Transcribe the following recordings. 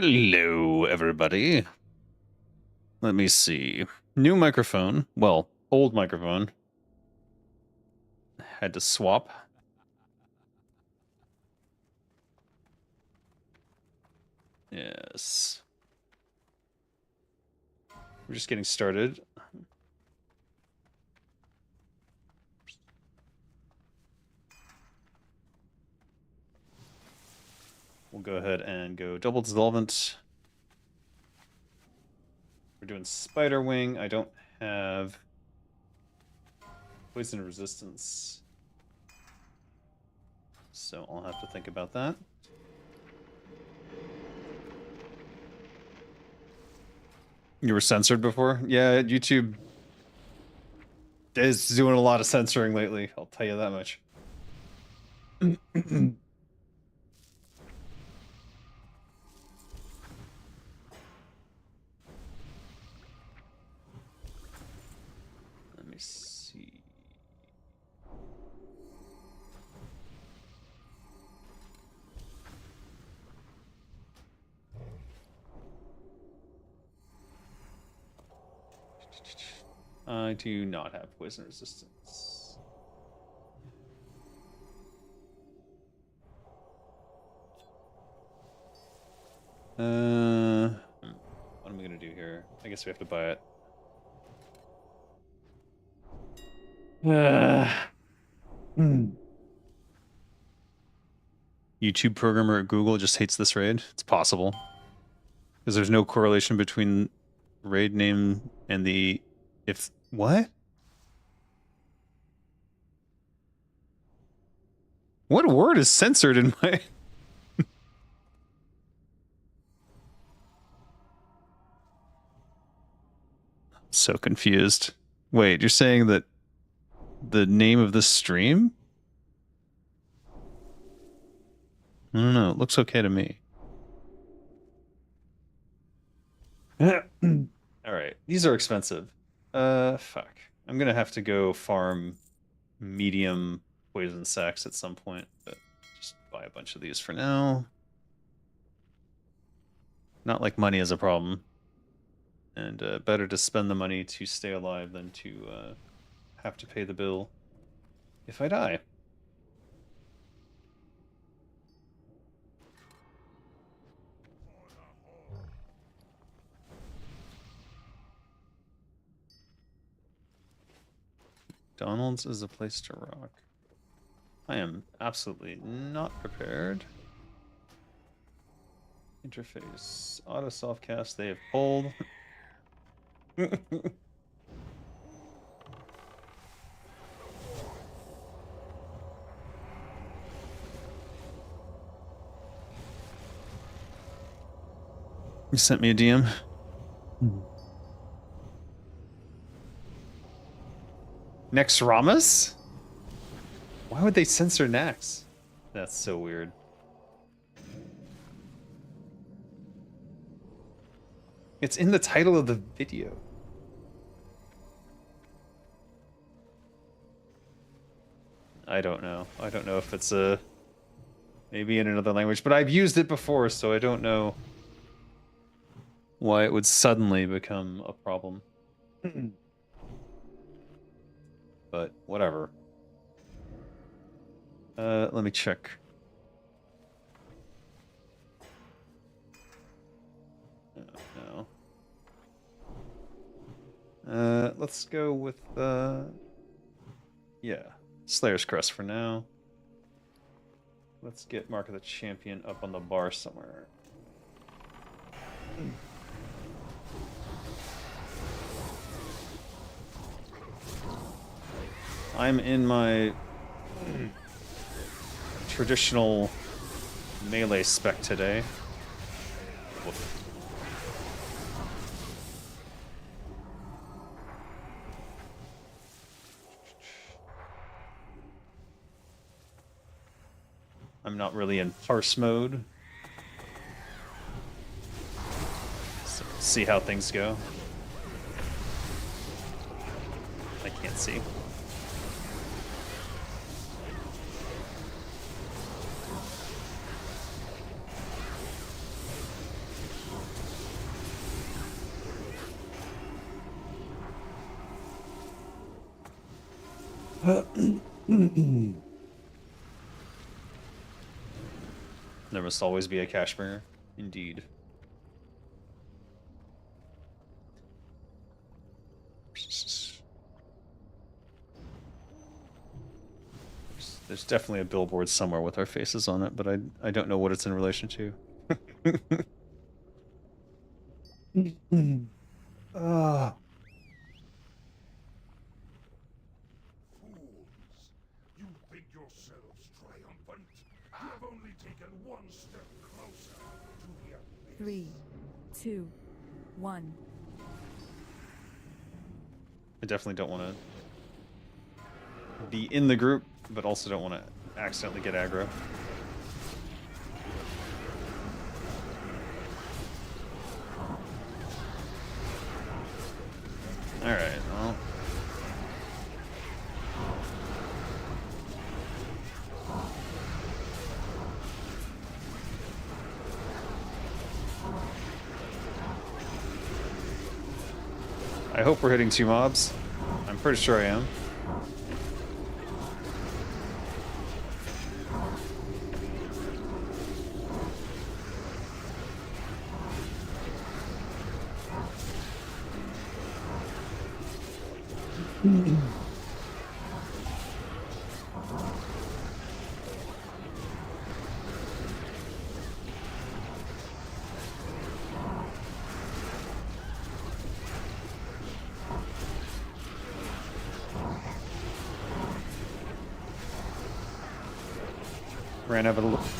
Hello, everybody. Let me see. New microphone. Well, old microphone. Had to swap. Yes. We're just getting started. We'll go ahead and go double dissolvent. We're doing spider wing. I don't have poison resistance, so I'll have to think about that. You were censored before? Yeah, YouTube is doing a lot of censoring lately, I'll tell you that much. Let me see. I do not have poison resistance. What am I gonna do here? I guess we have to buy it. YouTube programmer at Google just hates this raid. It's possible. Because there's no correlation between raid name and the... What? What word is censored in my... I'm so confused. Wait, you're saying that the name of the stream? I don't know, it looks okay to me. Alright, these are expensive. Fuck. I'm gonna have to go farm medium poison sacks at some point, but just buy a bunch of these for now. Not like money is a problem. And better to spend the money to stay alive than to have to pay the bill if I die. McDonald's is a place to rock. I am absolutely not prepared. Interface. Auto softcast they have pulled. You sent me a DM. Naxx Ramas? Why would they censor Naxx? That's so weird. It's in the title of the video. I don't know. I don't know if it's maybe in another language, but I've used it before, so I don't know why it would suddenly become a problem. But whatever. Let me check. No. Let's go with yeah, Slayer's Crest for now. Let's get Mark of the Champion up on the bar somewhere. I'm in my traditional melee spec today. Woof. I'm not really in parse mode. So see how things go. I can't see. There must always be a cash bringer. Indeed. There's definitely a billboard somewhere with our faces on it, but I don't know what it's in relation to. Oh. Fools! You think yourselves triumphant? You have only taken one step closer to the abyss. 3, 2, 1. I definitely don't want to be in the group, but also don't want to accidentally get aggro. Alright, well. I hope we're hitting 2 mobs. I'm pretty sure I am.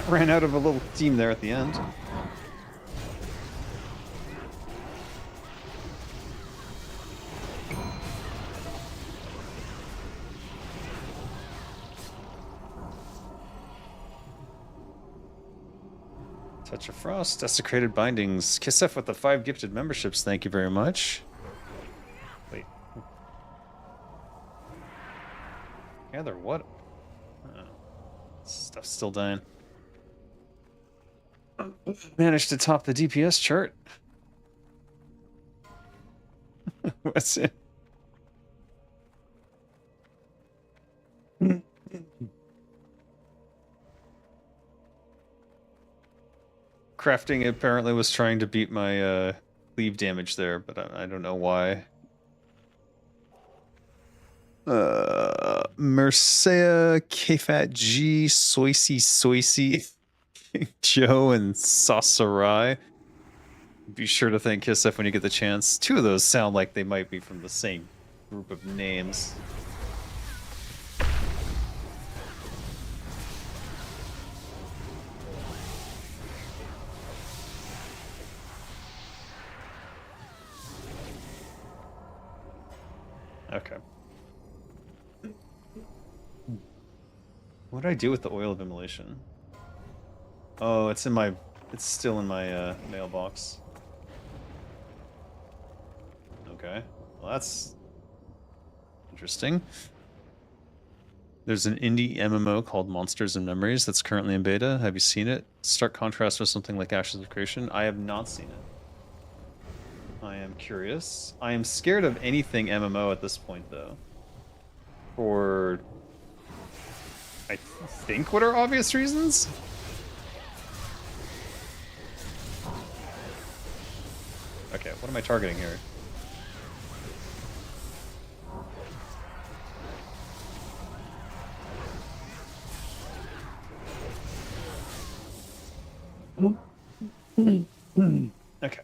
Ran out of a little team there at the end. Touch of Frost, Desecrated Bindings. Kisef with the 5 gifted memberships, thank you very much. Wait. Gather what? Oh. Stuff's still dying. Managed to top the DPS chart. What's it? Crafting apparently was trying to beat my cleave damage there, but I don't know why. Mercea, Kfat G, Soisy, Joe, and Sasarai. Be sure to thank Kisef when you get the chance. 2 of those sound like they might be from the same group of names. Okay. What did I do with the oil of immolation? Oh, it's still in my mailbox. Okay. Well, that's interesting. There's an indie MMO called Monsters and Memories that's currently in beta. Have you seen it? Stark contrast with something like Ashes of Creation. I have not seen it. I am curious. I am scared of anything MMO at this point, though. For, I think, what are obvious reasons? Okay, what am I targeting here? Okay.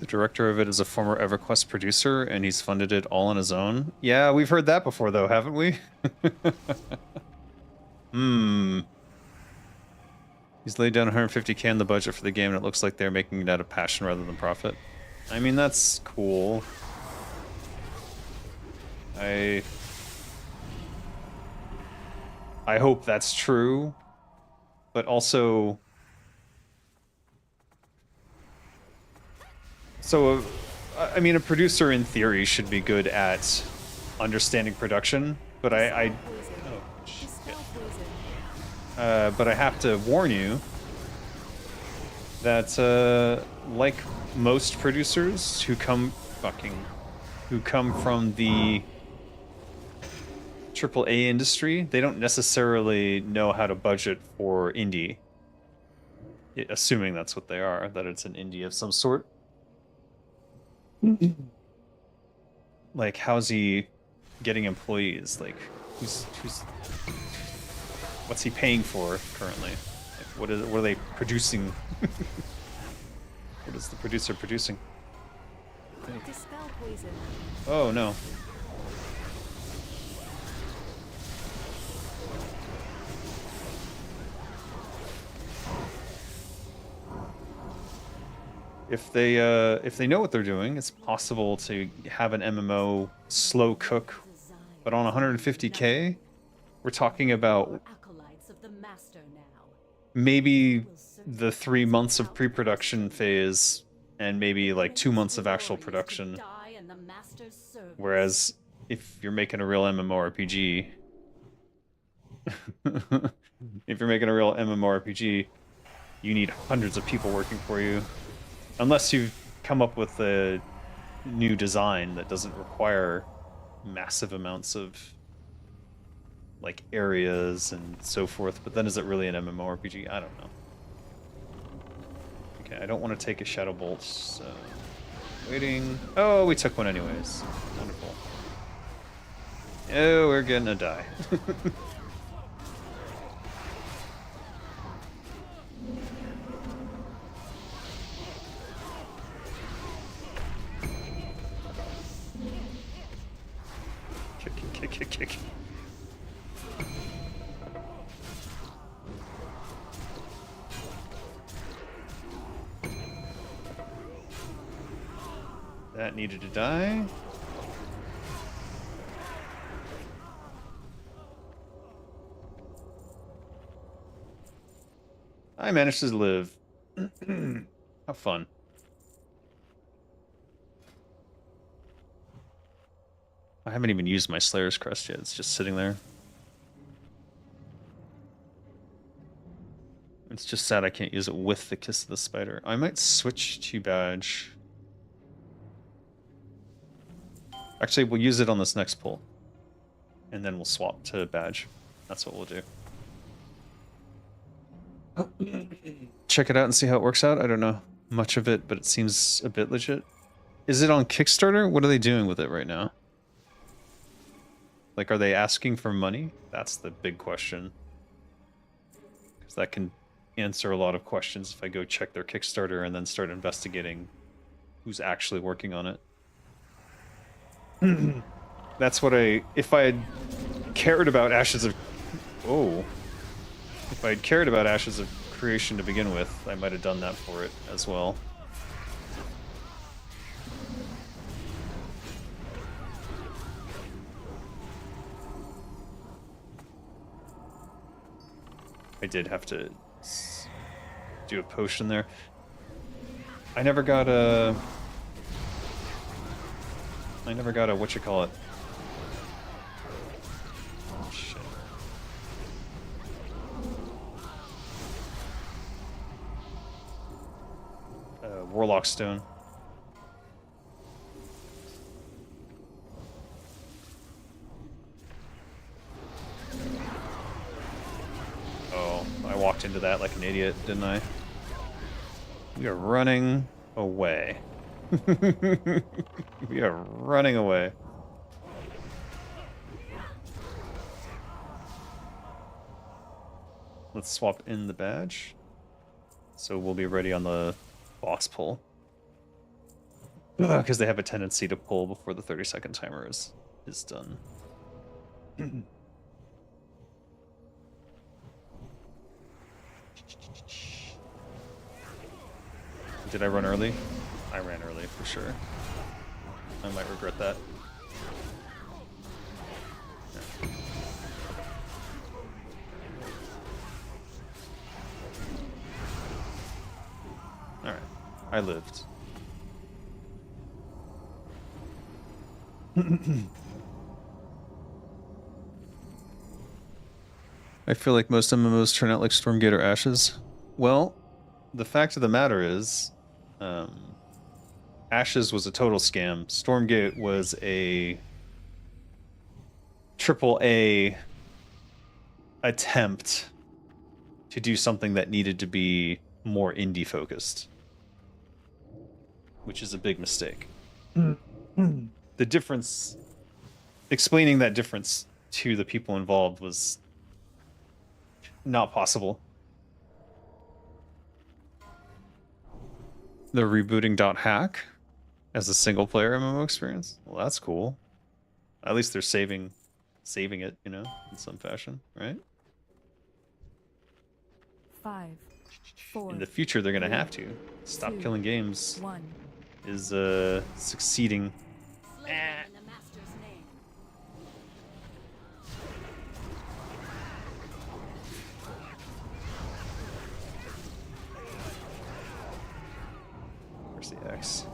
The director of it is a former EverQuest producer, and he's funded it all on his own. Yeah, we've heard that before, though, haven't we? He's laid down 150k in the budget for the game, and it looks like they're making it out of passion rather than profit. I mean, that's cool. I hope that's true, but also... So, I mean, a producer in theory should be good at understanding production, but oh, shit. But I have to warn you that, like most producers who come from the AAA industry, they don't necessarily know how to budget for indie. Assuming that's what they are, that it's an indie of some sort. Like, how's he getting employees? Like, what's he paying for currently? Like, what are they producing? What is the producer producing? Dispel poison. Oh no. If they know what they're doing, it's possible to have an MMO slow cook, but on 150k, we're talking about maybe the 3 months of pre-production phase and maybe like 2 months of actual production. Whereas if you're making a real MMORPG, if you're making a real MMORPG, you need hundreds of people working for you. Unless you've come up with a new design that doesn't require massive amounts of like areas and so forth, but then is it really an MMORPG? I don't know. Okay, I don't want to take a Shadow Bolt, so waiting. Oh, we took one anyways. Wonderful. Oh, we're gonna die. Kick. That needed to die. I managed to live. How fun. I haven't even used my Slayer's Crest yet. It's just sitting there. It's just sad I can't use it with the Kiss of the Spider. I might switch to badge. Actually, we'll use it on this next pull. And then we'll swap to badge. That's what we'll do. Check it out and see how it works out. I don't know much of it, but it seems a bit legit. Is it on Kickstarter? What are they doing with it right now? Like, are they asking for money? That's the big question. Because that can answer a lot of questions if I go check their Kickstarter and then start investigating who's actually working on it. That's what if I had cared about Ashes of... Oh. If I had cared about Ashes of Creation to begin with, I might have done that for it as well. I did have to do a potion there. I never got a whatchamacallit. Oh, shit. Warlock Stone. Oh, I walked into that like an idiot, didn't I? We are running away. We are running away. Let's swap in the badge. So we'll be ready on the boss pull. Because they have a tendency to pull before the 30-second timer is done. Did I run early? I ran early for sure. I might regret that. Yeah. Alright. I lived. I feel like most MMOs turn out like Stormgate or Ashes. Well, the fact of the matter is, Ashes was a total scam. Stormgate was a triple A attempt to do something that needed to be more indie focused, which is a big mistake. The difference, explaining that difference to the people involved was not possible. They're rebooting .hack as a single player MMO experience. Well, that's cool. At least they're saving it, you know, in some fashion, right? 5, 4. In the future, they're gonna have to. Stop Killing Games 1. is succeeding. Slay them in the master's name. Where's the X?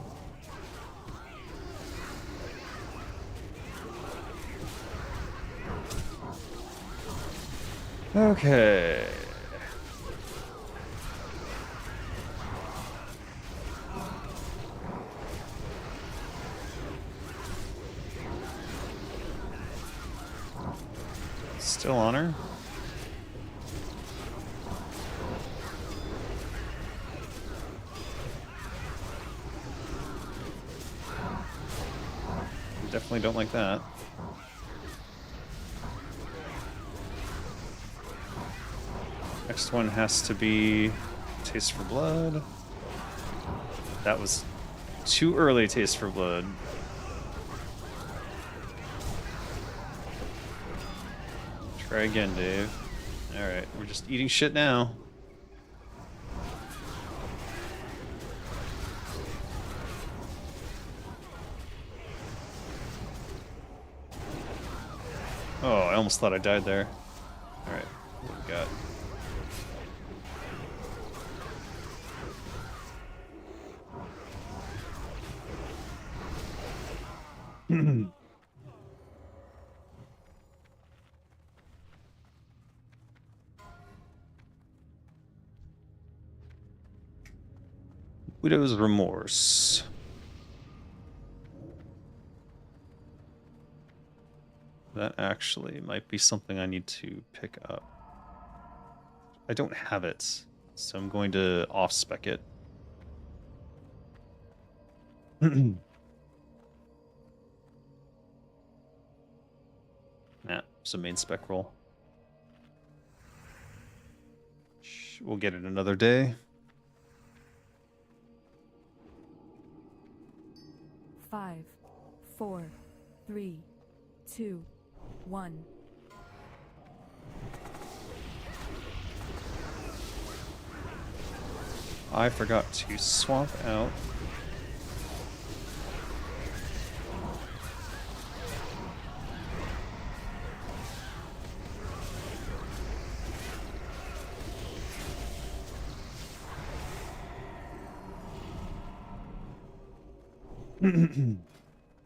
Okay. Still on her. Definitely don't like that. Next one has to be Taste for Blood. That was too early, Taste for Blood. Try again, Dave. Alright, we're just eating shit now. Oh, I almost thought I died there. Alright, what do we got? Widow's Remorse. That actually might be something I need to pick up. I don't have it, so I'm going to off-spec it. Nah, it's a main spec roll. We'll get it another day. 5, 4, 3, 2, 1. I forgot to swap out.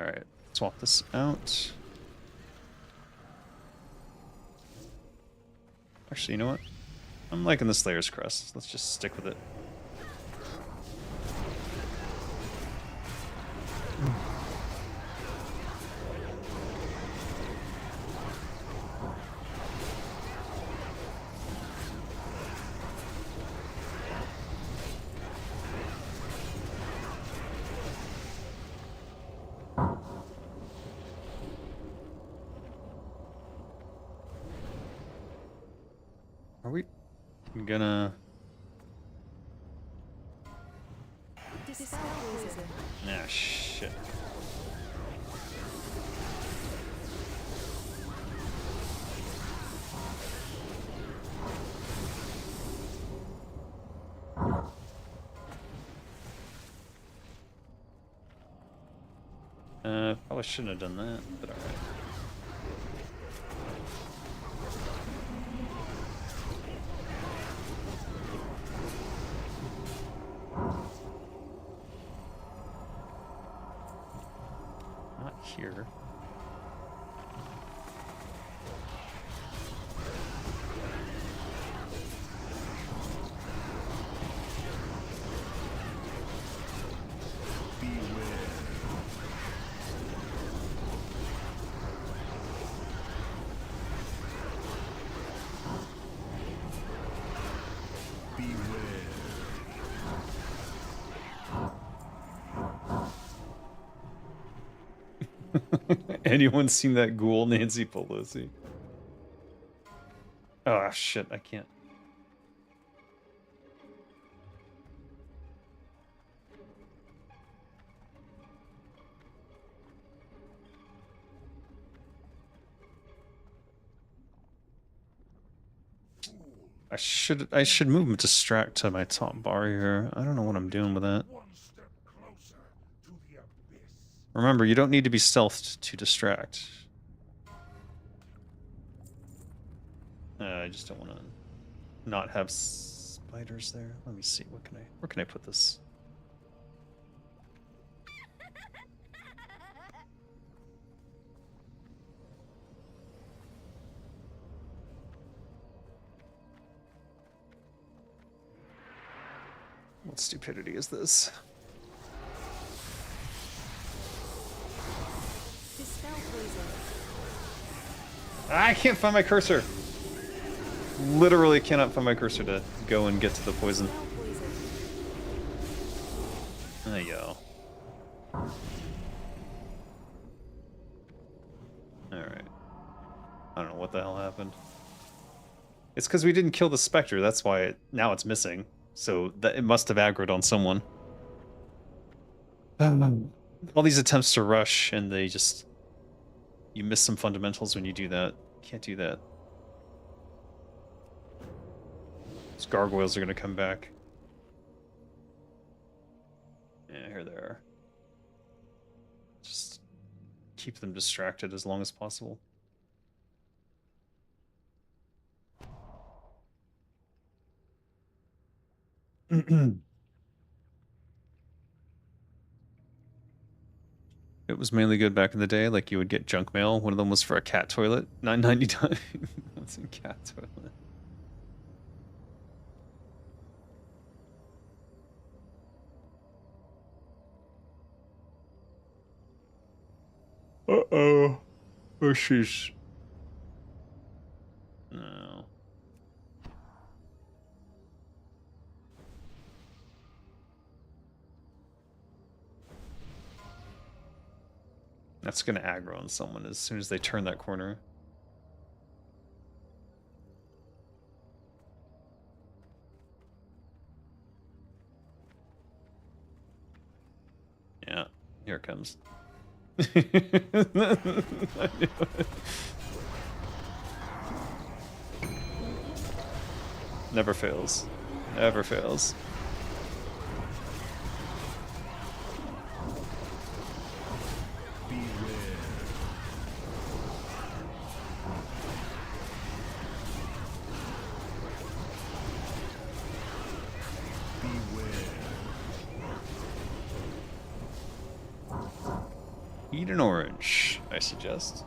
Alright, swap this out. Actually, you know what? I'm liking the Slayer's Crest. Let's just stick with it. Are we gonna... Dispel poison. Ah, shit. Probably shouldn't have done that, but alright. Not here. Anyone seen that ghoul, Nancy Pelosi? Oh shit, I can't. I should move and distract to my top bar here. I don't know what I'm doing with that. One step closer to the abyss. Remember, you don't need to be stealthed to distract. I just don't want to not have spiders there. Let me see. Where can I put this? What stupidity is this? Dispel poison. I can't find my cursor. Literally cannot find my cursor to go and get to the poison. Dispel poison. There you go. Alright. I don't know what the hell happened. It's because we didn't kill the specter, that's why now it's missing. So that it must have aggroed on someone. All these attempts to rush and they just... You miss some fundamentals when you do that. Can't do that. Those gargoyles are gonna come back. Yeah, here they are. Just keep them distracted as long as possible. It was mainly good back in the day, like you would get junk mail. One of them was for a cat toilet, $9.99. What's a cat toilet? Uh-oh. Oh, sheesh. No. That's gonna aggro on someone as soon as they turn that corner. Yeah, here it comes. I knew it. Never fails. Never fails. Eat an orange, I suggest.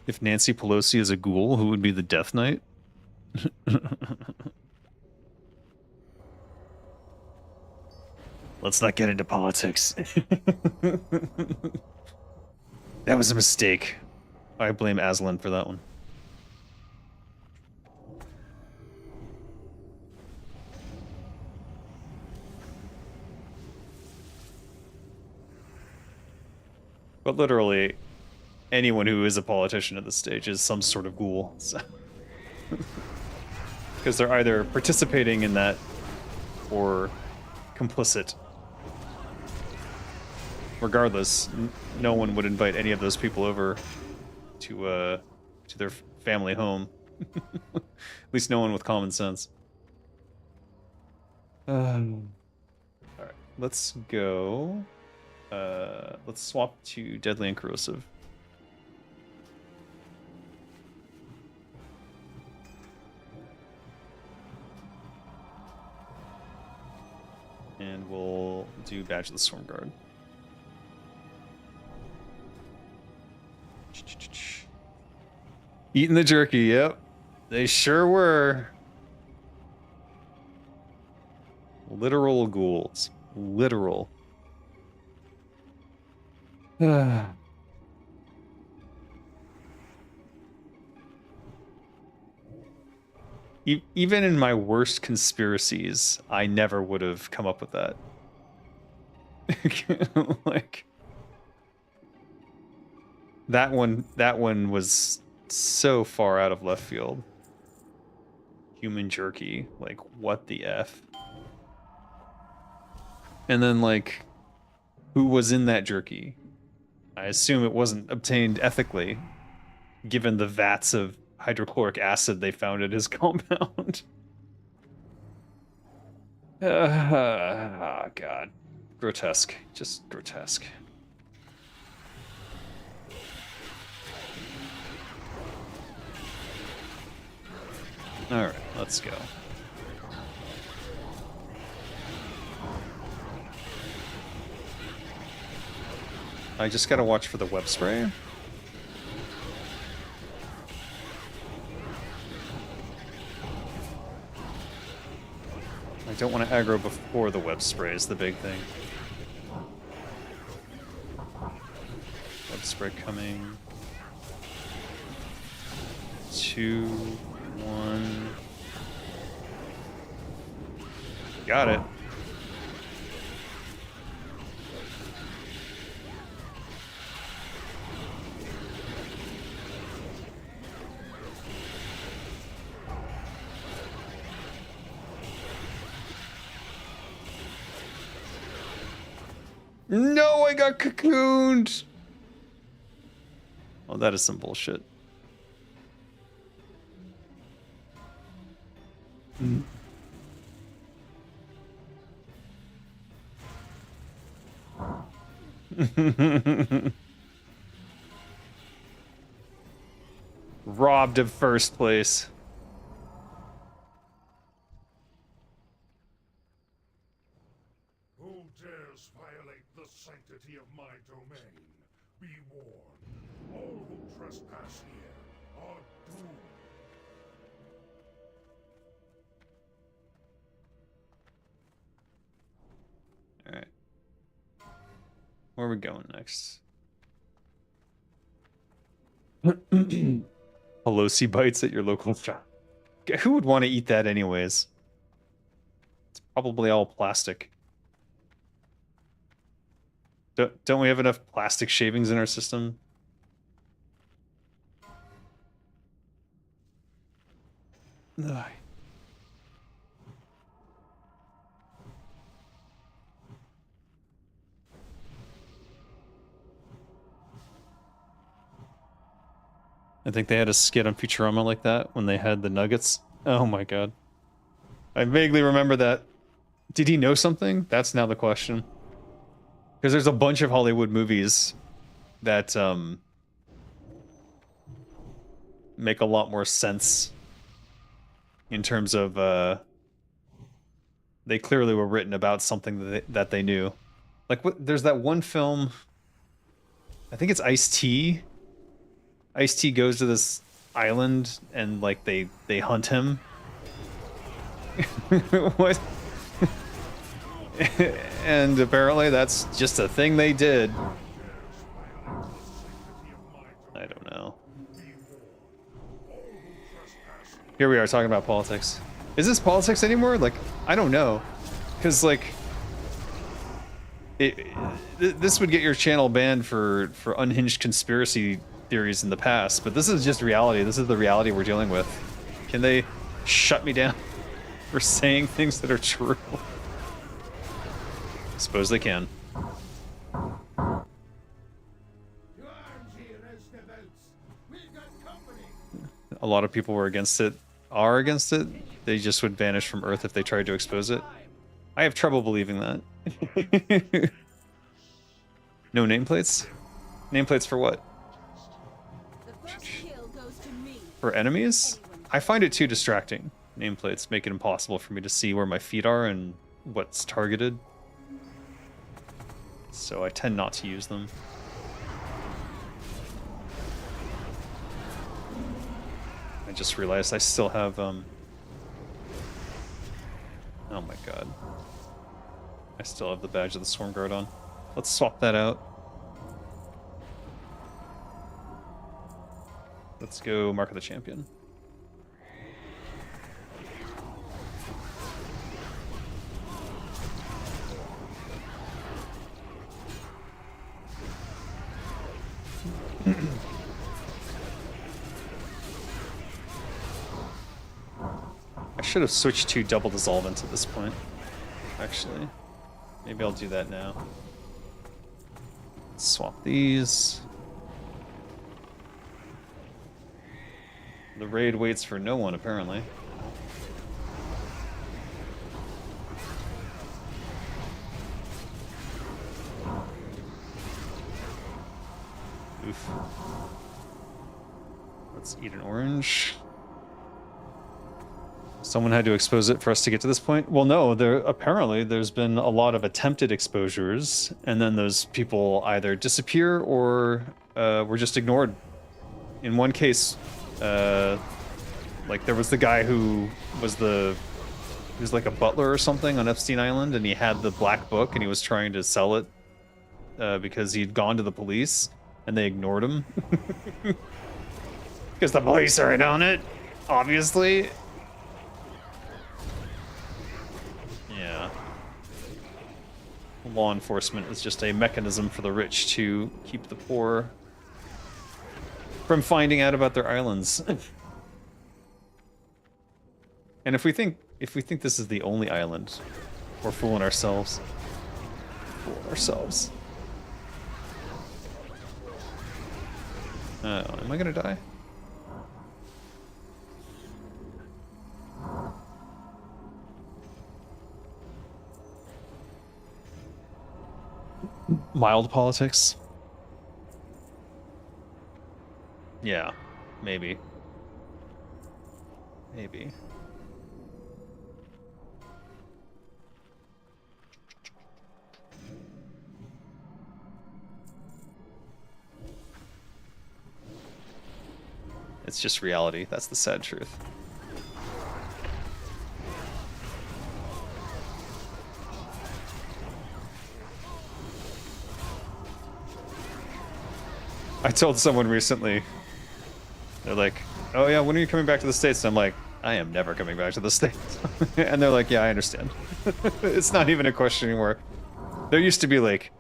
If Nancy Pelosi is a ghoul, who would be the Death Knight? Let's not get into politics. That was a mistake. I blame Aslan for that one. But literally, anyone who is a politician at this stage is some sort of ghoul. So. Because they're either participating in that or complicit. regardless, no one would invite any of those people over to their family home. At least no one with common sense. All right, let's go. Let's swap to deadly and corrosive. And we'll do Badge of the Storm Guard. Eating the jerky, yep. They sure were. Literal ghouls. Literal. Even in my worst conspiracies, I never would have come up with that. Like that one was so far out of left field. Human jerky, like what the F? And then like who was in that jerky? I assume it wasn't obtained ethically, given the vats of hydrochloric acid they found at his compound. Oh, God. Grotesque. Just grotesque. Alright, let's go. I just gotta watch for the web spray. I don't want to aggro before the web spray is the big thing. Web spray coming. 2, 1. Got it. No, I got cocooned! Oh, that is some bullshit. Robbed of first place. Who dares violate the sanctity of my domain? Be warned. All who trespass here are doomed. Alright. Where are we going next? Pelosi bites at your local shop. Who would want to eat that anyways? It's probably all plastic. Don't we have enough plastic shavings in our system? Ugh. I think they had a skit on Futurama like that when they had the nuggets. Oh my god. I vaguely remember that. Did he know something? That's now the question. Because there's a bunch of Hollywood movies that make a lot more sense in terms of they clearly were written about something that they knew. Like there's that one film, I think it's Ice-T. Ice-T goes to this island and like they hunt him. What? And apparently that's just a thing they did. I don't know. Here we are talking about politics. Is this politics anymore? Like, I don't know. Because, like, this would get your channel banned for unhinged conspiracy theories in the past, but this is just reality. This is the reality we're dealing with. Can they shut me down for saying things that are true? I suppose they can. a lot of people were against it, are against it. They just would vanish from Earth if they tried to expose it. I have trouble believing that. No nameplates? Nameplates for what? The first kill goes to me. For enemies? I find it too distracting. Nameplates make it impossible for me to see where my feet are and what's targeted. So I tend not to use them. I just realized I still have, oh my god. I still have the badge of the Storm Guard on. Let's swap that out. Let's go Mark of the Champion. I should have switched to double dissolvent at this point, actually. Maybe I'll do that now. Swap these. The raid waits for no one, apparently. Oof. Let's eat an orange. Someone had to expose it for us to get to this point? Well, no, apparently there's been a lot of attempted exposures, and then those people either disappear or were just ignored. In one case, like there was the guy who was like a butler or something on Epstein Island, and he had the black book and he was trying to sell it because he'd gone to the police and they ignored him. Because the police are in on it, obviously. Yeah. Law enforcement is just a mechanism for the rich to keep the poor from finding out about their islands. And if we think this is the only island, we're fooling ourselves. Fooling ourselves. Am I gonna die? Mild politics? Yeah, maybe. Maybe. It's just reality. That's the sad truth. I told someone recently, they're like, oh yeah, when are you coming back to the States? And I'm like, I am never coming back to the States. And they're like, yeah, I understand. It's not even a question anymore. There used to be like,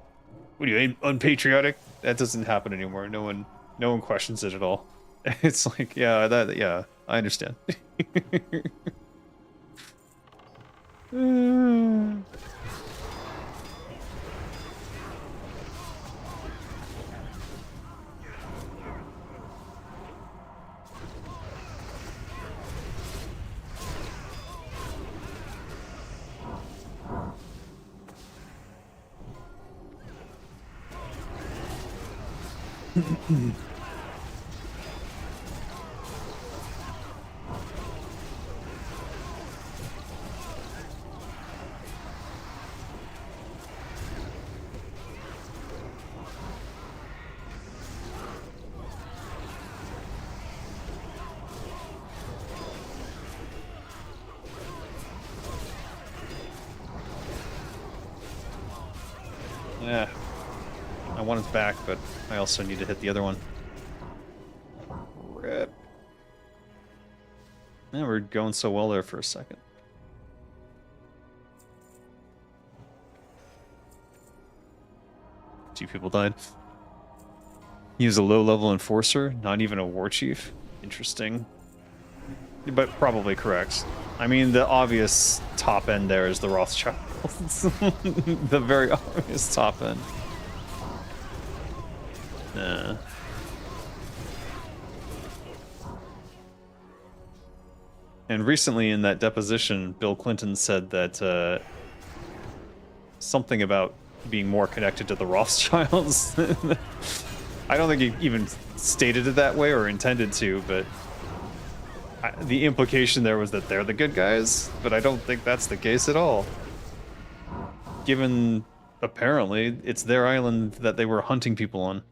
what are you, unpatriotic? That doesn't happen anymore. No one questions it at all. It's like, yeah, I understand. Yeah, I want it back, but I also need to hit the other one. Rip. Yeah, we're going so well there for a second. Two people died. He was a low-level enforcer, not even a war chief. Interesting. But probably correct. I mean, the obvious top end there is the Rothschilds. The very obvious top end. And recently in that deposition, Bill Clinton said that something about being more connected to the Rothschilds. I don't think he even stated it that way or intended to, but the implication there was that they're the good guys, but I don't think that's the case at all. Given, apparently, it's their island that they were hunting people on.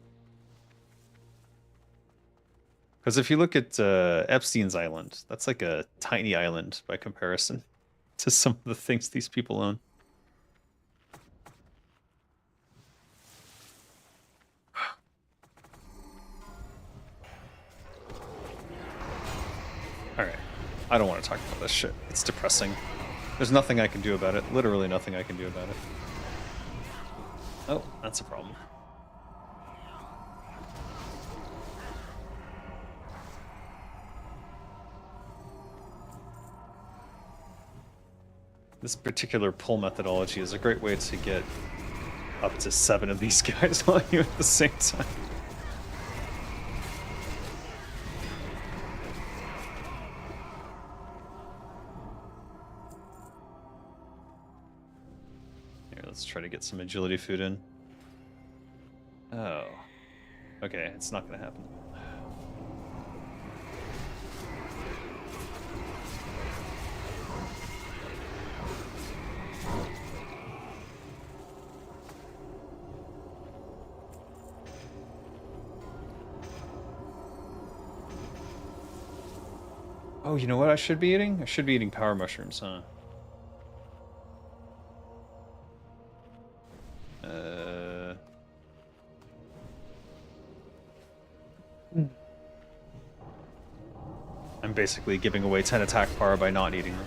Because if you look at Epstein's island, that's like a tiny island by comparison to some of the things these people own. Alright. I don't want to talk about this shit. It's depressing. There's nothing I can do about it. Literally nothing I can do about it. Oh, that's a problem. This particular pull methodology is a great way to get up to 7 of these guys on you at the same time. Here, let's try to get some agility food in. Oh. Okay, it's not gonna happen. Oh, you know what I should be eating? I should be eating power mushrooms, huh? I'm basically giving away 10 attack power by not eating them.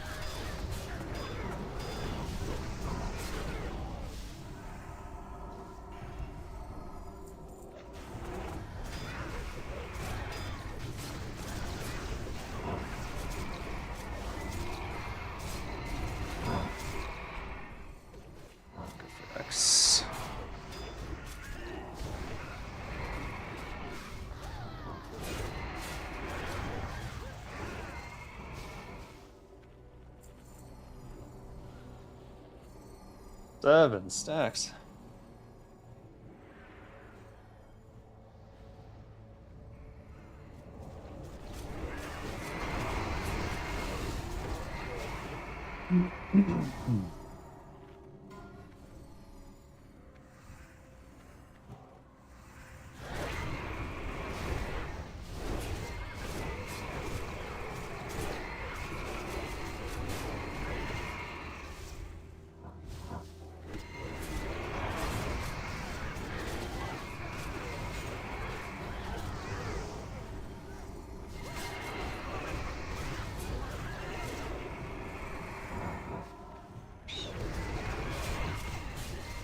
X. Seven stacks.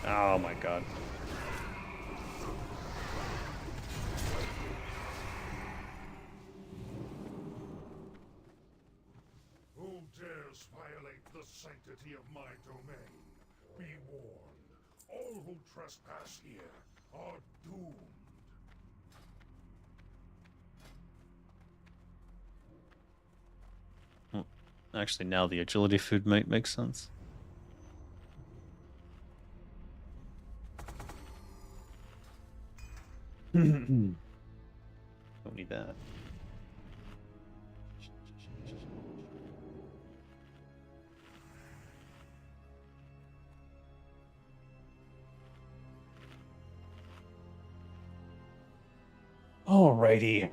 Oh my god. Who dares violate the sanctity of my domain? Be warned. All who trespass here are doomed. Actually, now the agility food might make sense. Don't need that. Alrighty.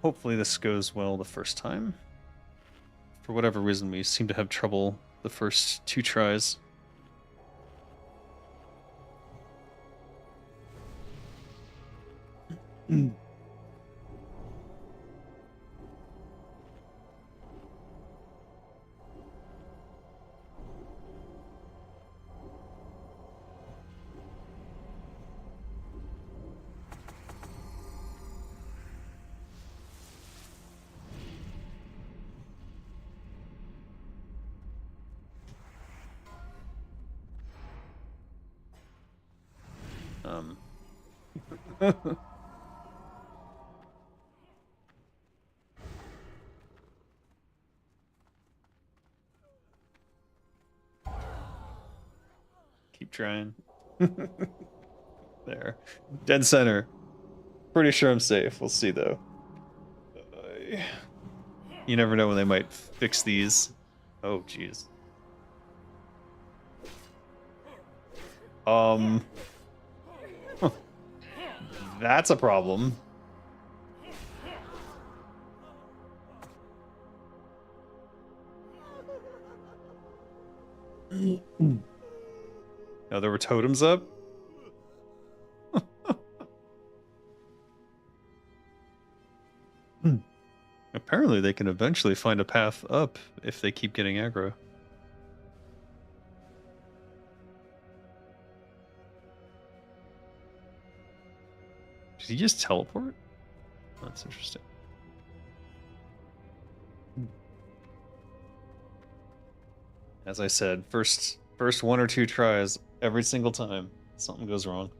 Hopefully this goes well the first time. For whatever reason, we seem to have trouble the first 2 tries. trying. There. Dead center. Pretty sure I'm safe. We'll see, though. You never know when they might fix these. Oh, jeez. That's a problem. Oh, there were totems up? Apparently they can eventually find a path up if they keep getting aggro. Did he just teleport? That's interesting. As I said, first 1 or 2 tries, every single time, something goes wrong.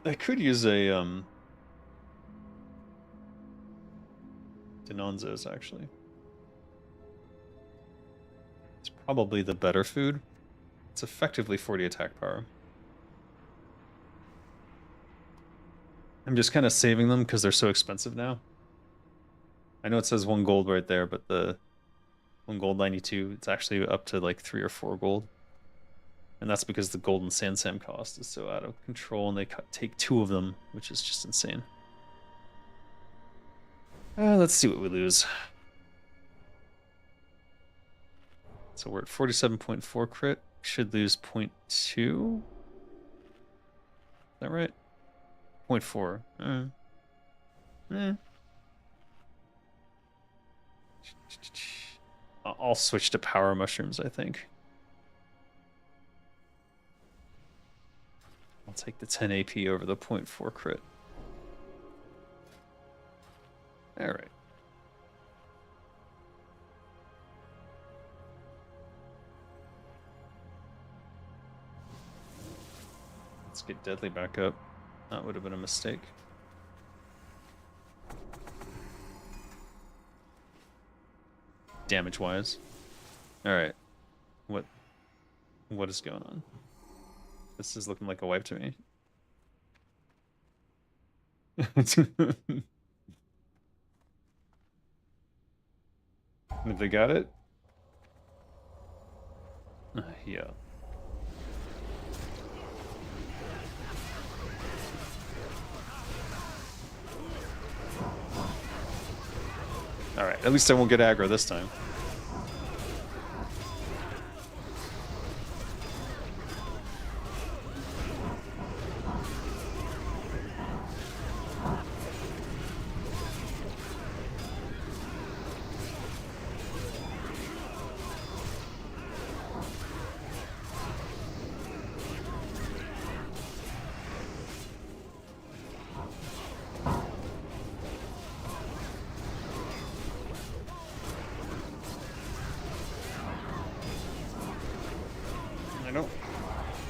I could use a Denonzo's actually. It's probably the better food. It's effectively 40 attack power. I'm just kind of saving them because they're so expensive now. I know it says 1 gold right there, but the 1 gold 92, it's actually up to like 3 or 4 gold. And that's because the golden sand sam cost is so out of control, and they take 2 of them, which is just insane. Let's see what we lose. So we're at 47.4 crit. Should lose 0.2. Is that right? 0.4. I'll switch to power mushrooms, I think. I'll take the 10 AP over the 0.4 crit. Alright. Let's get Deadly back up. That would have been a mistake. Damage-wise. Alright. What is going on? This is looking like a wipe to me. Have they got it? Yeah. Alright, at least I won't get aggro this time.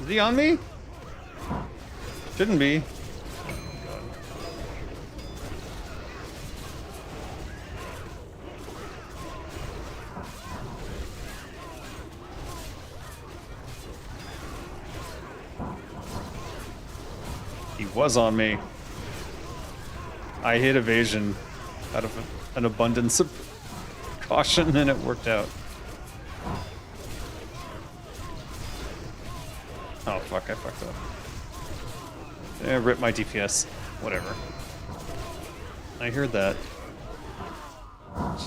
Is he on me? Shouldn't be. He was on me. I hit evasion out of an abundance of caution, and it worked out. Oh fuck, I fucked up. Yeah, rip my DPS. Whatever. I heard that.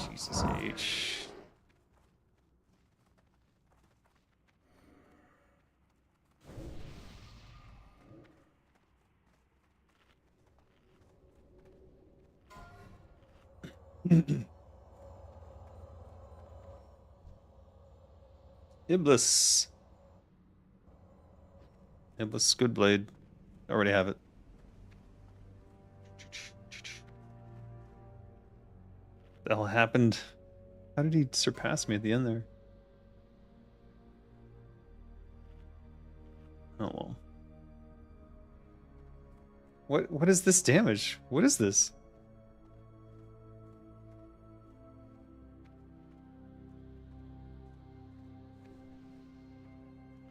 Jesus H. Iblis. Iblis good blade. Already have it. The hell happened? How did he surpass me at the end there? Oh well. What is this damage? What is this?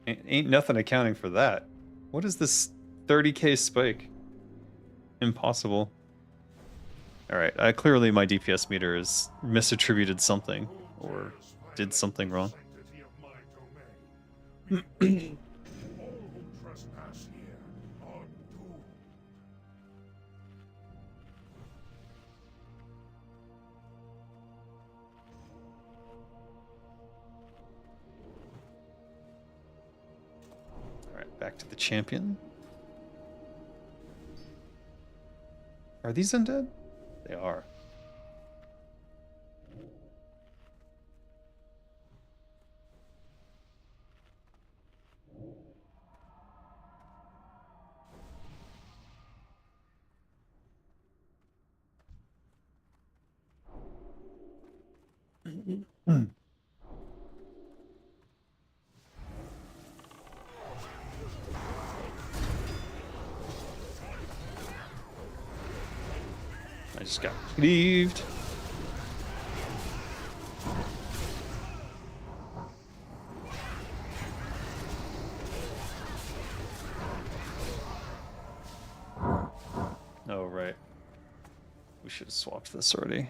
Ain't nothing accounting for that. What is this 30k spike? Impossible. Alright, clearly my DPS meter is misattributed something, or did something wrong. Sanctity of my domain. Be warned. All who trespass here are doomed. Alright, back to the champion. Are these undead? They are. I just got cleaved. Oh, right. We should have swapped this already.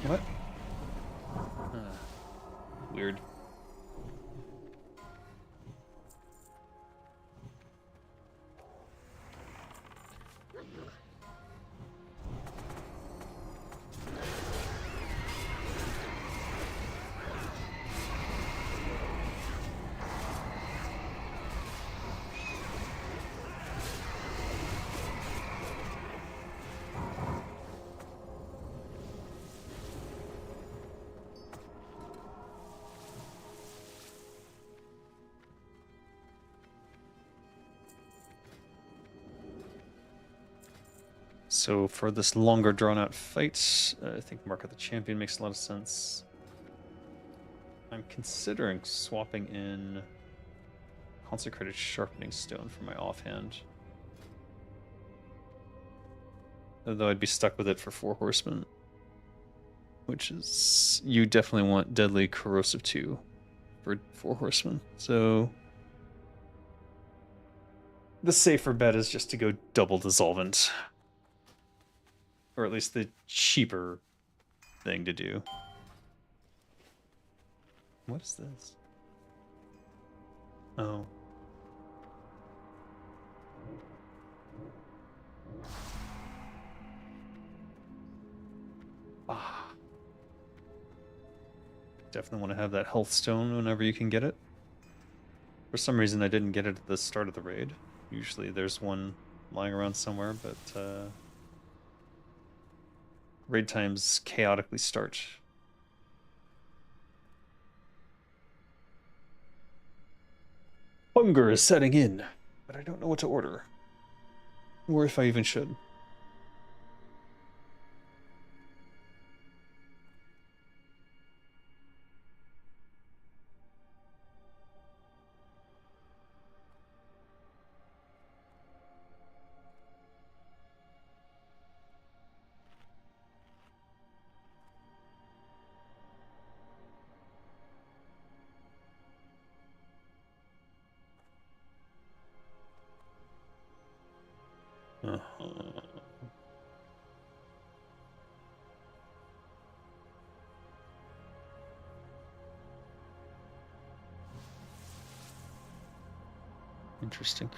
What? Weird. So for this longer drawn-out fight, I think Mark of the Champion makes a lot of sense. I'm considering swapping in Consecrated Sharpening Stone for my offhand. Although I'd be stuck with it for 4 Horsemen. Which is... You definitely want Deadly Corrosive 2 for 4 Horsemen. So... The safer bet is just to go double Dissolvent. Or at least the cheaper thing to do. What is this? Oh. Ah. Definitely want to have that health stone whenever you can get it. For some reason I didn't get it at the start of the raid. Usually there's one lying around somewhere, but raid times chaotically start. Hunger is setting in, but I don't know what to order. Or if I even should. Interesting.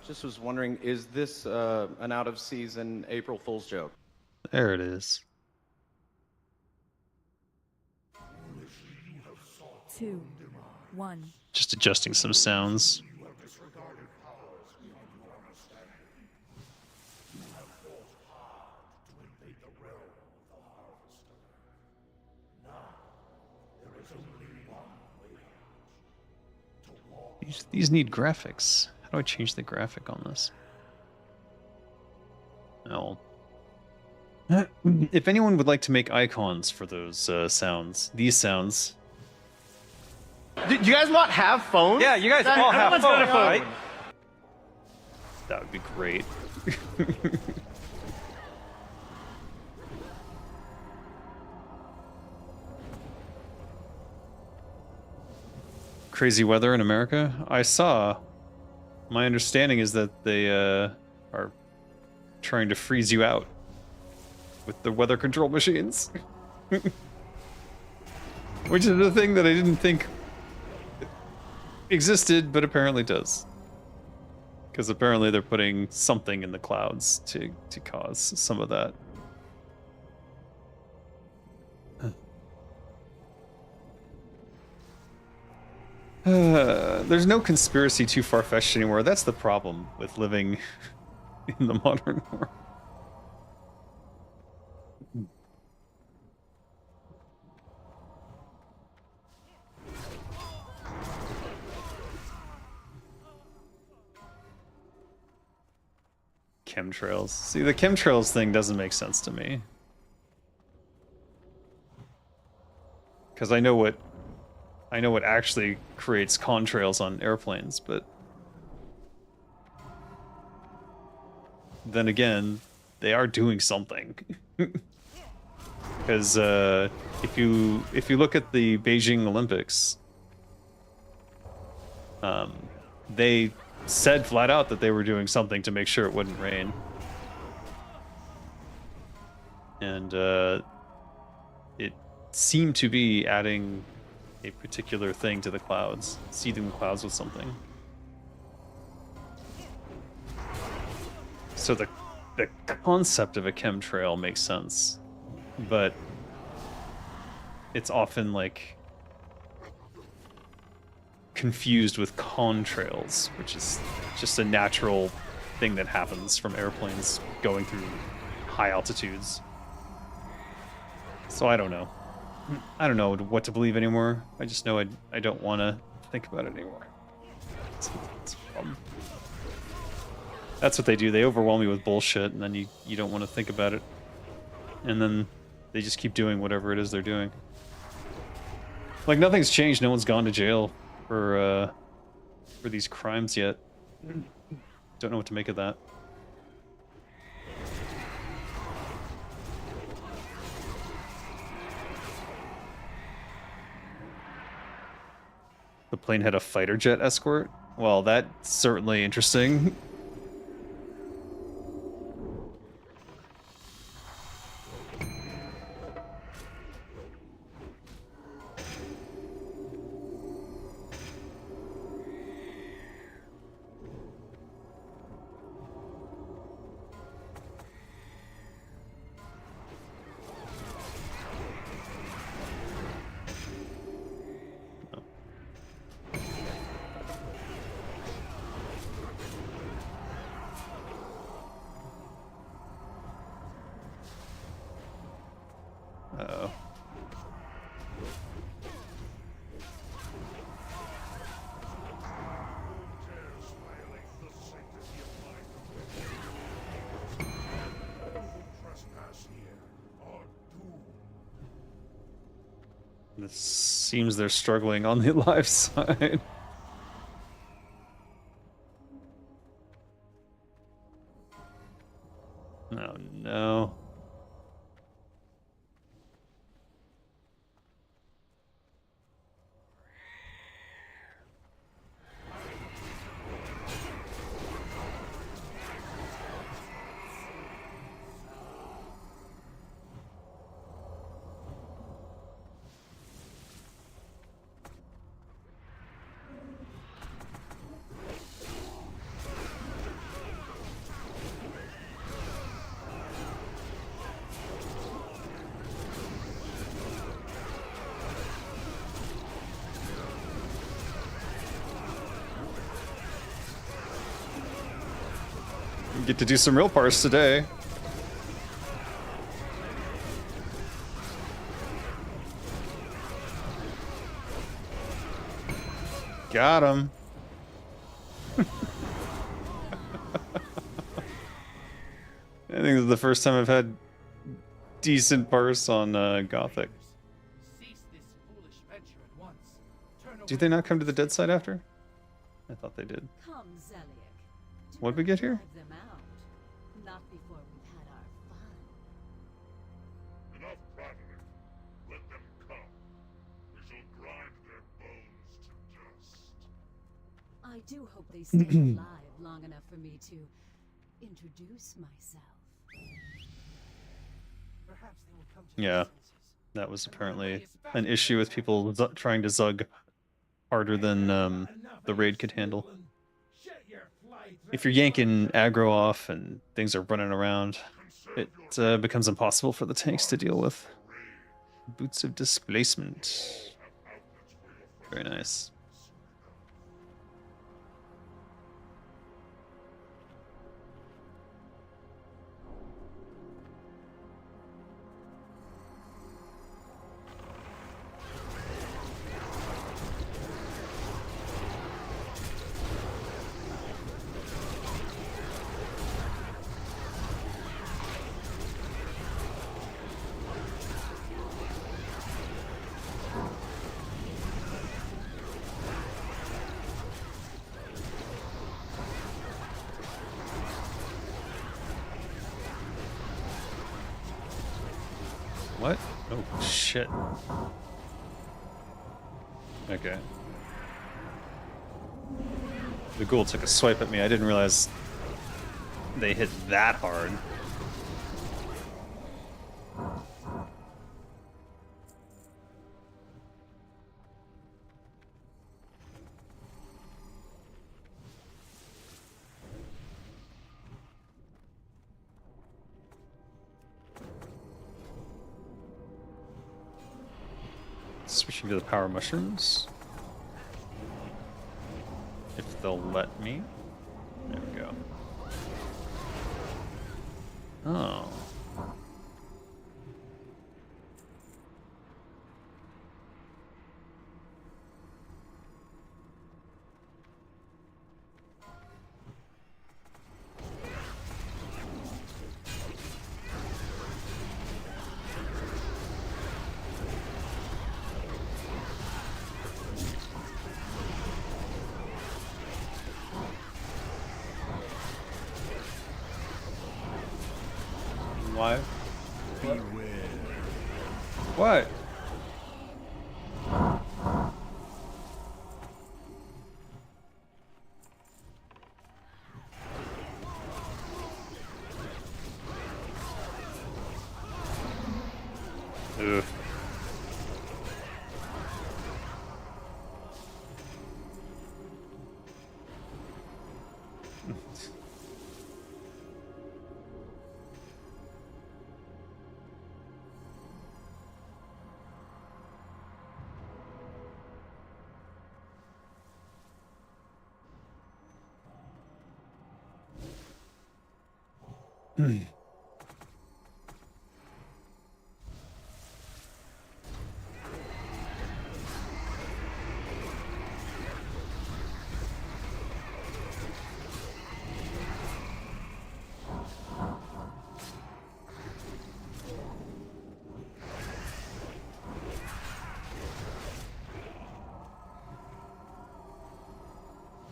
Just was wondering, is this an out-of-season April Fool's joke? There it is. 2, 1. Just adjusting some sounds. These need graphics. How do I change the graphic on this? Oh. If anyone would like to make icons for those sounds, these sounds. Do you guys not have phones? Yeah, you guys all have Everyone's got a phones, phone. right? That would be great. Crazy weather in America? I saw. My understanding is that they are trying to freeze you out with the weather control machines. Which is a thing that I didn't think existed, but apparently does. Because apparently they're putting something in the clouds to cause some of that. There's no conspiracy too far-fetched anymore. That's the problem with living in the modern world. Chemtrails. See, the chemtrails thing doesn't make sense to me. Because I know what actually creates contrails on airplanes, but then again, they are doing something. Because if you look at the Beijing Olympics, they said flat out that they were doing something to make sure it wouldn't rain. And it seemed to be adding a particular thing to the clouds, seeding the clouds with something. So the concept of a chemtrail makes sense, but it's often like confused with contrails, which is just a natural thing that happens from airplanes going through high altitudes. So I don't know. I don't know what to believe anymore. I just know I don't want to think about it anymore. It's a problem. That's what they do. They overwhelm you with bullshit, and then you don't want to think about it. And then they just keep doing whatever it is they're doing. Like, nothing's changed. No one's gone to jail for these crimes yet. Don't know what to make of that. The plane had a fighter jet escort? Well, that's certainly interesting. Uh-oh. It seems they're struggling on the live side. Oh no. We get to do some real parse today. Got him. I think this is the first time I've had decent parse on Gothic. Do they not come to the dead side after? I thought they did. Come, Zelliak. Do What'd we not get here? drive them out. Not before we've had our fun. Enough prattling. Let them come. We shall grind their bones to dust. I do hope they stay alive long enough for me to introduce myself. Perhaps they will come to Yeah, their senses. that was apparently an issue with people trying to zug harder than the raid could handle. If you're yanking aggro off and things are running around, it becomes impossible for the tanks to deal with. Boots of displacement. Very nice. What? Oh, shit. Okay. The ghoul took a swipe at me. I didn't realize they hit that hard. Switching to the power mushrooms. If they'll let me. There we go. Oh. Why? What? Ugh.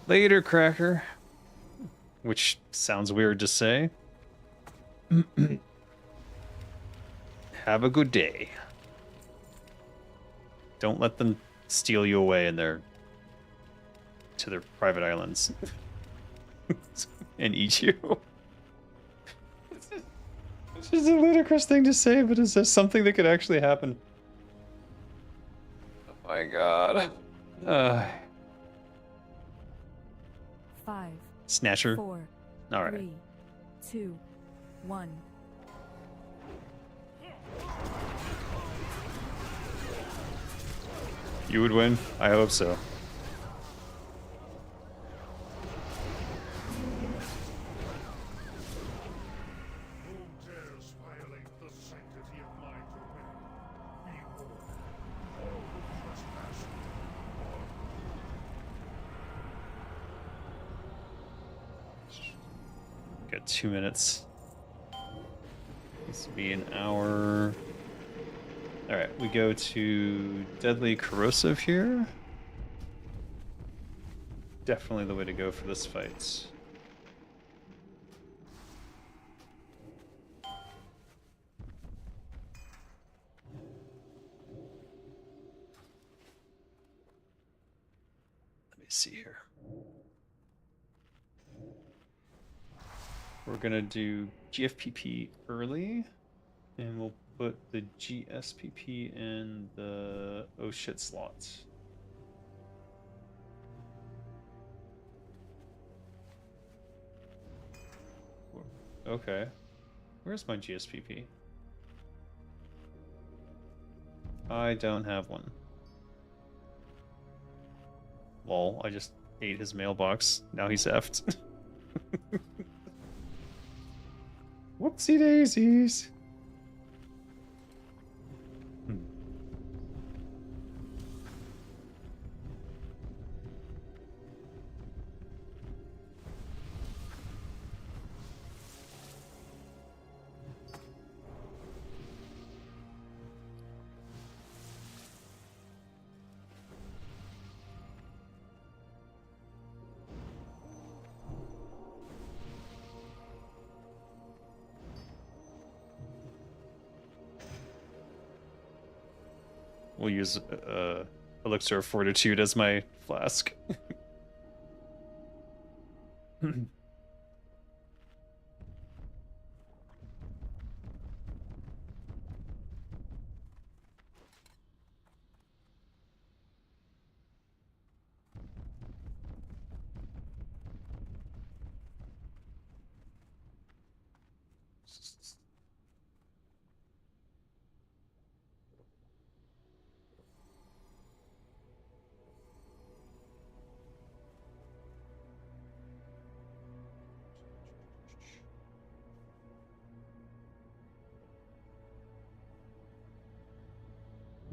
Later, Cracker. Which sounds weird to say. Have a good day. Don't let them steal you away in their to their private islands and eat you. It's just a ludicrous thing to say, but is this something that could actually happen? Oh my god. 5, Snatcher. 4, All right. 3, 2, 1. You would win? I hope so. Got 2 minutes. This will be an hour. Alright, we go to Deadly Corrosive here. Definitely the way to go for this fight. Let me see here. We're gonna do GFPP early, and we'll put the GSPP in the oh shit slots. Okay. Where's my GSPP? I don't have one. Lol, I just ate his mailbox. Now he's effed. Whoopsie daisies. We'll use Elixir of Fortitude as my flask.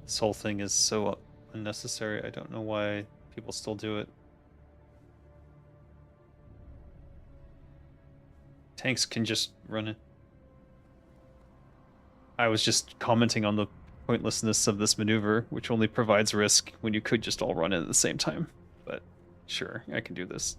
This whole thing is so unnecessary. I don't know why people still do it. Tanks can just run it. I was just commenting on the pointlessness of this maneuver, which only provides risk when you could just all run it at the same time. But sure, I can do this.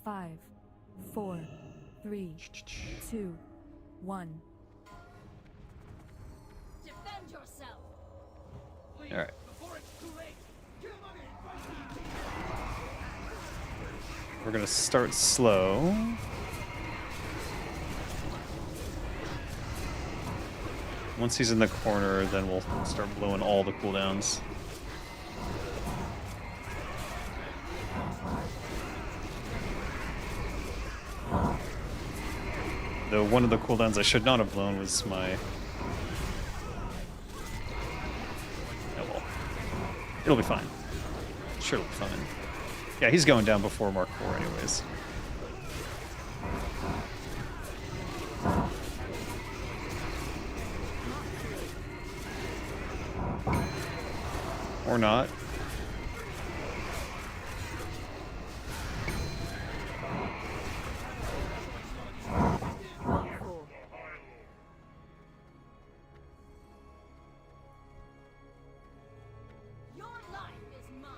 Five, 4, 3, 2, 1. Defend yourself. All right. We're gonna start slow. Once he's in the corner, then we'll start blowing all the cooldowns. Though one of the cooldowns I should not have blown was my... Oh well. It'll be fine. Sure, it'll be fine. Yeah, he's going down before Mark 4 anyways. Or not. Your life is mine.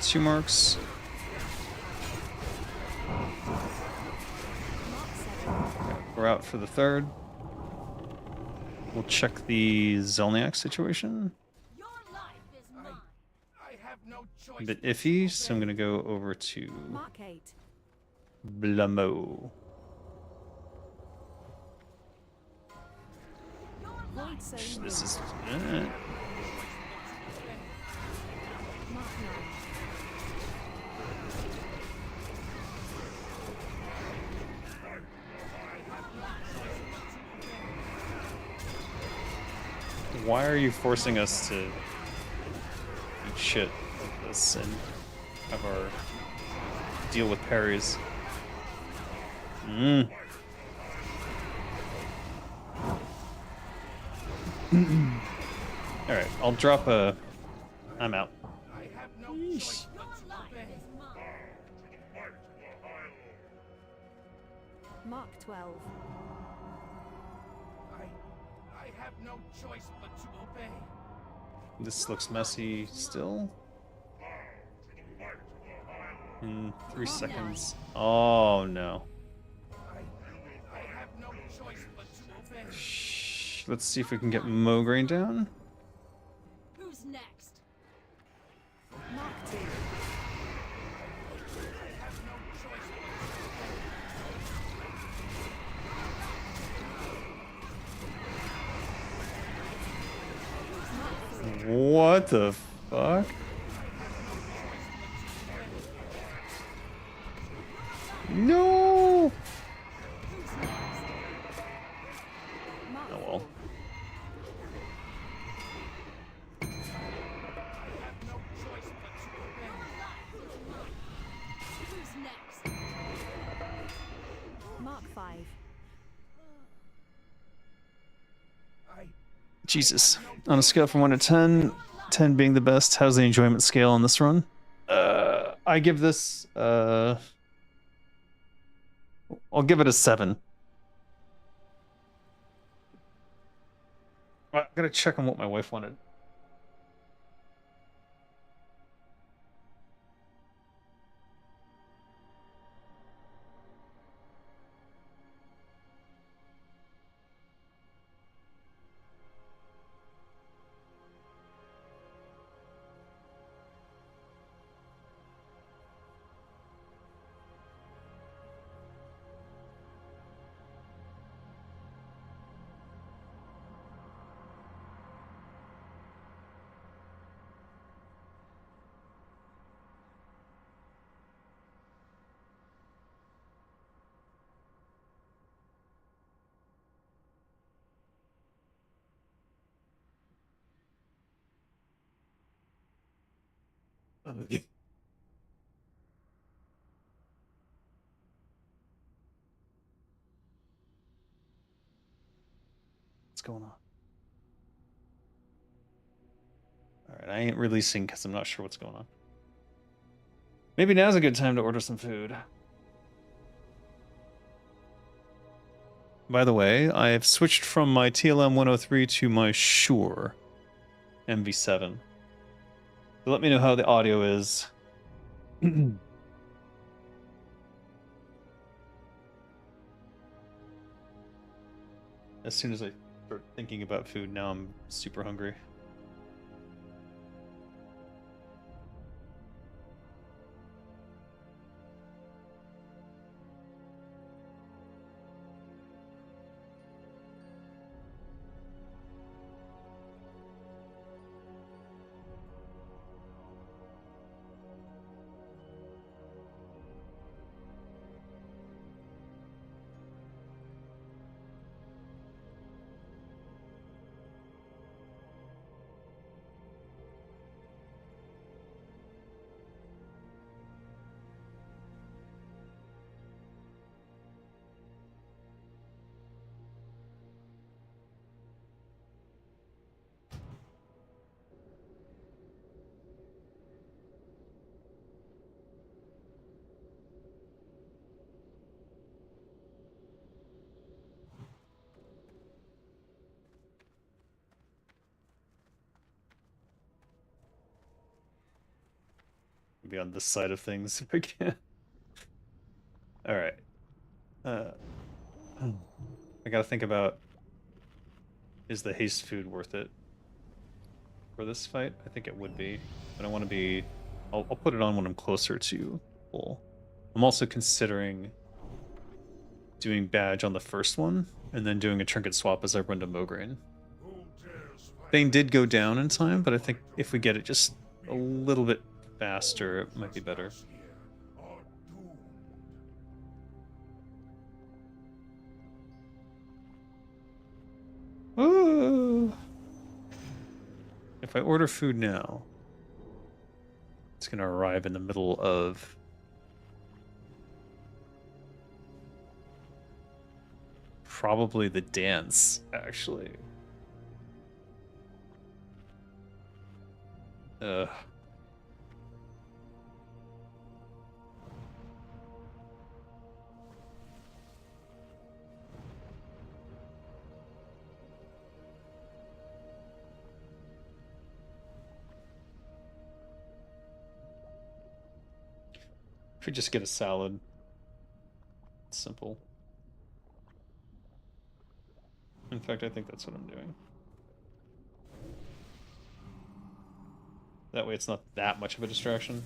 Two marks. We're out for the third. We'll check the Zelniak situation. Your life is mine. I have no choice. A bit iffy, so I'm gonna go over to Mark 8. Blamo. Void Zone This is... Mark 9. Why are you forcing us to eat shit like this and have our deal with parries? Mm. Alright, I'll drop a... I'm out. I have no choice but to obey. Mark 12. I have no choice but to obey. This looks messy still. In 3 seconds. Oh no. I have no choice but to obey. Shh. Let's see if we can get Mograine down. Who's next? Mark 2. I have no choice but to obey. What the fuck? No! Mark Oh well. 4. No choice but to obey. Who's next? Mark 5. Jesus. On a scale from 1 to 10, 10 being the best, how's the enjoyment scale on this run? I give this, I'll give it a 7. I gotta check on what my wife wanted. What's going on? Alright, I ain't releasing because I'm not sure what's going on. Maybe now's a good time to order some food. By the way, I've switched from my TLM 103 to my Shure MV7. So let me know how the audio is. As soon as I start thinking about food, now I'm super hungry. Be on this side of things if I can. Alright. I gotta think about, is the haste food worth it for this fight? I think it would be, but I want to be, I'll put it on when I'm closer to full. I'm also considering doing badge on the first one and then doing a trinket swap as I run to Mograine. Thing did go down in time, but I think if we get it just a little bit faster, it might be better. Ooh. If I order food now, it's going to arrive in the middle of probably the dance, actually. Ugh. If we just get a salad, it's simple. In fact, I think that's what I'm doing. That way it's not that much of a distraction.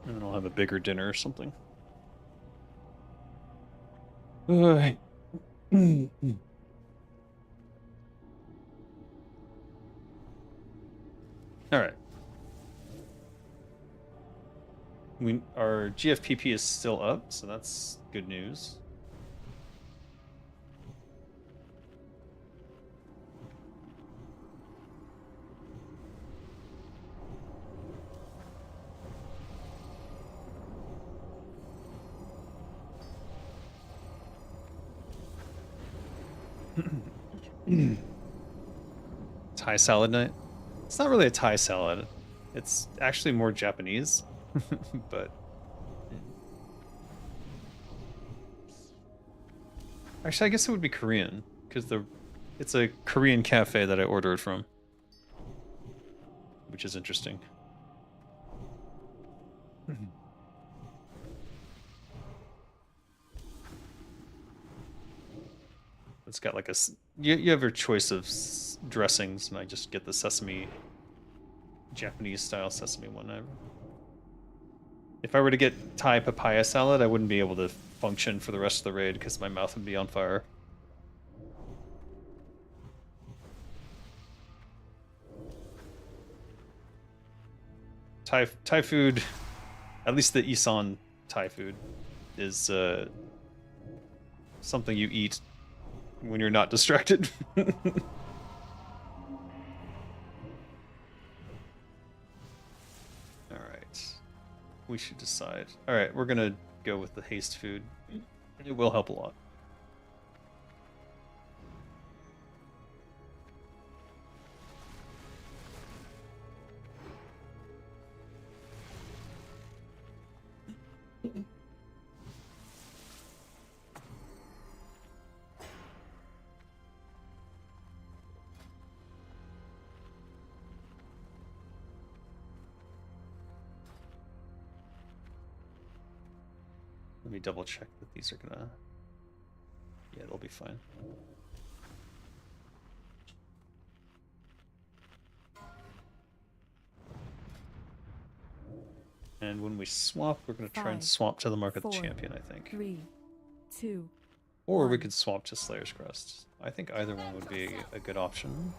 And then I'll have a bigger dinner or something. Alright. Alright. Our GFPP is still up, so that's good news. Thai salad night? It's not really a Thai salad. It's actually more Japanese, but actually I guess it would be Korean because it's a Korean cafe that I ordered from, which is interesting. It's got like you have your choice of dressings, and I just get the sesame, Japanese style sesame one. If I were to get Thai papaya salad, I wouldn't be able to function for the rest of the raid because my mouth would be on fire. Thai food, at least the Isan Thai food, is something you eat when you're not distracted. Alright. We should decide. Alright, we're gonna go with the haste food. It will help a lot. Let me double check that these are gonna... Yeah, they'll be fine. And when we swap, we're gonna try and 5, swap to the Mark of the 4, Champion, I think. 3, 2, Or we 1. could swap to Slayer's Crest. I think either one would be a good option.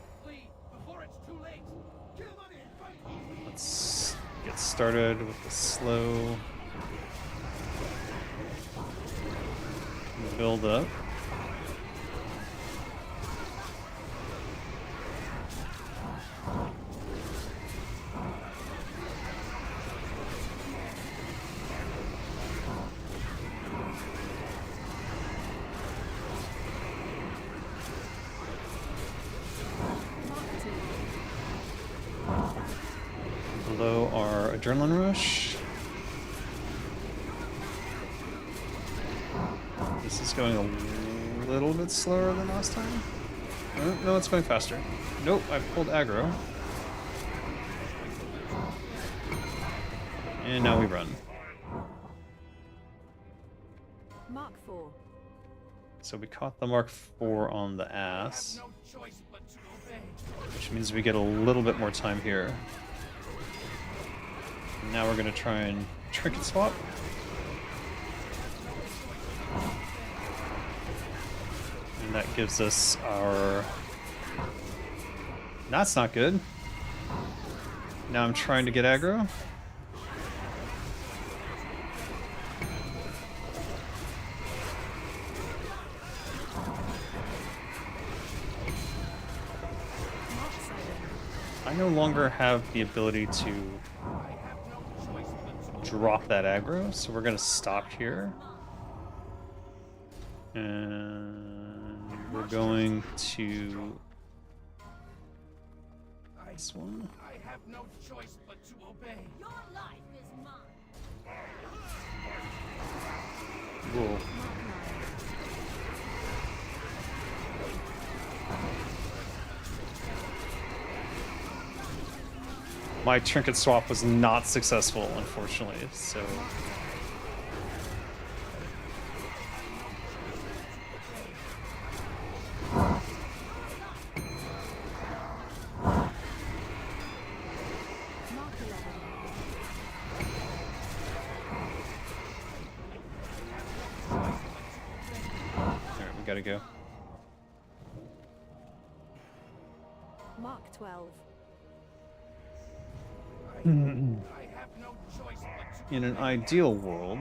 Let's get started with the slow build up. Below our adrenaline rush. This is going a little bit slower than last time. Oh, no, it's going faster. Nope, I pulled aggro. And now we run. Mark 4. So we caught the Mark IV on the ass, which means we get a little bit more time here. Now we're going to try and trinket swap. And that gives us our... That's not good. Now I'm trying to get aggro. I no longer have the ability to drop that aggro, so we're gonna stop here. And we're going to this one. I have no choice but to obey. Your life is mine. Whoa. My trinket swap was not successful, unfortunately, so... Alright, we gotta go. Mark 12. I have no choice but to In an ideal world,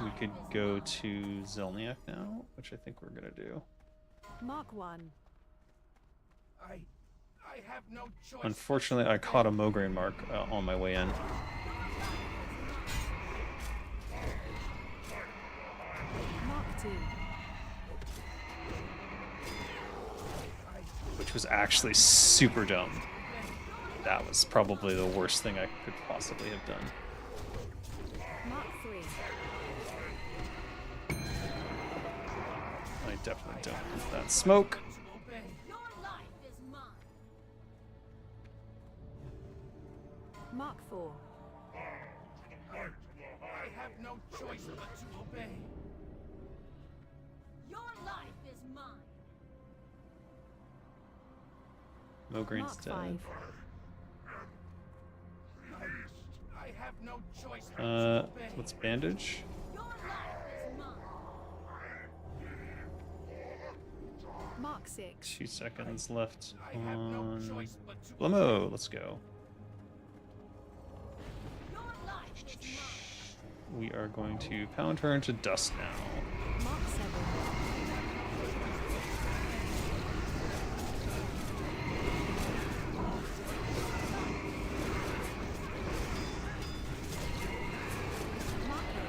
we could go to Zelniak now, which I think we're gonna do. Mark 1. I have no choice. Unfortunately, I caught a Mograine mark on my way in. Mark 2. Which was actually super dumb. That was probably the worst thing I could possibly have done. Mark 3. I definitely don't want that smoke. Your life is mine. Mark 4. I have no choice but to obey. Your life is mine. Mograine's Mark dead. 5. I have no choice but to obey. Let's bandage. Your life is mine. Mark 6. 2 seconds left I have no on choice but to Blamo. Let's go. Your life is mine. We are going to pound her into dust now. Mark 7. Mark 8.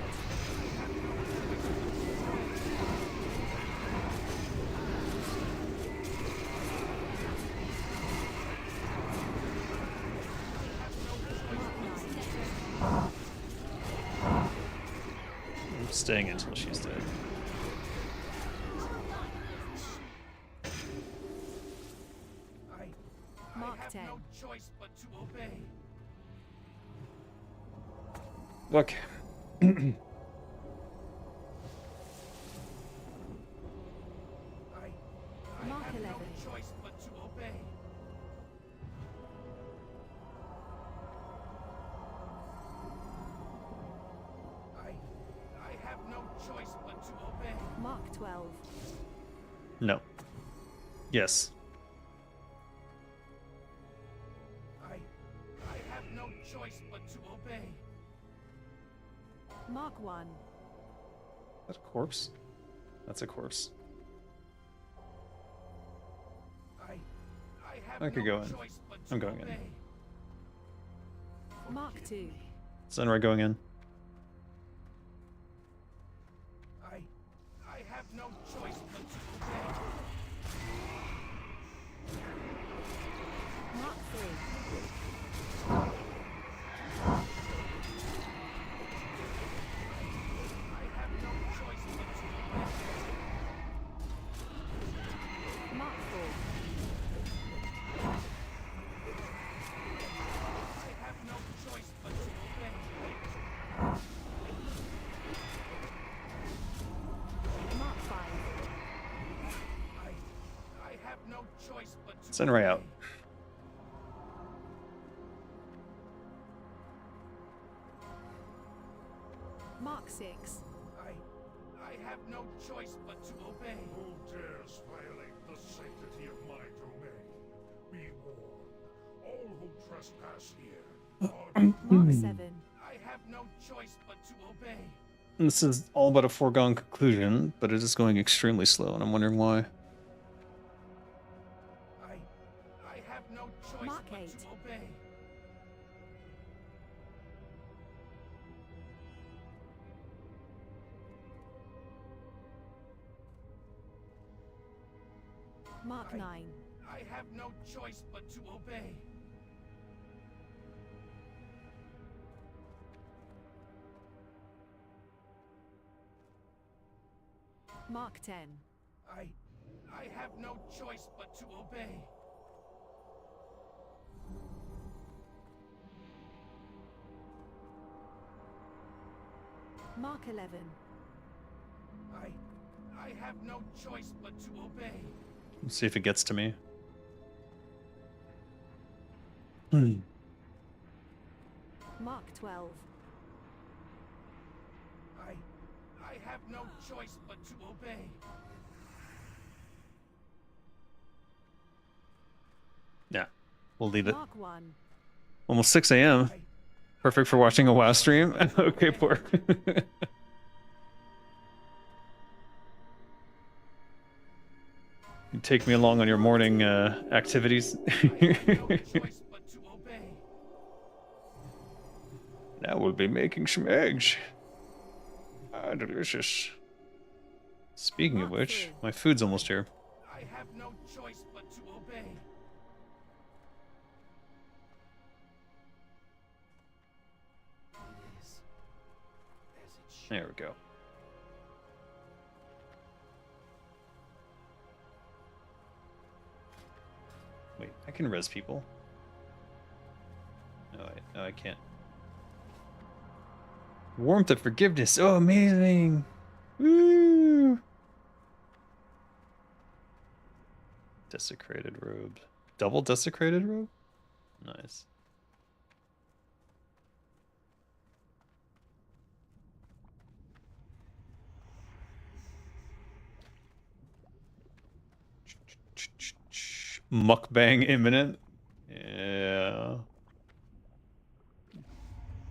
I'm staying until she's dead. Mark have 10. no choice but to obey. Look. I Mark have 11. no choice but to obey. I have no choice but to obey. Mark 12. No. Yes. I have no choice but to obey. Mark 1. Is that a corpse? That's a corpse. I have I could no go in. choice but to I'm going in. obey. Mark 2. Sunray going in. I have no choice but to obey. Mark 3. I have no choice but to obey. Mark 4. I have no choice but to obey. Mark 5. I have no choice but to Sunray out. obey. Mark 6. I have no choice but to obey. Who dares violate the sanctity of my domain? Be warned. All who trespass here are Mark 7. I have no choice but to obey. This is all but a foregone conclusion, but it is going extremely slow, and I'm wondering why. I have no choice Mark but 8. to obey. Mark 9. I have no choice but to obey. Mark 10. I have no choice but to obey. Mark 11. I have no choice but to obey. Let's see if it gets to me. Mark 12. I have no choice but to obey. Yeah, we'll leave it. Mark 1. Almost 6 a.m. Perfect for watching a WoW stream. Okay, poor. You take me along on your morning activities. Choice but to obey. Now we'll be making some eggs. Ah, delicious. Speaking of which, my food's almost here. I have no choice but to obey. There we go. Wait, I can res people. No, I can't. Warmth of forgiveness. Oh, amazing. Woo! Desecrated robe. Double desecrated robe? Nice. Mukbang imminent? Yeah.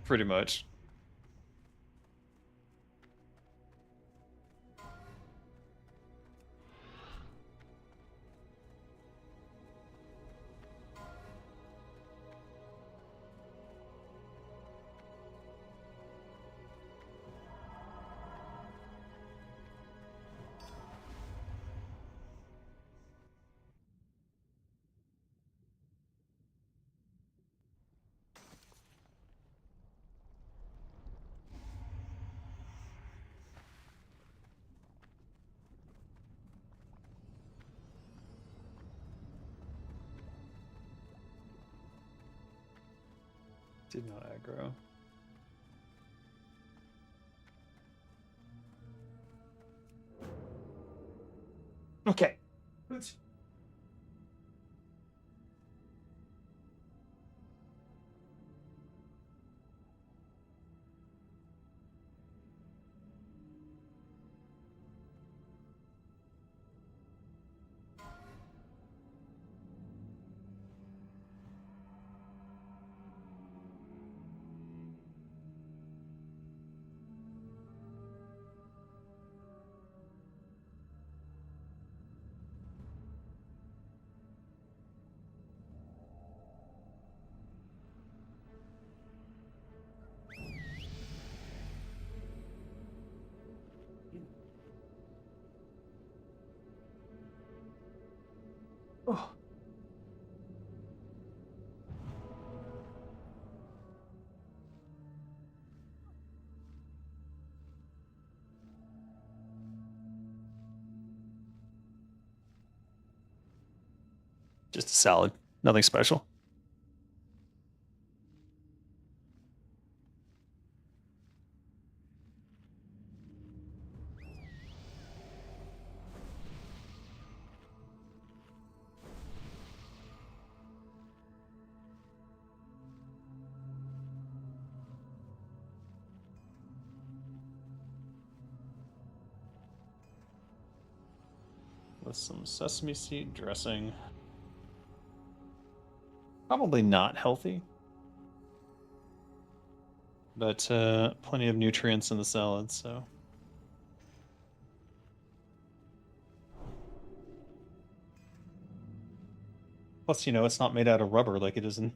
Pretty much. Did not aggro. Okay. Oh. Just a salad. Nothing special. With some sesame seed dressing. Probably not healthy, but plenty of nutrients in the salad, so. Plus, you know, it's not made out of rubber like it is in.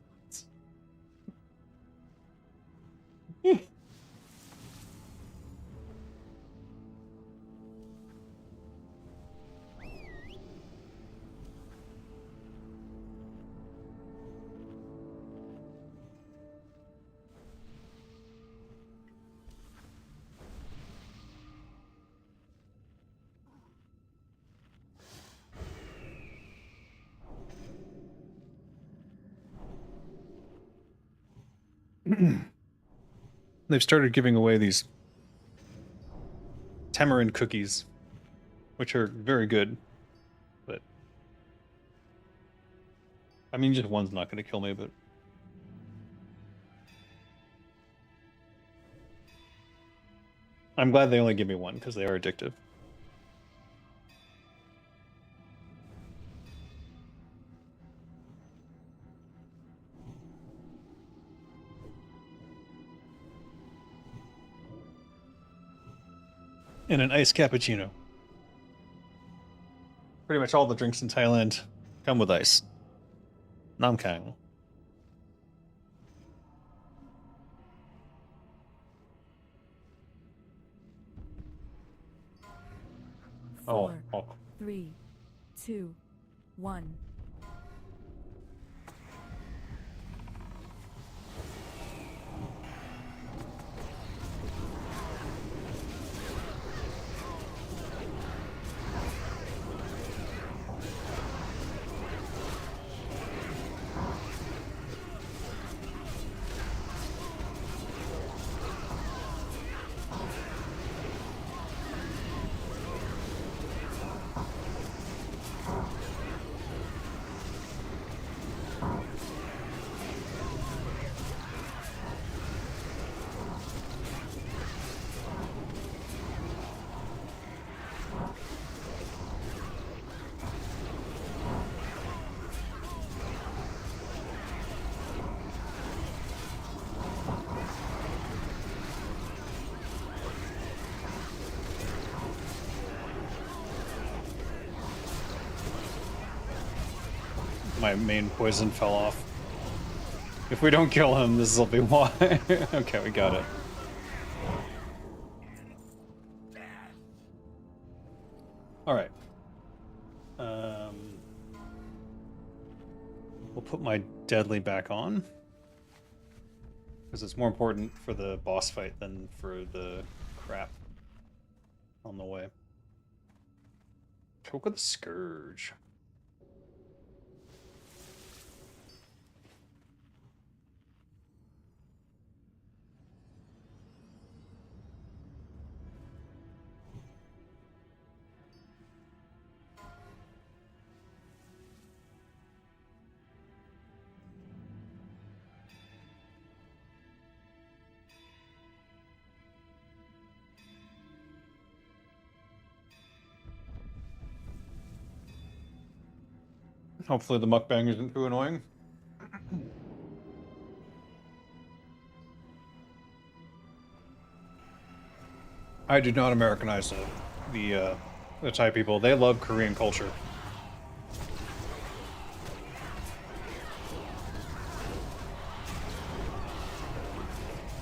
They've started giving away these tamarind cookies, which are very good, but I mean, just one's not going to kill me, but I'm glad they only give me one because they are addictive. And an iced cappuccino. Pretty much all the drinks in Thailand come with ice. Nam Kang. Four, Oh. 3, 2, 1. My main poison fell off. If we don't kill him, this will be why. Okay, we got it. Alright. We'll put my deadly back on. Because it's more important for the boss fight than for the crap on the way. Choke of the Scourge. Hopefully the mukbang isn't too annoying. I did not Americanize the Thai people. They love Korean culture.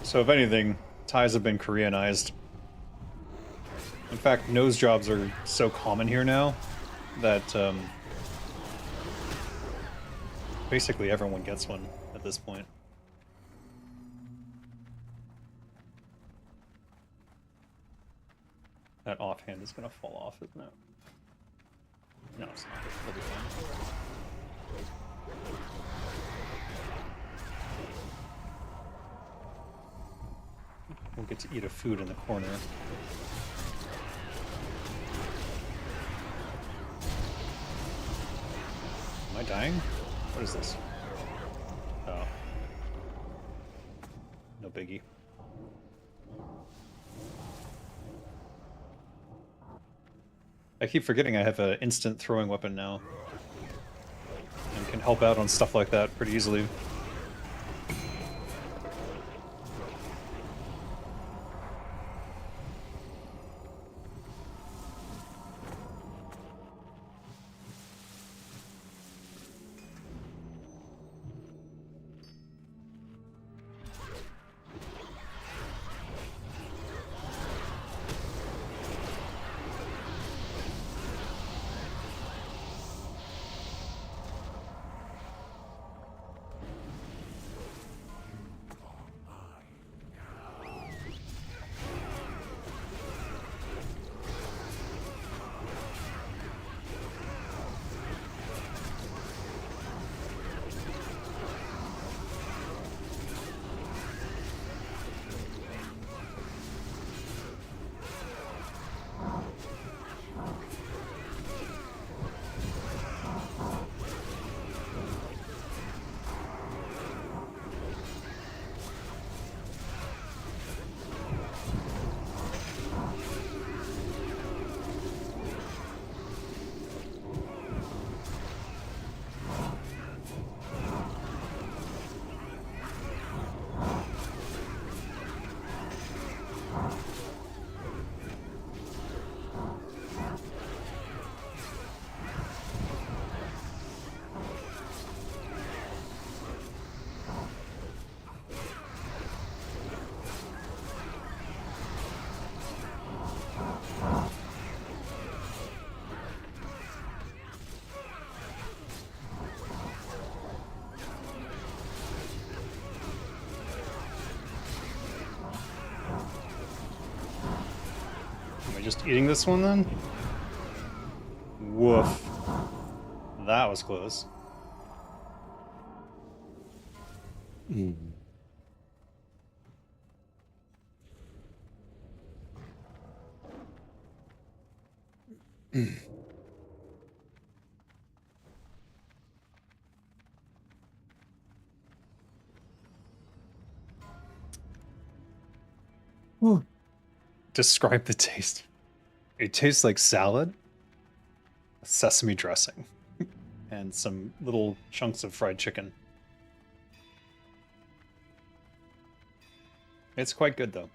So if anything, Thais have been Koreanized. In fact, nose jobs are so common here now that basically everyone gets one at this point. That offhand is going to fall off, isn't it? No, it's not. It'll be fine. We'll get to eat a food in the corner. Am I dying? What is this? Oh. No biggie. I keep forgetting I have an instant throwing weapon now. And can help out on stuff like that pretty easily. Am I just eating this one then? Woof. That was close. Describe the taste. It tastes like salad, sesame dressing, and some little chunks of fried chicken. It's quite good though.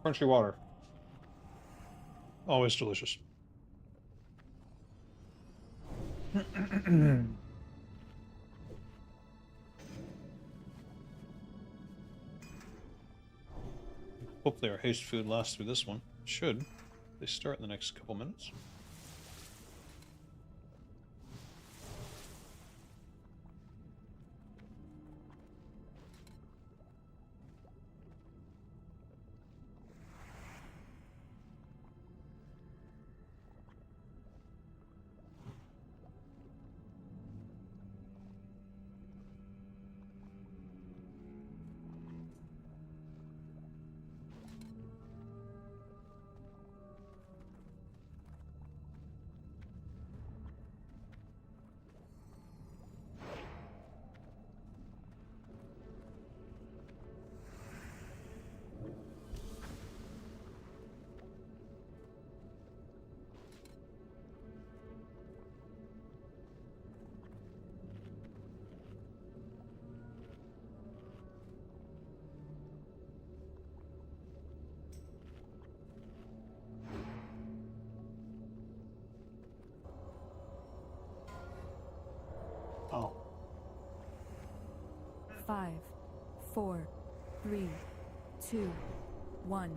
Crunchy water. Always delicious. Hopefully our haste food lasts through this one. It should. They start in the next couple minutes. Oh. 5, 4, 3, 2, 1.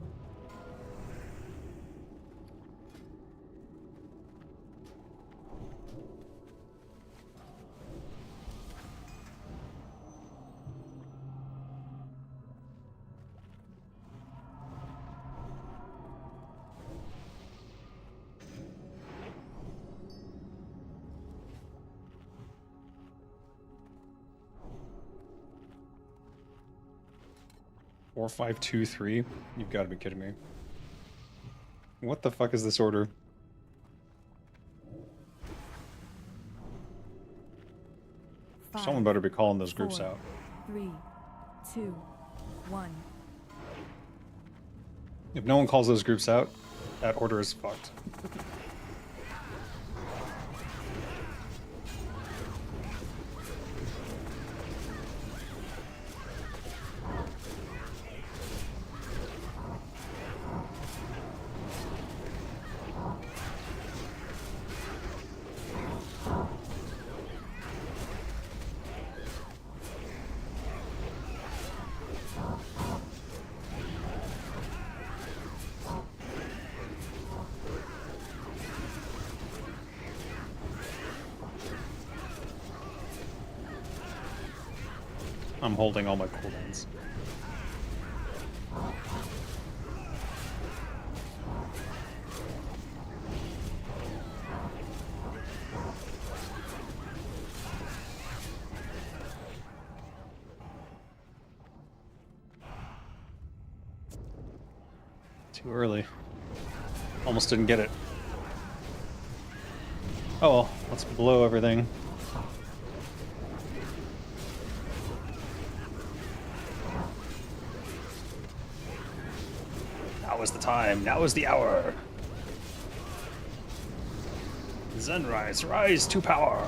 Four, 5, 2, 3. You've got to be kidding me. What the fuck is this order? Someone better be calling those groups 4, out. 3, 2, 1. If no one calls those groups out, that order is fucked. I'm holding all my cooldowns. Too early. Almost didn't get it. Oh well, let's blow everything. Now is the time. Now is the hour. Zen rise, rise to power.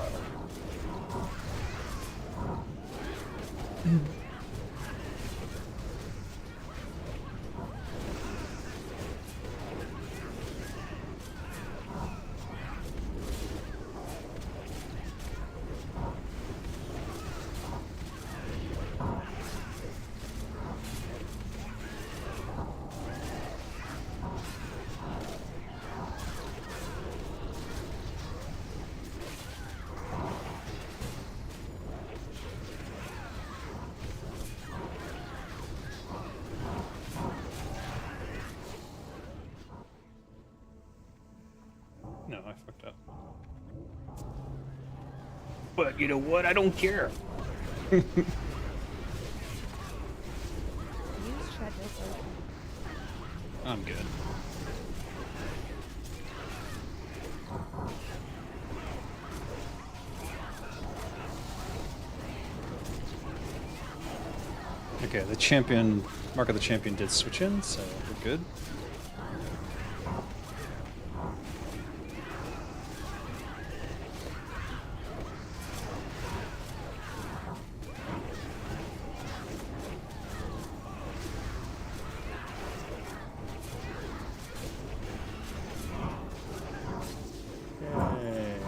No, I fucked up. But you know what? I don't care. Use treadmill. I'm good. Okay, the champion, Mark of the Champion did switch in, so we're good. Yay.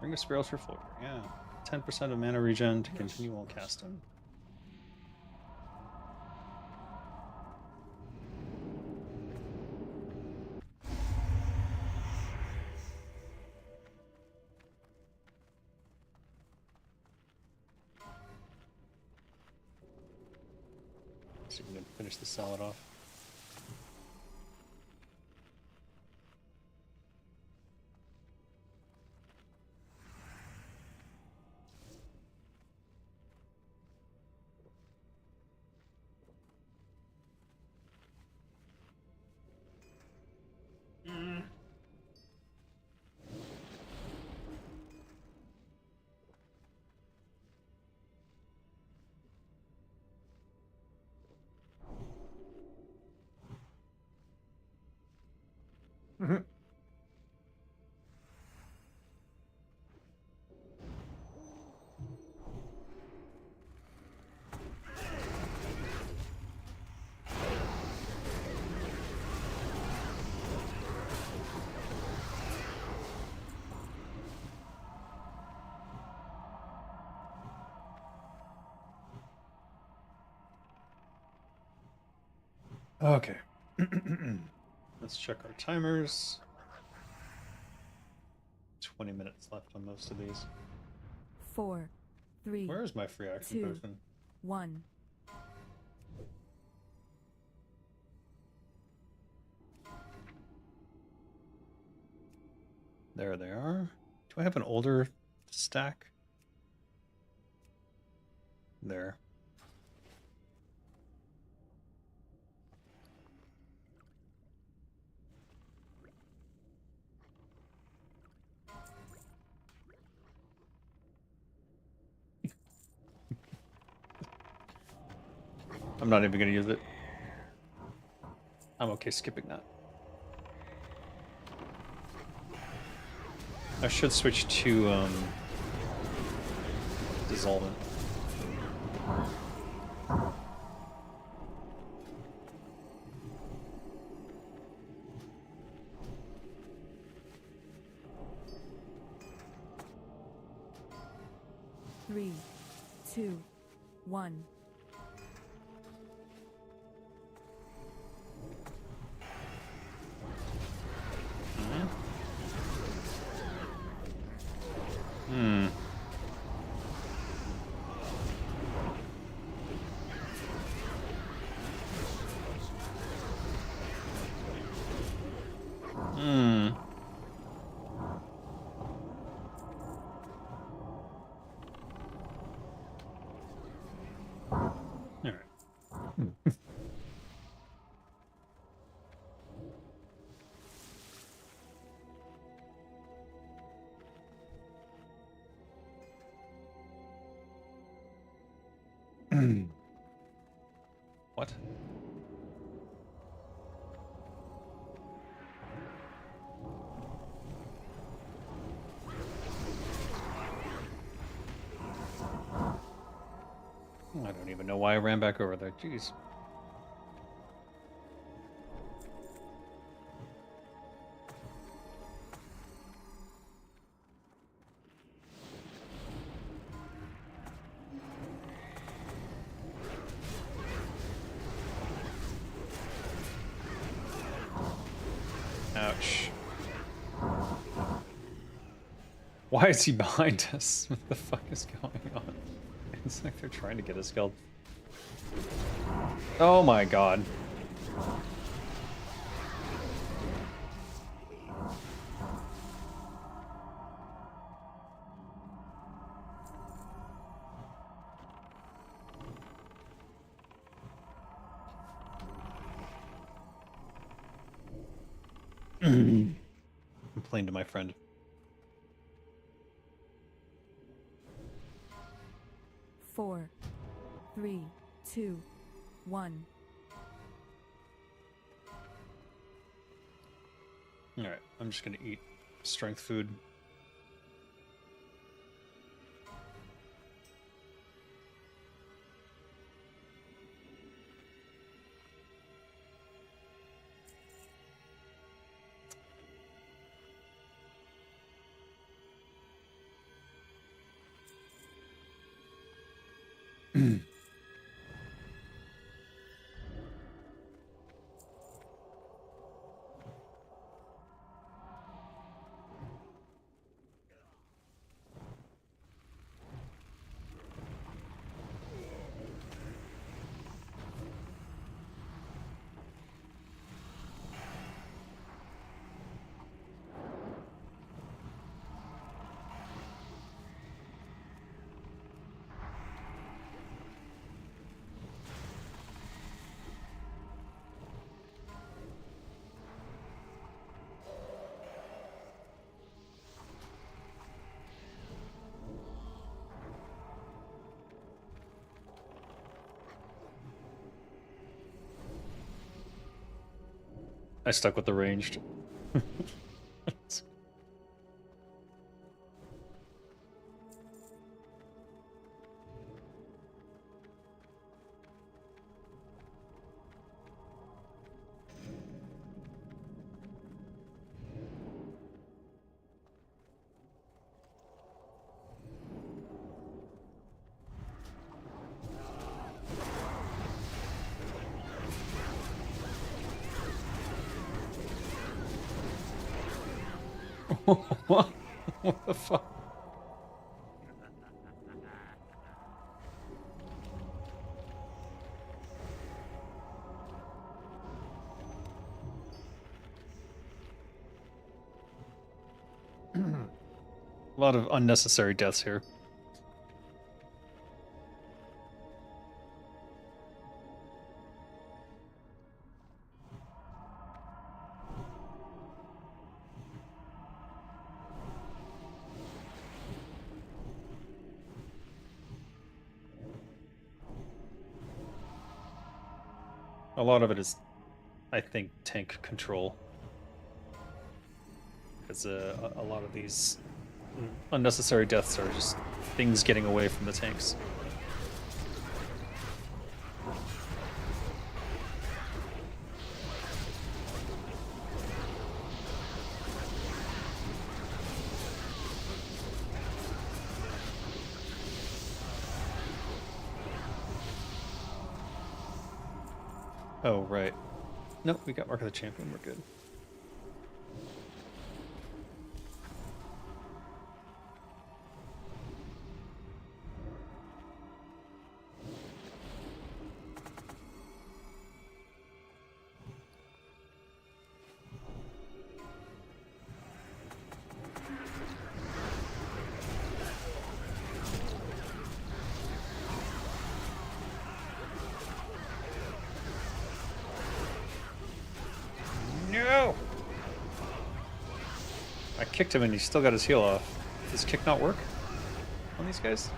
Bring a Spiral for Floor, yeah. 10% of mana regen to continue while casting. So we can finish the salad off. Okay. Let's check our timers. 20 minutes left on most of these. 4, 3, Where is my free action 2, potion? 1. There they are. Do I have an older stack? There. I'm not even going to use it. I'm okay skipping that. I should switch to Dissolvent. Three, two, one. What? I don't even know why I ran back over there. Jeez. Ouch. Why is he behind us? What the fuck is going on? It's like they're trying to get us killed. Oh my god. Complain to my friend. Four, three, two, one. Alright, I'm just gonna eat strength food. I stuck with the ranged. What? What the fuck? A lot of unnecessary deaths here. A lot of it is, I think, tank control. Because a lot of these unnecessary deaths are just things getting away from the tanks. Oh, right. Nope, we got Mark of the Champion, we're good. No! I kicked him and he still got his heal off. Does kick not work on these guys?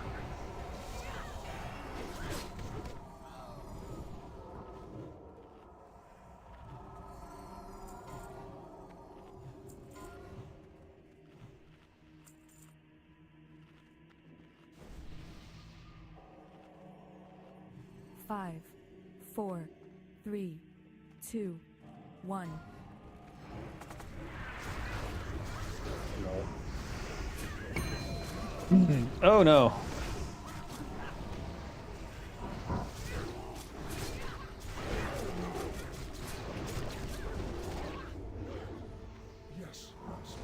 5, 4, 3, 2, 1. Oh no. Yes, master.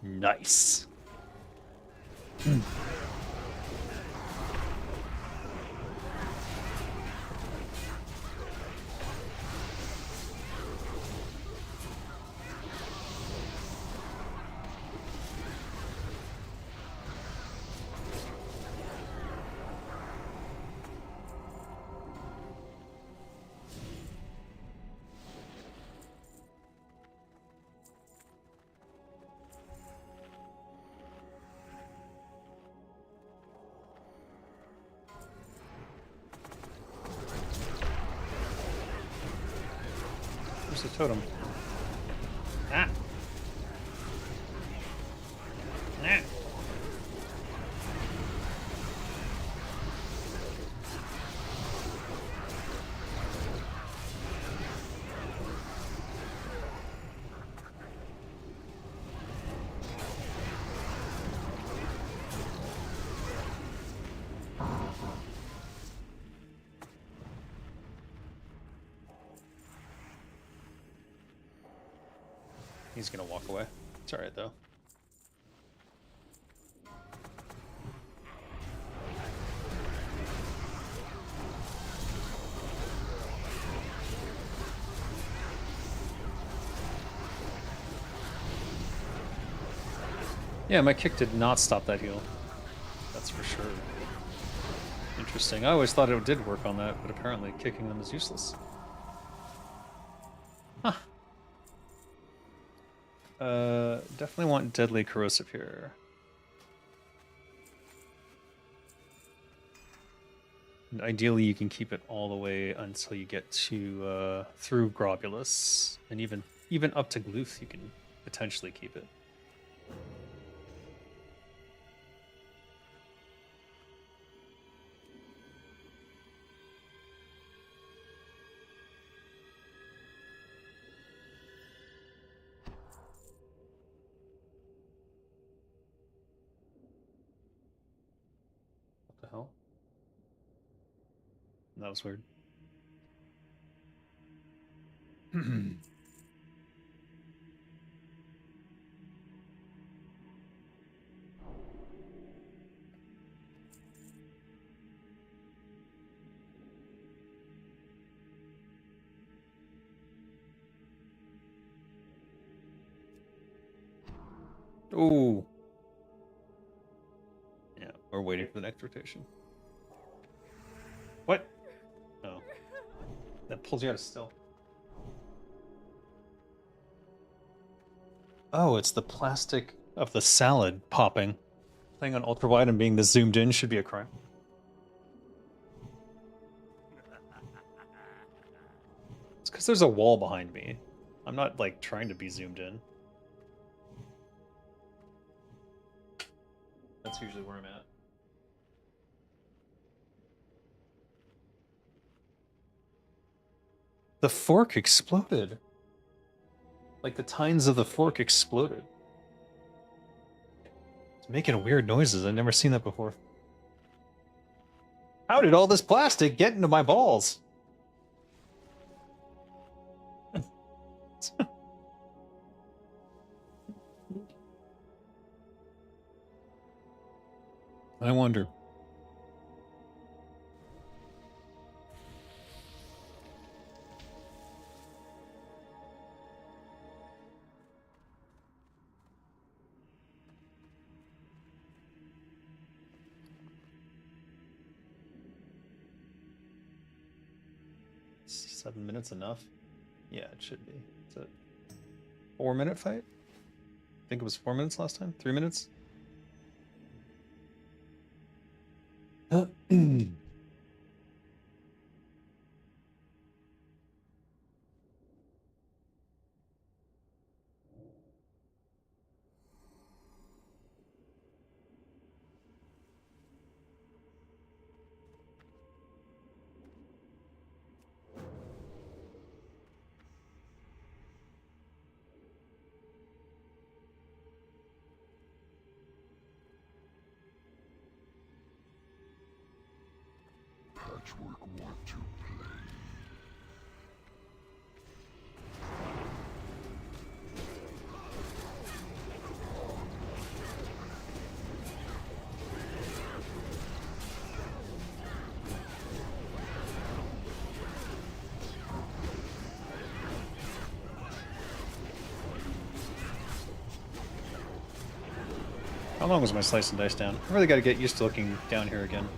Nice. Where's the totem? Ah. Ah. He's gonna walk away. It's alright though. Yeah, my kick did not stop that heal. That's for sure. Interesting. I always thought it did work on that, but apparently kicking them is useless. Huh. Definitely want Deadly Corrosive here. And ideally, you can keep it all the way until you get to through Globulus, and even up to Gluth, you can potentially keep it. What the hell? That was weird. Ooh. Yeah, we're waiting for the next rotation. What? Oh. That pulls you out of stealth. Oh, it's the plastic of the salad popping. Playing on ultra wide and being this zoomed in should be a crime. It's because there's a wall behind me. I'm not like trying to be zoomed in. That's usually where I'm at. The fork exploded. Like the tines of the fork exploded. It's making weird noises. I've never seen that before. How did all this plastic get into my balls? I wonder. Is 7 minutes enough? Yeah, it should be. Is it 4-minute fight? I think it was 4 minutes last time? 3 minutes? patchwork want to play? How long was my slice and dice down? I really got to get used to looking down here again.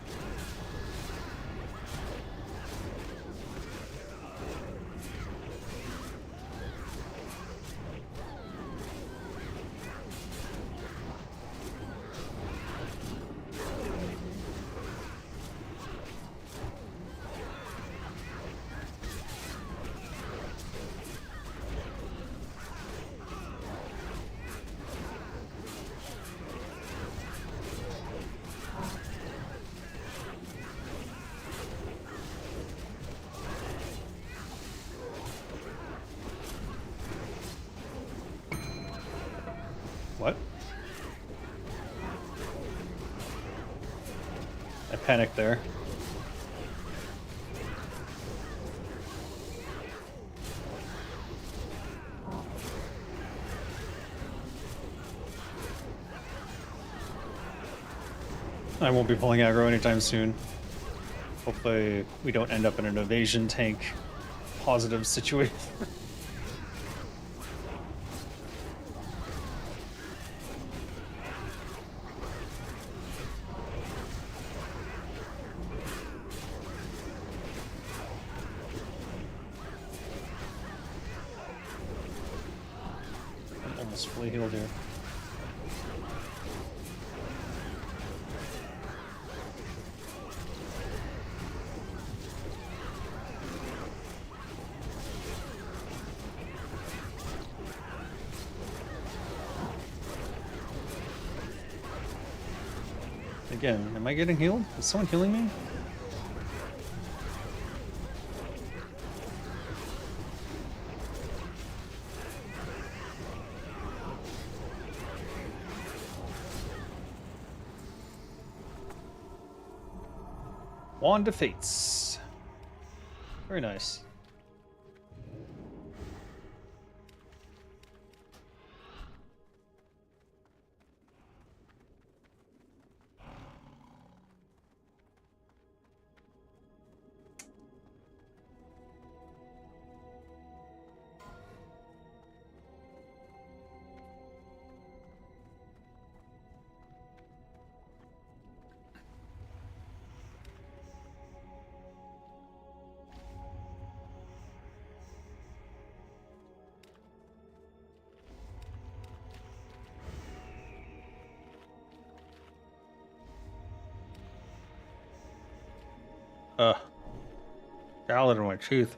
What? I panicked there. I won't be pulling aggro anytime soon. Hopefully we don't end up in an evasion tank positive situation. I'm almost fully healed here. Again, am I getting healed? Is someone healing me? Wand of Fates. Very nice. Salad in my tooth.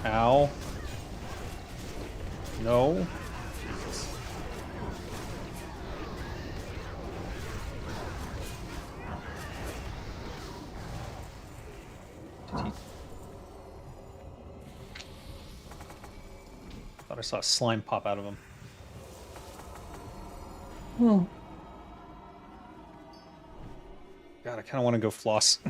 Ow. No. Jesus. Thought I saw a slime pop out of him. Oh. God, I kind of want to go floss.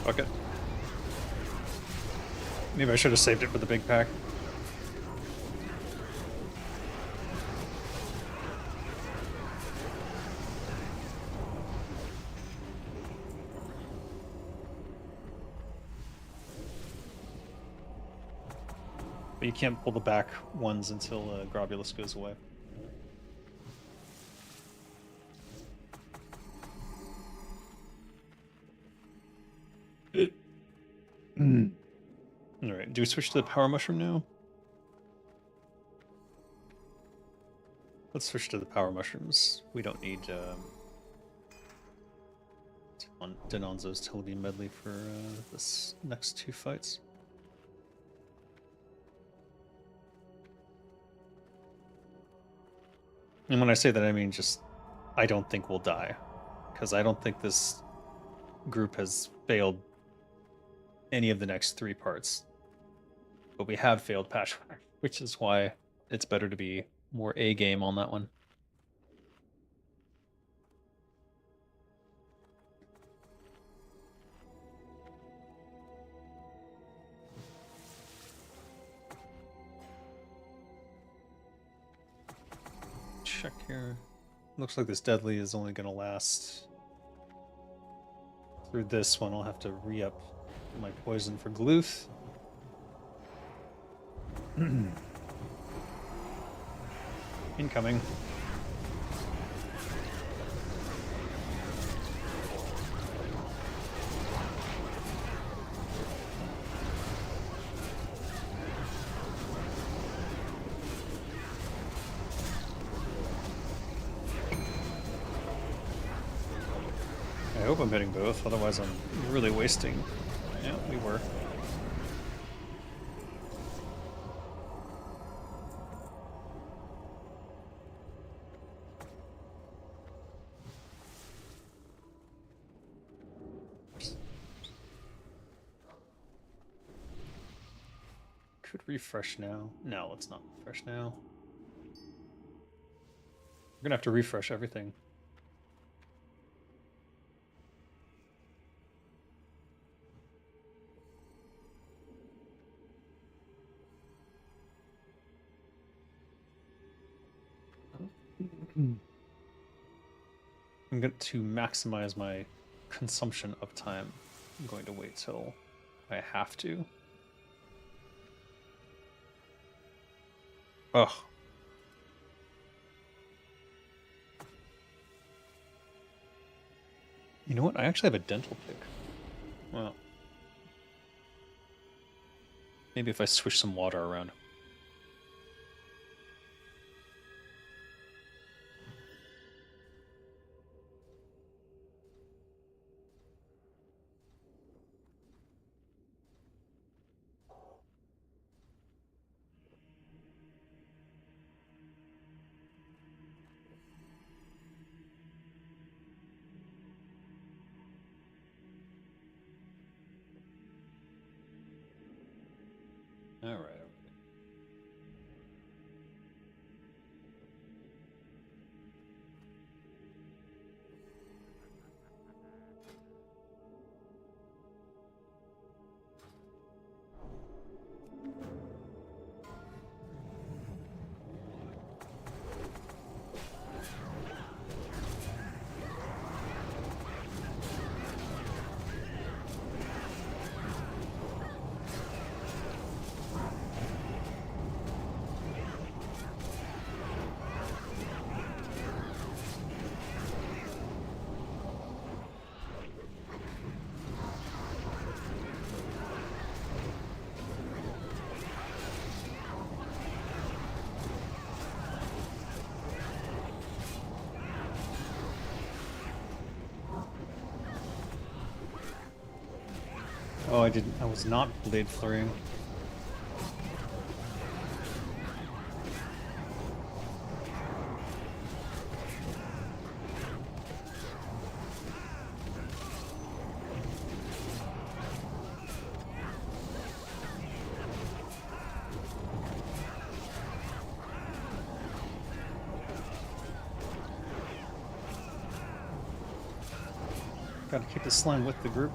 Fuck it. Maybe I should have saved it for the big pack. But you can't pull the back ones until Grobulus goes away. Alright, do we switch to the power mushroom now? Let's switch to the power mushrooms. We don't need Denonzo's Telebi medley for this next 2 fights. And when I say that, I mean just, I don't think we'll die. Because I don't think this group has failed any of the next 3 parts. But we have failed Patchwork, which is why it's better to be more A-game on that one. Check here. Looks like this deadly is only going to last through this one. I'll have to re-up my poison for Glooth. Incoming. I hope I'm hitting both, otherwise I'm really wasting. Yeah, we were. Could refresh now. No, let's not refresh now. We're gonna have to refresh everything. I'm going to maximize my consumption of time. I'm going to wait till I have to. Ugh. You know what? I actually have a dental pick. Well, maybe if I swish some water around. All right. Oh, I was not blade flurrying. Gotta keep the slime with the group.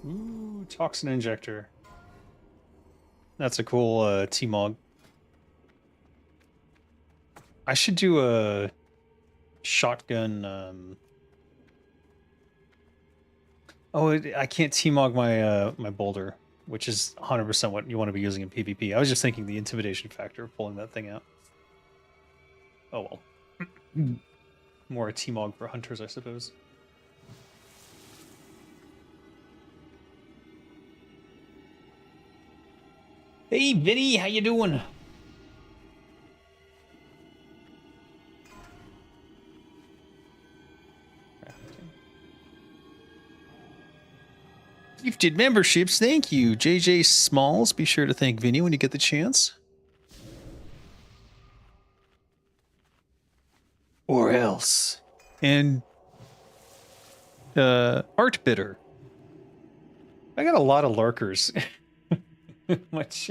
Ooh, toxin injector. That's a cool T-Mog. I should do a shotgun. Oh, I can't T-Mog my my boulder, which is 100% what you want to be using in PvP. I was just thinking the intimidation factor of pulling that thing out. Oh well. More a T-Mog for hunters, I suppose. Hey, Vinny, how you doing? Gifted memberships, thank you. JJ Smalls, be sure to thank Vinny when you get the chance. Or else. And Art Bitter. I got a lot of lurkers. Much.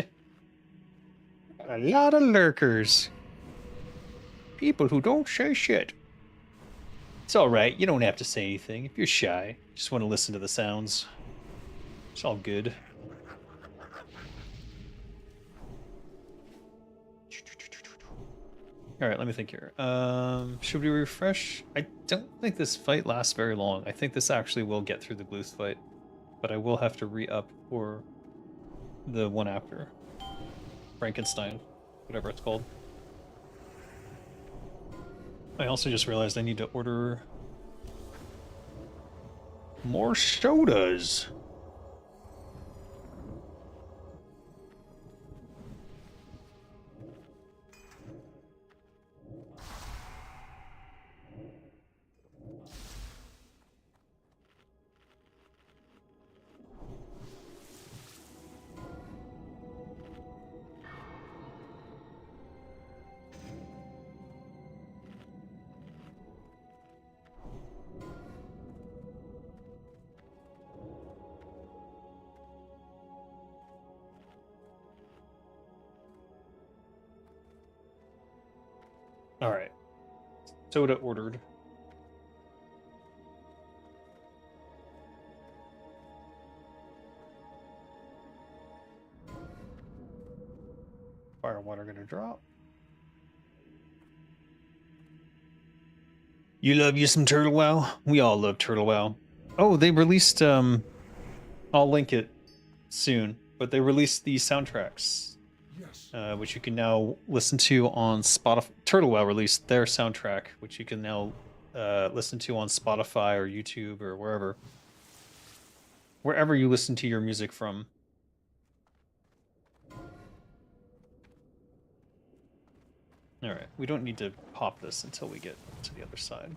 A lot of lurkers. People who don't say shit. It's alright, you don't have to say anything. If you're shy, just want to listen to the sounds. It's all good. Alright, let me think here. Should we refresh? I don't think this fight lasts very long. I think this actually will get through the Gluth fight. But I will have to re-up for the one after. Frankenstein, whatever it's called. I also just realized I need to order more sodas. Alright. Soda ordered. Fire and water gonna drop. You love you some Turtle WoW? We all love Turtle WoW. Oh, they released, I'll link it soon, but they released the soundtracks, which you can now listen to on Spotify. Turtle WoW released their soundtrack, which you can now listen to on Spotify or YouTube or wherever you listen to your music from. Alright, we don't need to pop this until we get to the other side.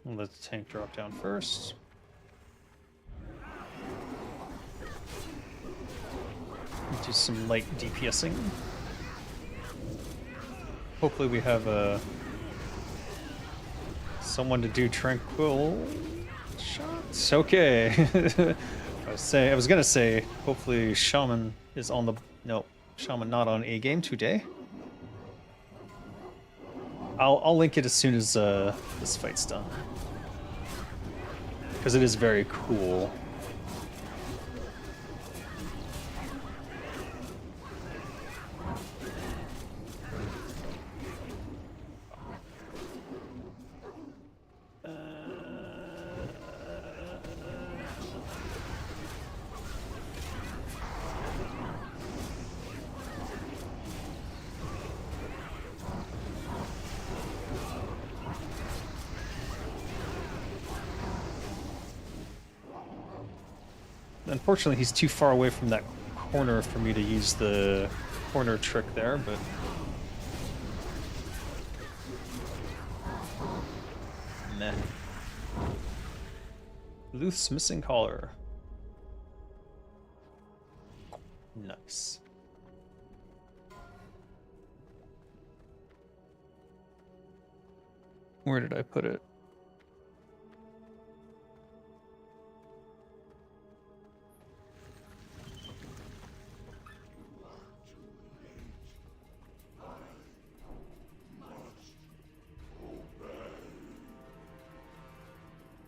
We'll let the tank drop down first. Do some light DPSing. Hopefully we have someone to do tranquil shots. Okay. I was gonna say hopefully Shaman is on the Shaman not on A game today. I'll link it as soon as this fight's done, because it is very cool. Unfortunately, he's too far away from that corner for me to use the corner trick there, but... Meh. Luth's missing collar. Nice. Where did I put it?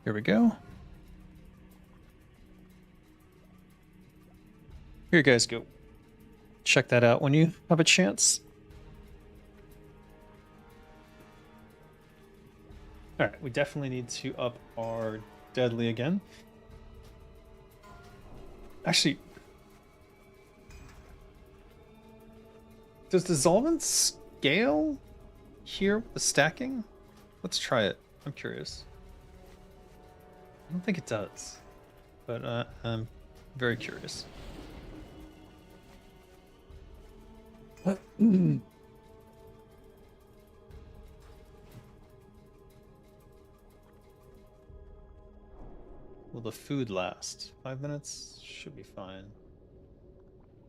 Here we go. Here, guys, go. Check that out when you have a chance. Alright, we definitely need to up our deadly again. Actually, does dissolvent scale here with the stacking? Let's try it. I'm curious. I don't think it does, but I'm very curious. Will the food last? 5 minutes? Should be fine.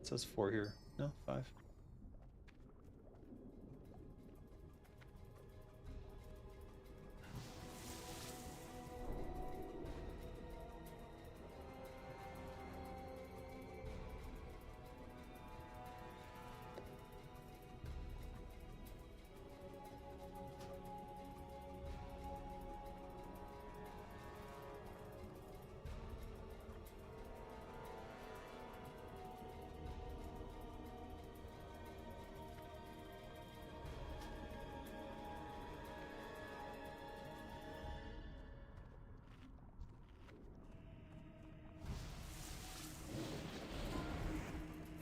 It says 4 here. No, 5.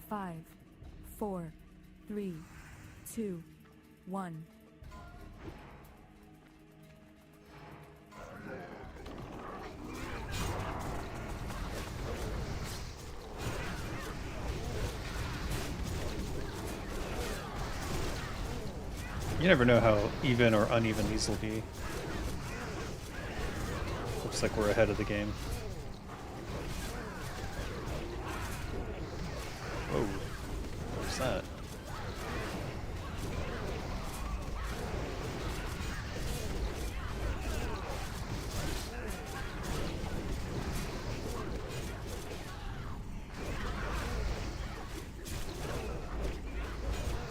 Five, 4, 3, 2, 1. You never know how even or uneven these will be. Looks like we're ahead of the game. Whoa. What's that?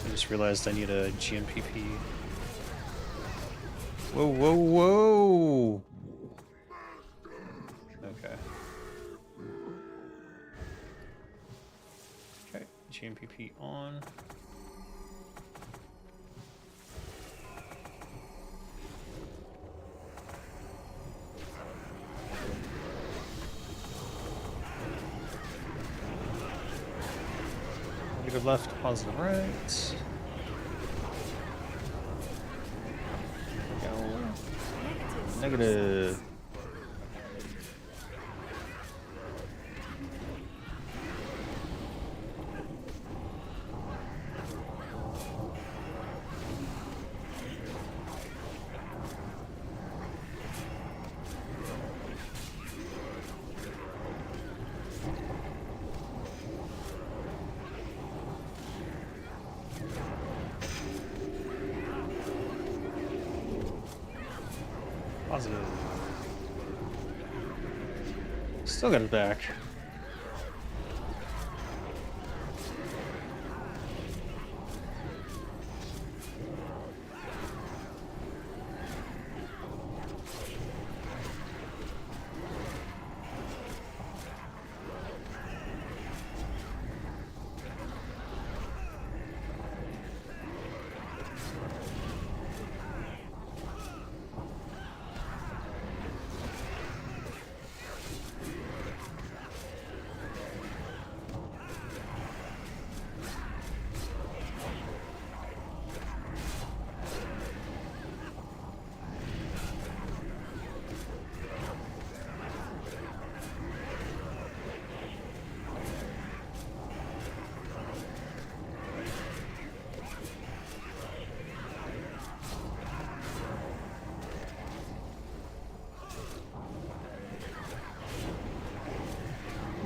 I just realized I need a GMPP. Whoa, whoa, whoa! Okay. Okay, GMPP on. Negative left, positive right. Go. Negative. Positive. Still got it back.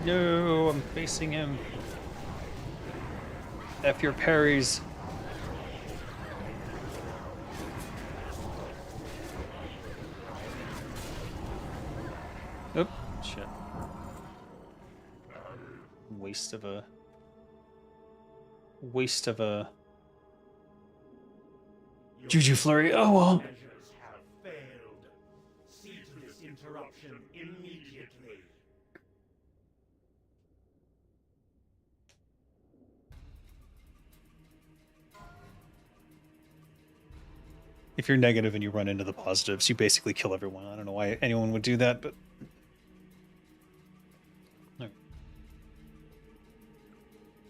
No, I'm facing him. F your parries. Oop, shit. Waste of a Juju Flurry. Oh well. Measures have failed. See to this interruption position immediately. If you're negative and you run into the positives, you basically kill everyone. I don't know why anyone would do that, but... No.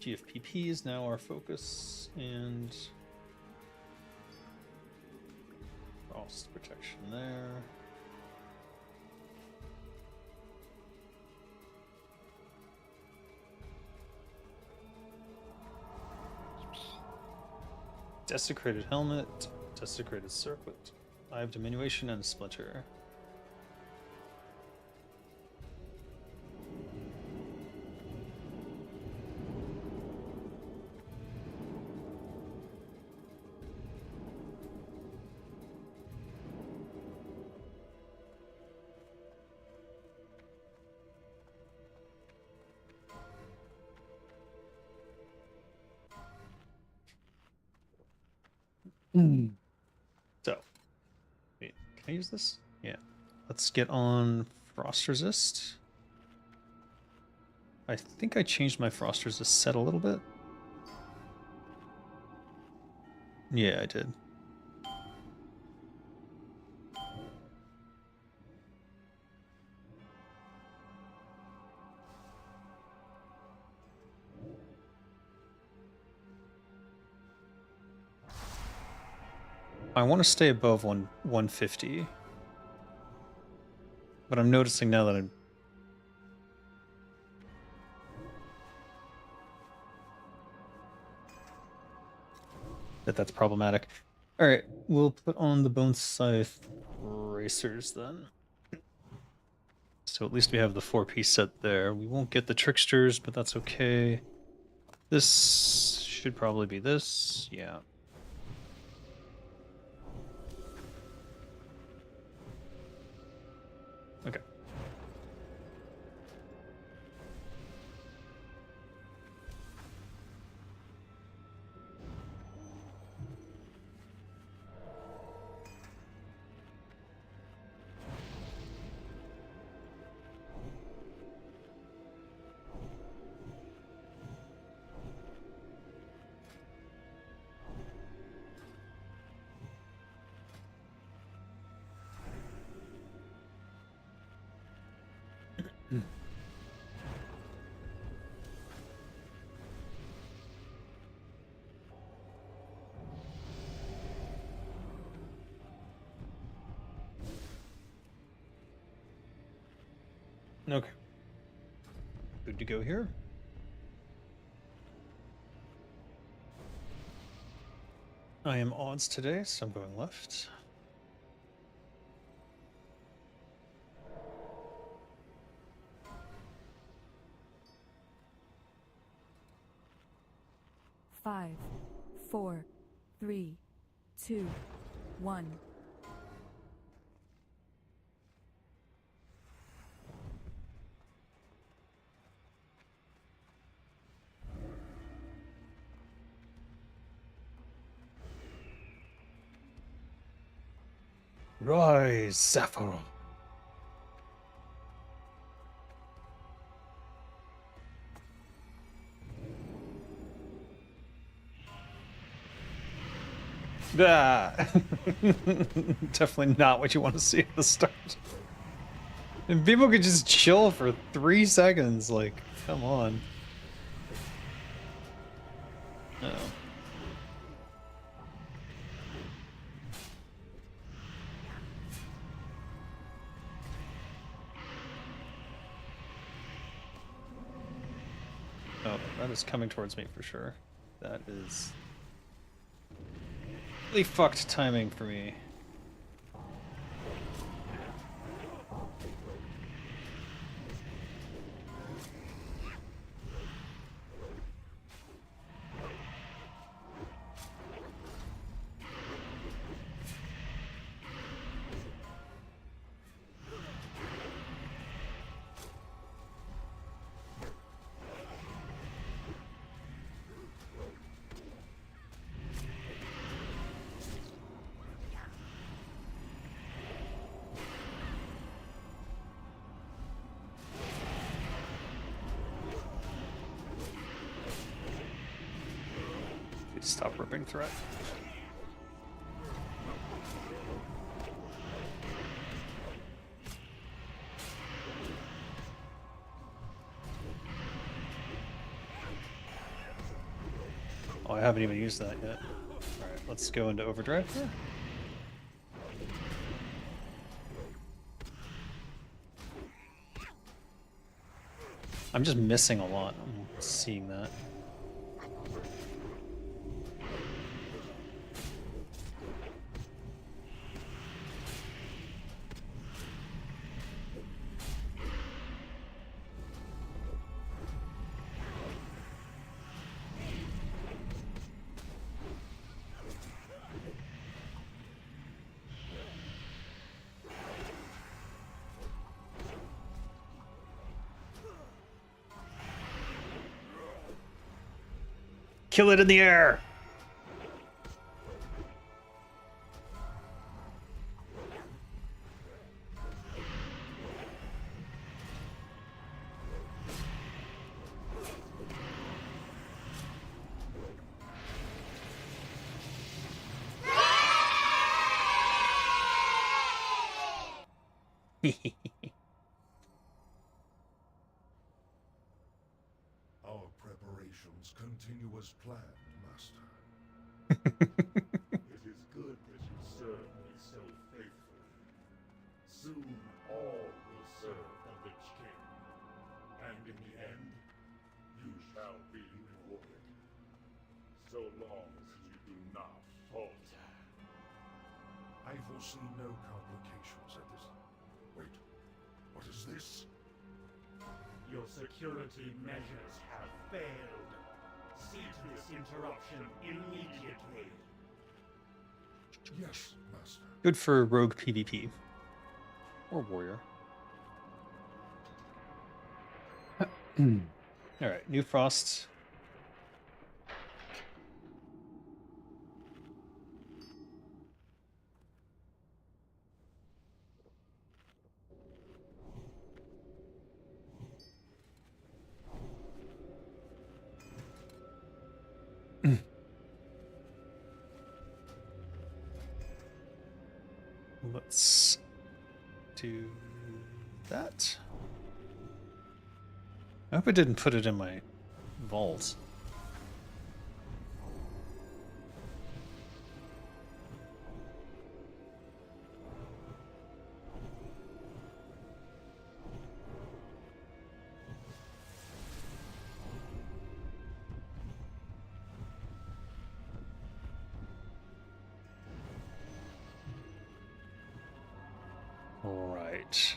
GFPP is now our focus, and... Frost protection there. Desecrated helmet, desecrated circlet. I have diminution and a splinter. So, wait, can I use this? Yeah. Let's get on frost resist. I think I changed my frost resist set a little bit. Yeah, I did. I want to stay above 150. But I'm noticing now that that's problematic. All right, we'll put on the bone scythe racers then. So at least we have the 4-piece set there. We won't get the tricksters, but that's okay. This should probably be this. Yeah. Okay. Okay. Good to go here. I am odds today, so I'm going left. Five, 4, 3, 2, 1. Rise, Sappho. Ah. Definitely not what you want to see at the start. And people could just chill for 3 seconds, like, come on. Oh. Oh, that is coming towards me for sure. That is really fucked timing for me. Stop ripping threat. Oh, I haven't even used that yet. Alright, let's go into overdrive here. I'm just missing a lot. I'm seeing that. Kill it in the air! Our preparations continue as planned, Master. It is good that you serve me so faithfully. Soon all will serve the Lich King. And in the end, you shall be rewarded. So long as you do not falter. I foresee no complications at this. Wait, what is this? Your security measures have failed. See to this interruption immediately. Yes, Master. Good for rogue PvP. Or warrior. Alright, New Frost. Let's do that. I hope I didn't put it in my vault. Right.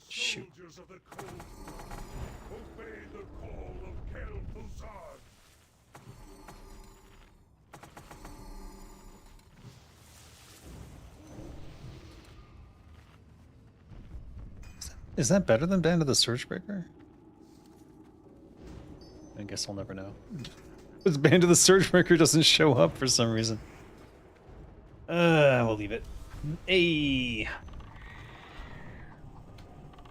Shoot. Soldiers of the cold, obey the call of Kel-Thuzad. Is that better than Band of the Surgebreaker? I guess I'll never know. This Band of the Surgebreaker doesn't show up for some reason. We'll leave it. Hey.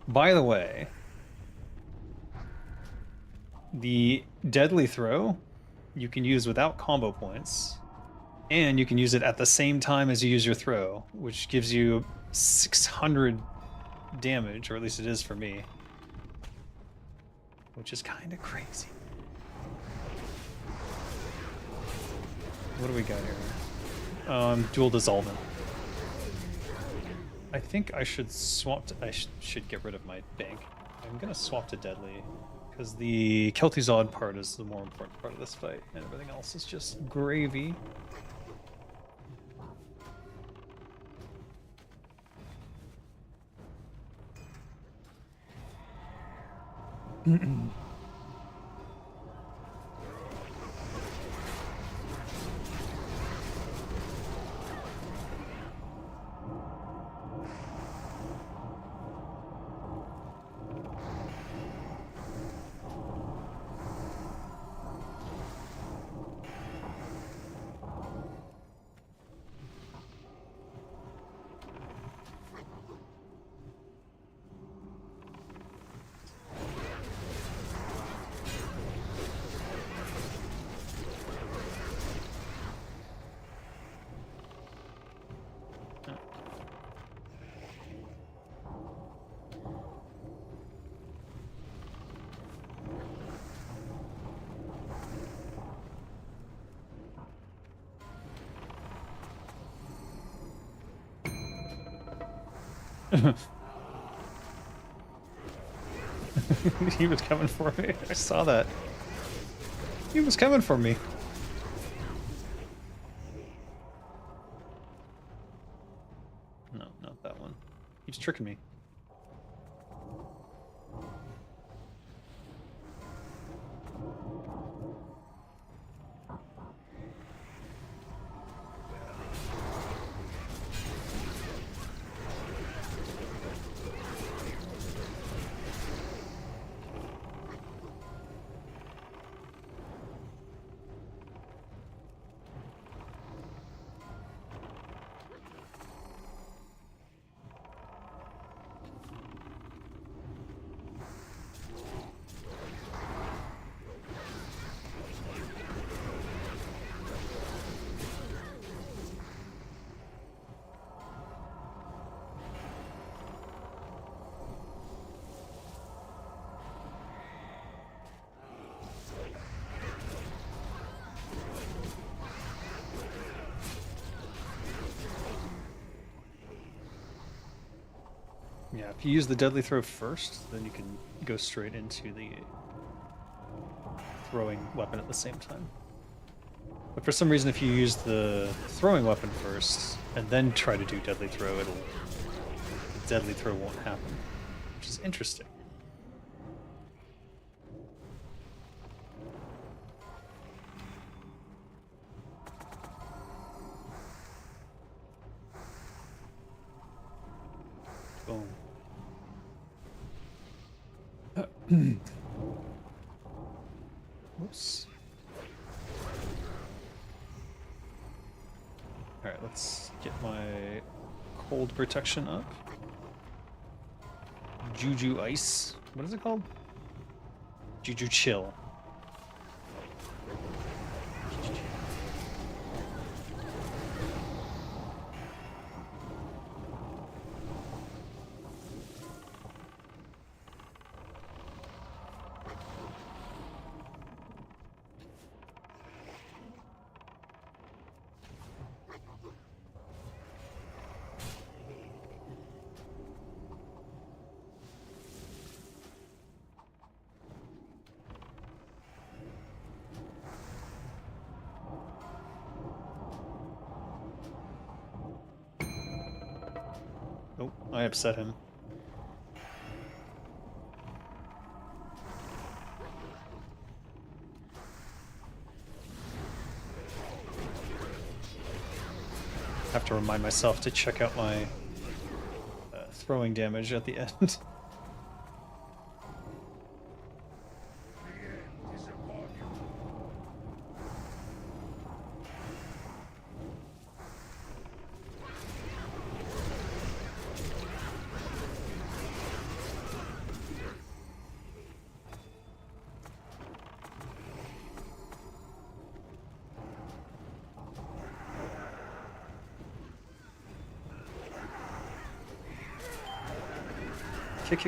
By the way, the Deadly Throw you can use without combo points, and you can use it at the same time as you use your throw, which gives you 600 damage, or at least it is for me, which is kind of crazy. What do we got here? Dual Dissolvent. I think I should swap to, should get rid of my bank. I'm gonna swap to Deadly, because the Kel-Thuzad part is the more important part of this fight, and everything else is just gravy. He was coming for me. I saw that. He was coming for me. No, not that one. He's tricking me. Yeah, if you use the deadly throw first, then you can go straight into the throwing weapon at the same time. But for some reason, if you use the throwing weapon first and then try to do deadly throw, the deadly throw won't happen, which is interesting. Boom. Whoops. Alright, let's get my cold protection up. Juju Ice. What is it called? Juju Chill. Oh, I upset him. Have to remind myself to check out my throwing damage at the end. Kick.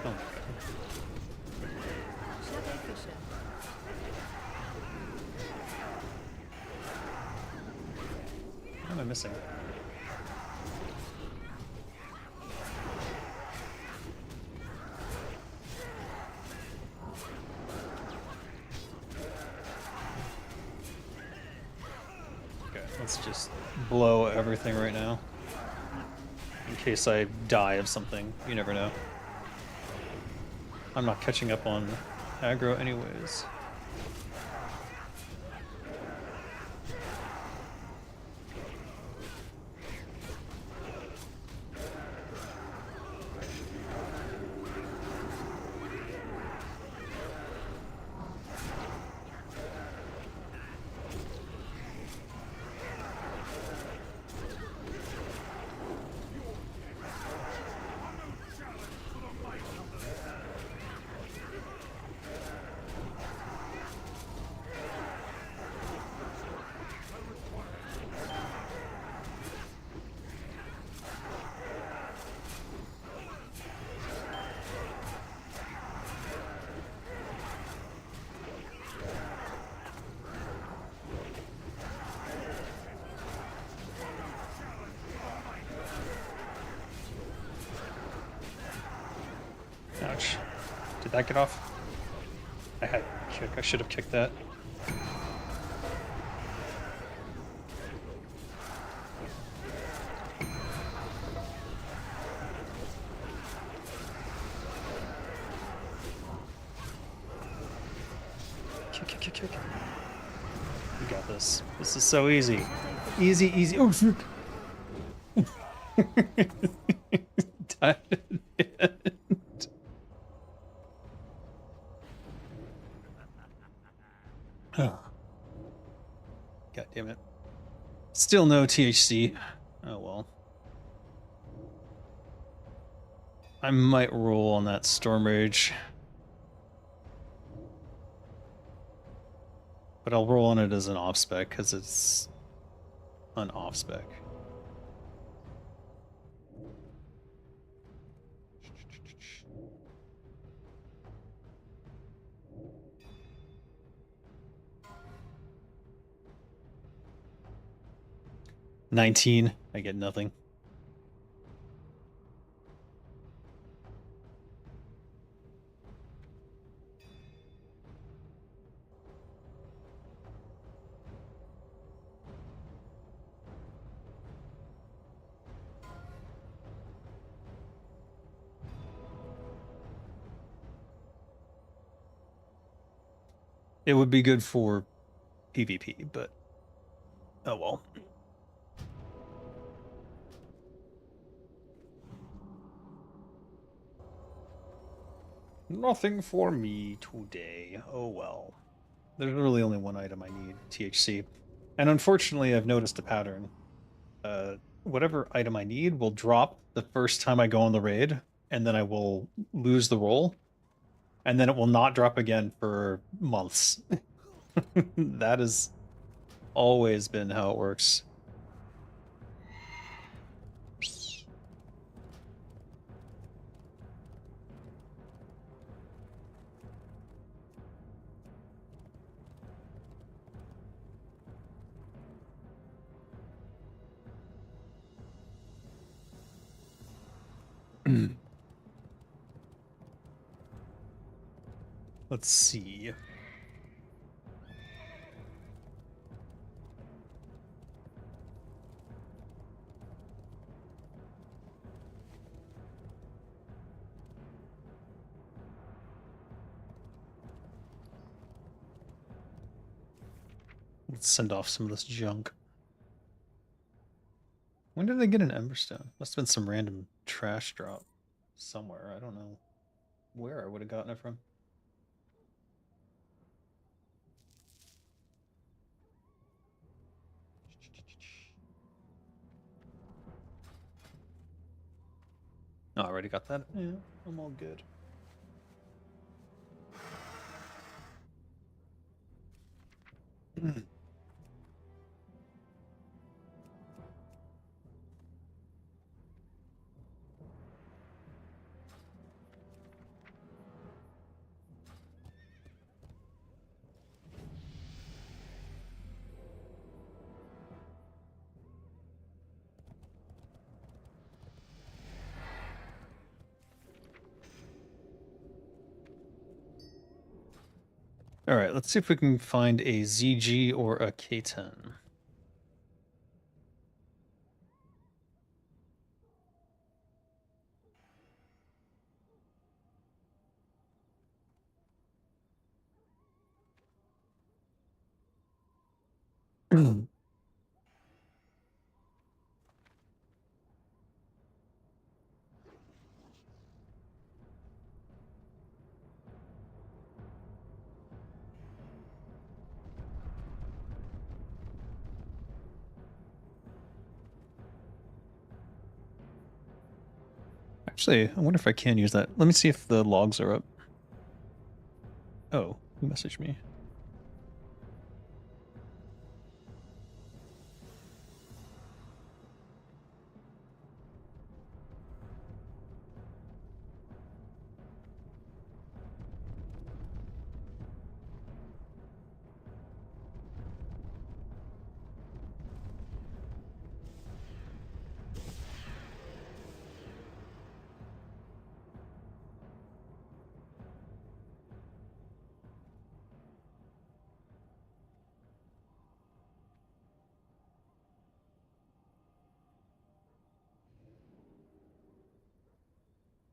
Oh my god. What am I missing? Okay, let's just blow everything right now. In case I die of something, you never know. I'm not catching up on aggro anyways. Ouch. Did that get off? I had kick. I should have kicked that. Kick, kick, kick, kick. You got this. This is so easy. Easy, easy. Oh, shoot. Died at the end. God damn it. Still no THC. Oh well. I might roll on that Storm Rage. But I'll roll on it as an off spec because it's an off spec. $19. I get nothing. It would be good for PvP, but oh well. Nothing for me today. Oh well. There's really only one item I need, THC. And unfortunately, I've noticed a pattern. Whatever item I need will drop the first time I go on the raid, and then I will lose the roll, and then it will not drop again for months. That has always been how it works. Let's see. Let's send off some of this junk. When did they get an Emberstone? Must have been some random trash drop somewhere. I don't know where I would have gotten it from. Oh, I already got that? Yeah, I'm all good. All right, let's see if we can find a ZG or a K10. Actually, I wonder if I can use that. Let me see if the logs are up. Oh, who messaged me?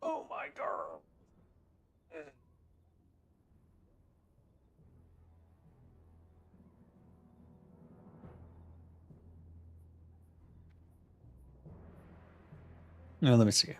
Oh my god. Now let me see.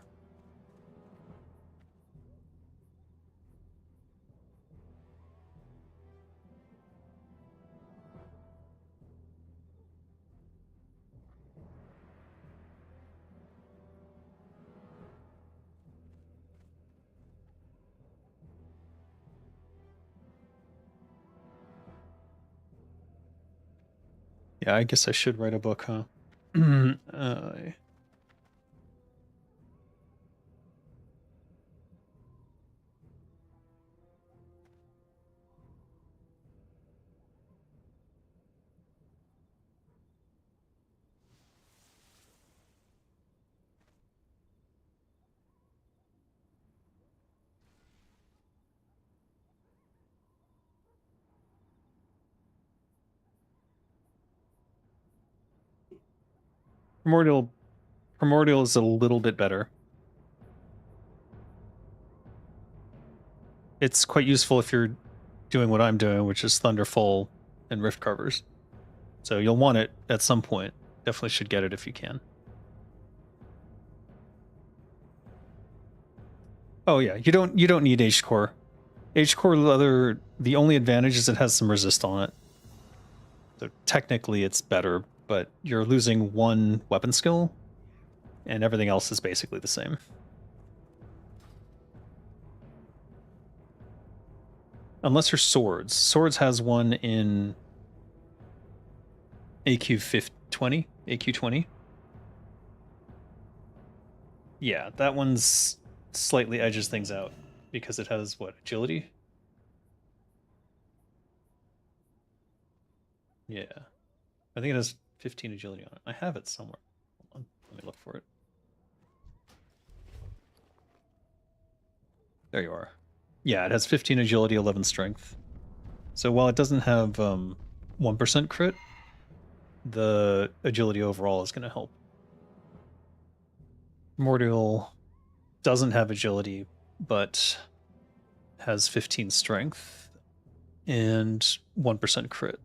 Yeah, I guess I should write a book, huh? Primordial is a little bit better. It's quite useful if you're doing what I'm doing, which is Thunderfall and Rift Carvers. So you'll want it at some point. Definitely should get it if you can. Oh yeah, you don't need H core. H core leather, the only advantage is it has some resist on it. So technically it's better, but you're losing one weapon skill and everything else is basically the same. Unless you're swords. Swords has one in AQ 20, AQ 20. Yeah, that one's slightly edges things out because it has what, agility? Yeah. I think it has 15 agility on it. I have it somewhere. Hold on. Let me look for it. There you are. Yeah, it has 15 agility, 11 strength. So while it doesn't have 1% crit, the agility overall is going to help. Primordial doesn't have agility, but has 15 strength and 1% crit.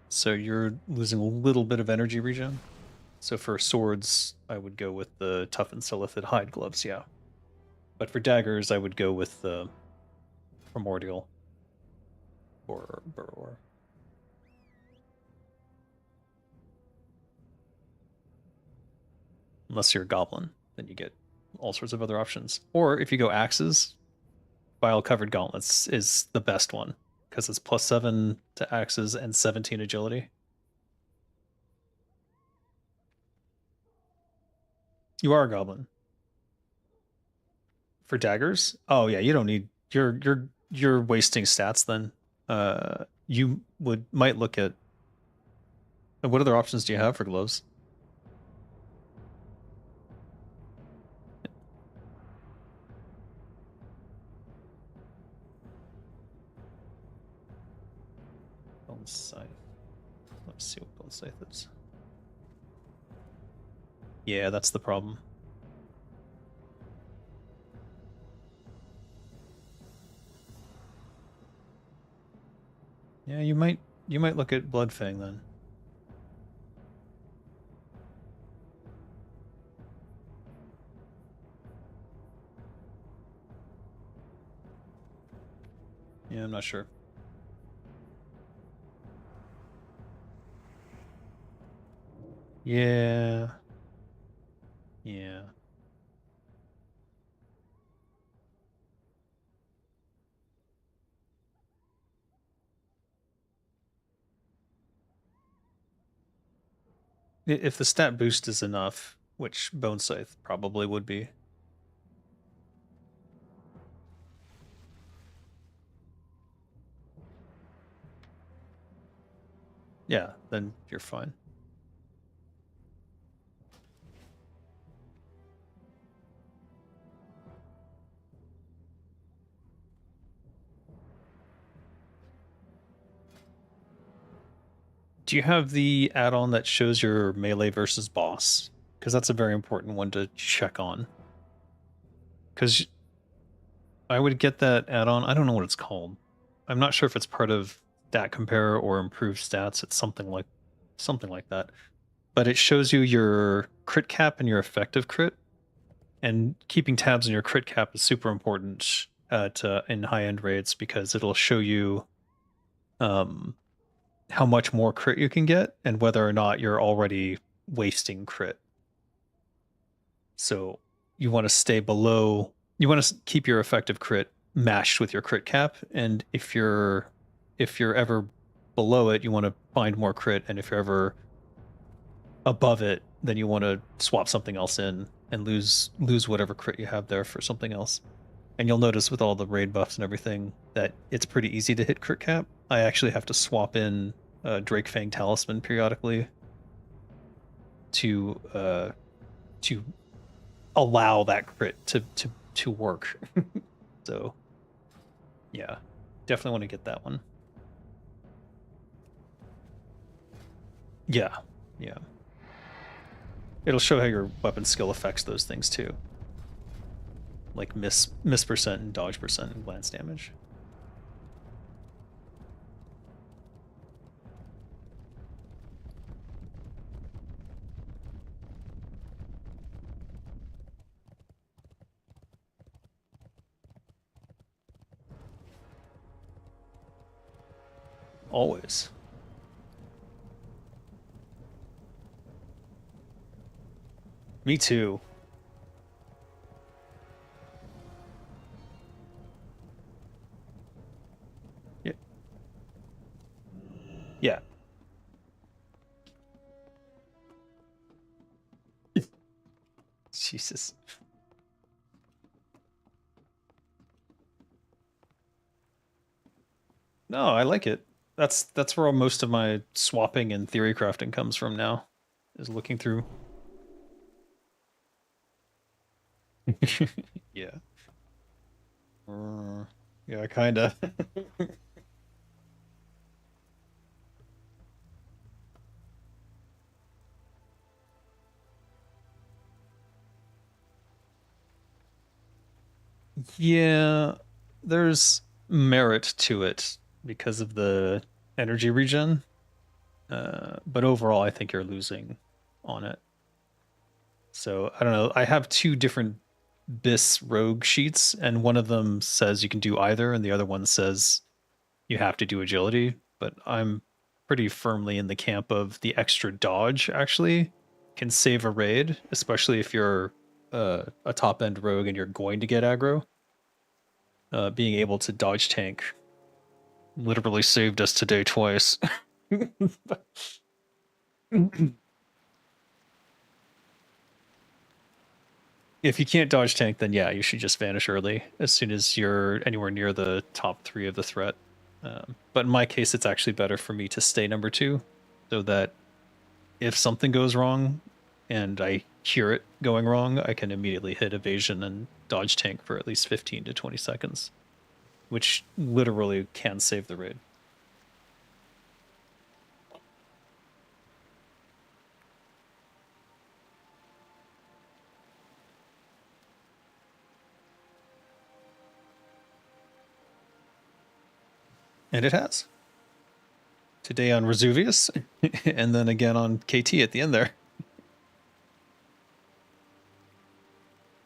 So you're losing a little bit of energy regen. So for swords, I would go with the toughened silithid hide gloves, yeah. But for daggers, I would go with the primordial or burrower. Unless you're a goblin, then you get all sorts of other options. Or if you go axes, Bile Covered Gauntlets is the best one because it's +7 to axes and 17 agility. You are a goblin. For daggers? Oh yeah, you don't need you're wasting stats then. You might look at what other options do you have for gloves? Bone Scythe. Let's see what Bone Scythe is. Yeah, that's the problem. Yeah, you might look at Bloodfang then. Yeah, I'm not sure. Yeah. Yeah. If the stat boost is enough, which Bone Scythe probably would be. Yeah, then you're fine. Do you have the add-on that shows your melee versus boss? Because that's a very important one to check on. Because I would get that add-on. I don't know what it's called. I'm not sure if it's part of Stat Compare or Improved Stats. It's something like that. But it shows you your crit cap and your effective crit. And keeping tabs on your crit cap is super important in high-end raids because it'll show you how much more crit you can get and whether or not you're already wasting crit. So you want to stay below, you want to keep your effective crit matched with your crit cap, and if you're ever below it, you want to find more crit, and if you're ever above it, then you want to swap something else in and lose whatever crit you have there for something else. And you'll notice with all the raid buffs and everything that it's pretty easy to hit crit cap. I actually have to swap in Drake Fang Talisman periodically to allow that crit to work. So yeah, definitely want to get that one. Yeah, yeah. It'll show how your weapon skill affects those things too, like miss percent and dodge percent and glance damage. Always. Me too. Yeah. Yeah. Jesus. No, I like it. That's where most of my swapping and theory crafting comes from now, is looking through. Yeah. Yeah, kinda. Yeah, there's merit to it because of the energy regen. But overall, I think you're losing on it. So I don't know. I have two different BIS rogue sheets, and one of them says you can do either, and the other one says you have to do agility. But I'm pretty firmly in the camp of the extra dodge actually can save a raid, especially if you're a top end rogue and you're going to get aggro. Being able to dodge tank literally saved us today twice. If you can't dodge tank, then yeah, you should just vanish early as soon as you're anywhere near the top 3 of the threat. But in my case, it's actually better for me to stay number 2, so that if something goes wrong and I hear it going wrong, I can immediately hit evasion and dodge tank for at least 15 to 20 seconds, which literally can save the raid. And it has. Today on Vesuvius, and then again on KT at the end there.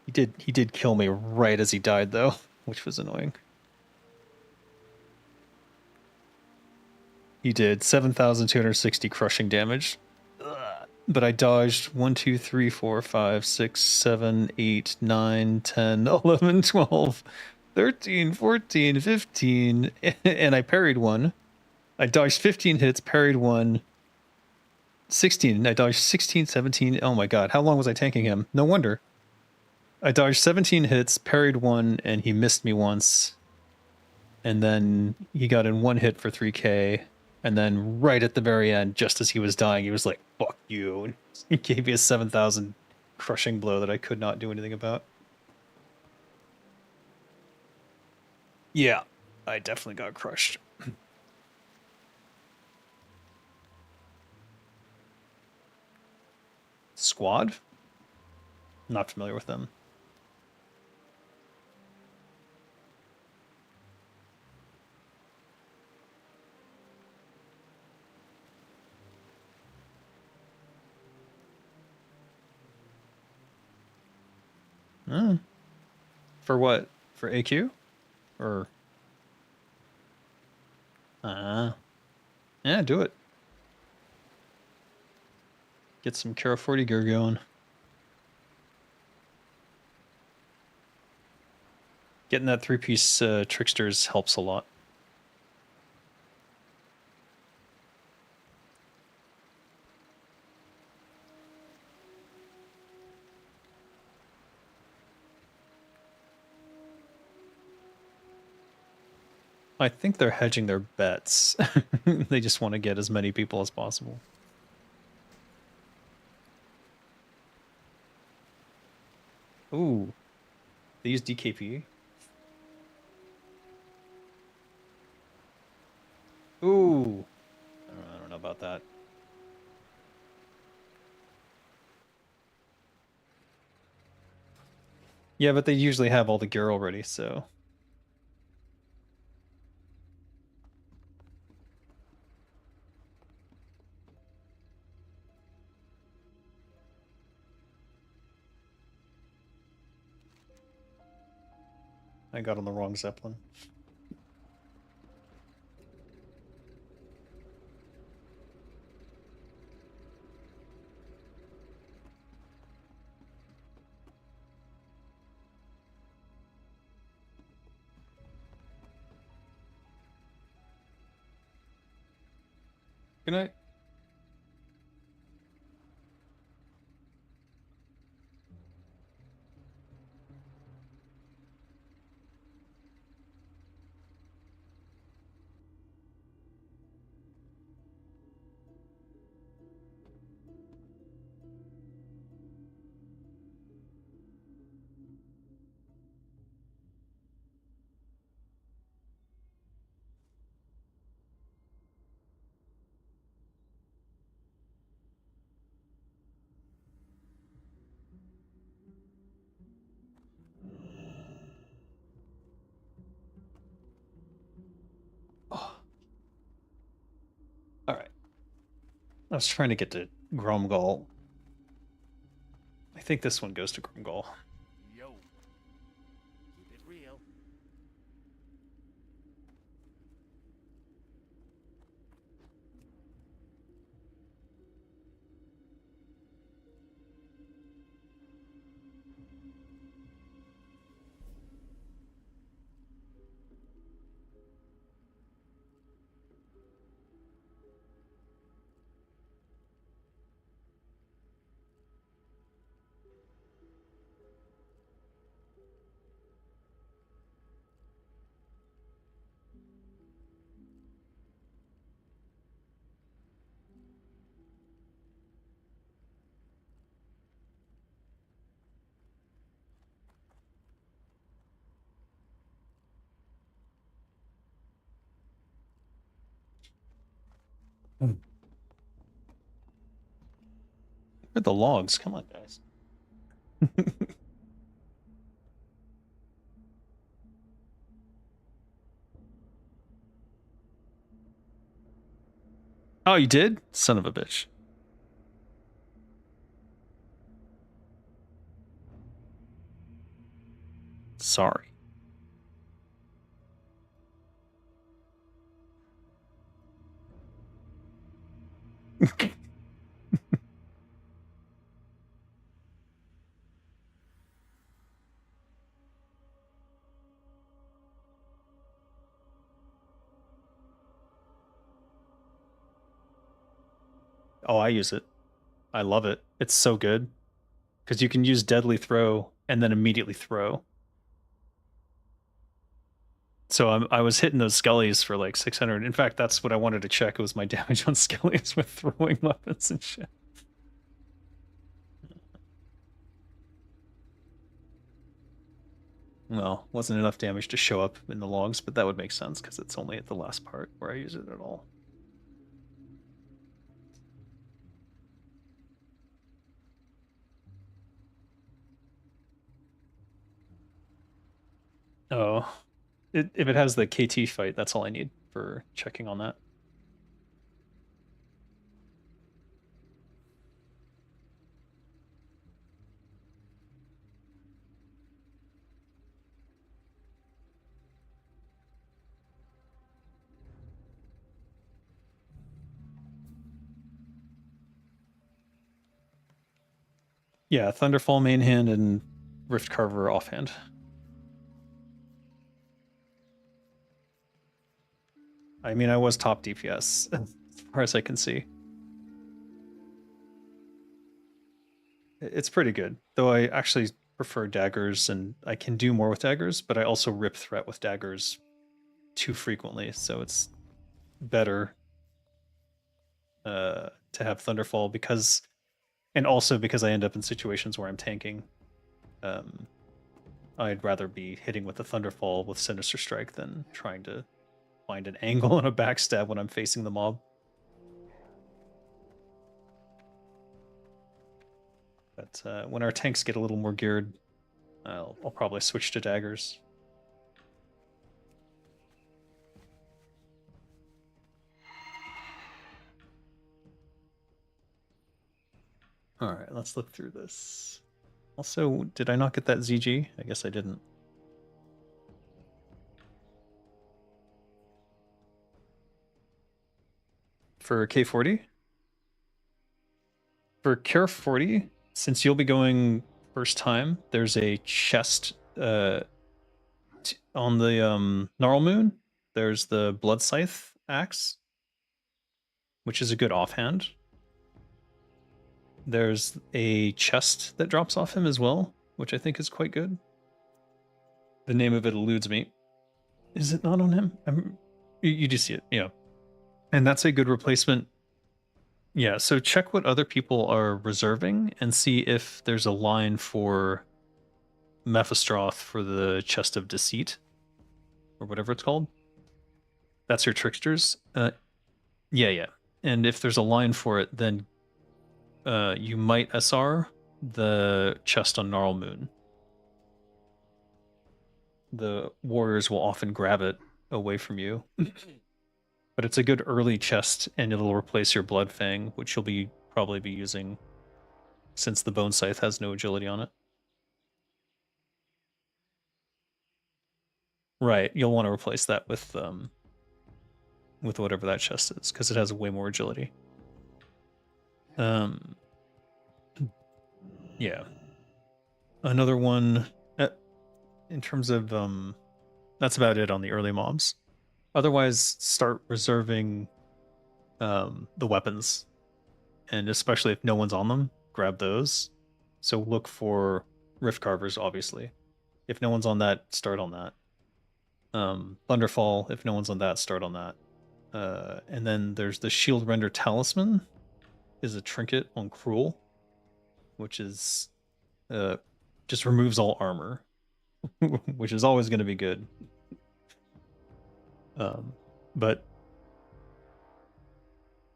He did kill me right as he died though, which was annoying. He did 7,260 crushing damage. Ugh. But I dodged 1, 2, 3, 4, 5, 6, 7, 8, 9, 10, 11, 12, 13, 14, 15, and I parried one. I dodged 15 hits, parried one. 16. I dodged 16, 17. Oh my god, how long was I tanking him? No wonder. I dodged 17 hits, parried one, and he missed me once. And then he got in one hit for 3k. And then right at the very end, just as he was dying, he was like, fuck you. And he gave me a 7,000 crushing blow that I could not do anything about. Yeah, I definitely got crushed. Squad? Not familiar with them. Oh. For what? For AQ? Or... yeah, do it. Get some Kara 40 gear going. Getting that 3-piece Tricksters helps a lot. I think they're hedging their bets. They just want to get as many people as possible. Ooh. They use DKP? Ooh. I don't know about that. Yeah, but they usually have all the gear already, so... I got on the wrong Zeppelin. Good night. Oh. Alright. I was trying to get to Gromgall. I think this one goes to Gromgall. Yo. Keep it real. Where are the logs? Come on, guys. Oh, you did? Son of a bitch. Sorry. Oh, I use it. I love it. It's so good. Because you can use Deadly Throw and then immediately throw. So I was hitting those skellies for like 600. In fact, that's what I wanted to check. It was my damage on skellies with throwing weapons and shit. Well, wasn't enough damage to show up in the logs, but that would make sense because it's only at the last part where I use it at all. Oh, if it has the KT fight, that's all I need for checking on that. Yeah, Thunderfall main hand and Rift Carver offhand. I mean, I was top DPS as far as I can see. It's pretty good, though I actually prefer daggers, and I can do more with daggers, but I also rip threat with daggers too frequently, so it's better to have Thunderfall because, and also because I end up in situations where I'm tanking. I'd rather be hitting with a Thunderfall with Sinister Strike than trying to find an angle and a backstab when I'm facing the mob. But when our tanks get a little more geared, I'll probably switch to daggers. All right, let's look through this. Also, did I not get that ZG? I guess I didn't. For K40? For K40, since you'll be going first time, there's a chest on the Gnarl Moon. There's the Blood Scythe axe, which is a good offhand. There's a chest that drops off him as well, which I think is quite good. The name of it eludes me. Is it not on him? You do see it, yeah. And that's a good replacement. Yeah, so check what other people are reserving and see if there's a line for Mephistроth for the Chest of Deceit, or whatever it's called. That's your tricksters. Yeah. And if there's a line for it, then you might SR the chest on Gnarl Moon. The warriors will often grab it away from you. But it's a good early chest, and it'll replace your Blood Fang, which you'll probably be using since the Bone Scythe has no agility on it. Right, you'll want to replace that with whatever that chest is, because it has way more agility. Yeah. Another one, in terms of, that's about it on the early mobs. Otherwise, start reserving the weapons. And especially if no one's on them, grab those. So look for Rift Carvers, obviously. If no one's on that, start on that. Thunderfall, if no one's on that, start on that. And then there's the Shield Render Talisman, is a trinket on Cruel, which is just removes all armor, which is always going to be good. But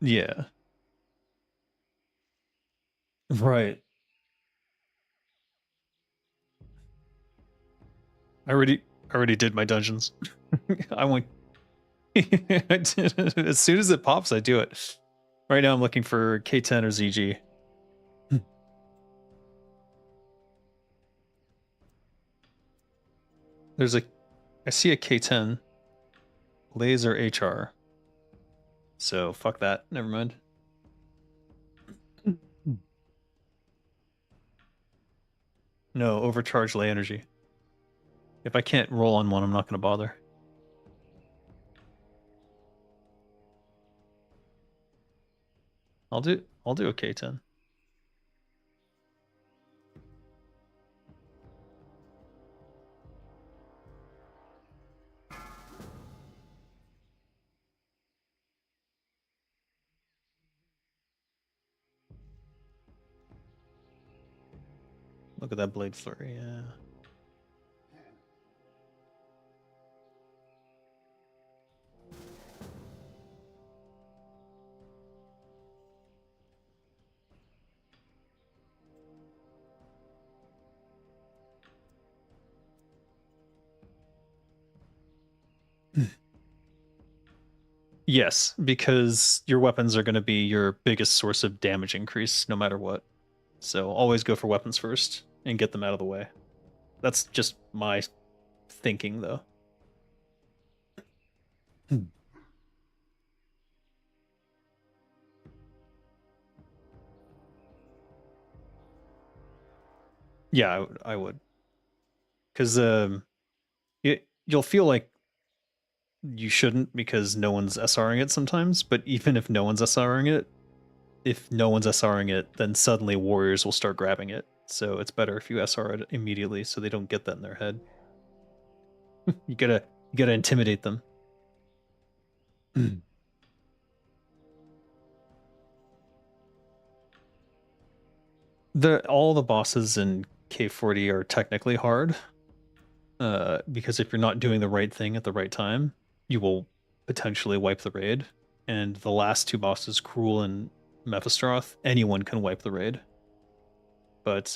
yeah, right. I already did my dungeons. I went. I did. As soon as it pops, I do it. Right now, I'm looking for K10 or ZG. I see a K10, laser HR. So fuck that. Never mind. No, overcharge lay energy. If I can't roll on one, I'm not going to bother. I'll do I'll do a K10. Look at that blade flurry, yeah. Yes, because your weapons are going to be your biggest source of damage increase no matter what. So always go for weapons first and get them out of the way. That's just my thinking, though. Yeah, I would. Because you'll feel like you shouldn't because no one's SRing it sometimes, but even if no one's SRing it, if no one's SRing it, then suddenly warriors will start grabbing it. So it's better if you SR it immediately so they don't get that in their head. You gotta intimidate them. All the bosses in K40 are technically hard, because if you're not doing the right thing at the right time, you will potentially wipe the raid. And the last two bosses, Cruel and Mephistroth, anyone can wipe the raid. But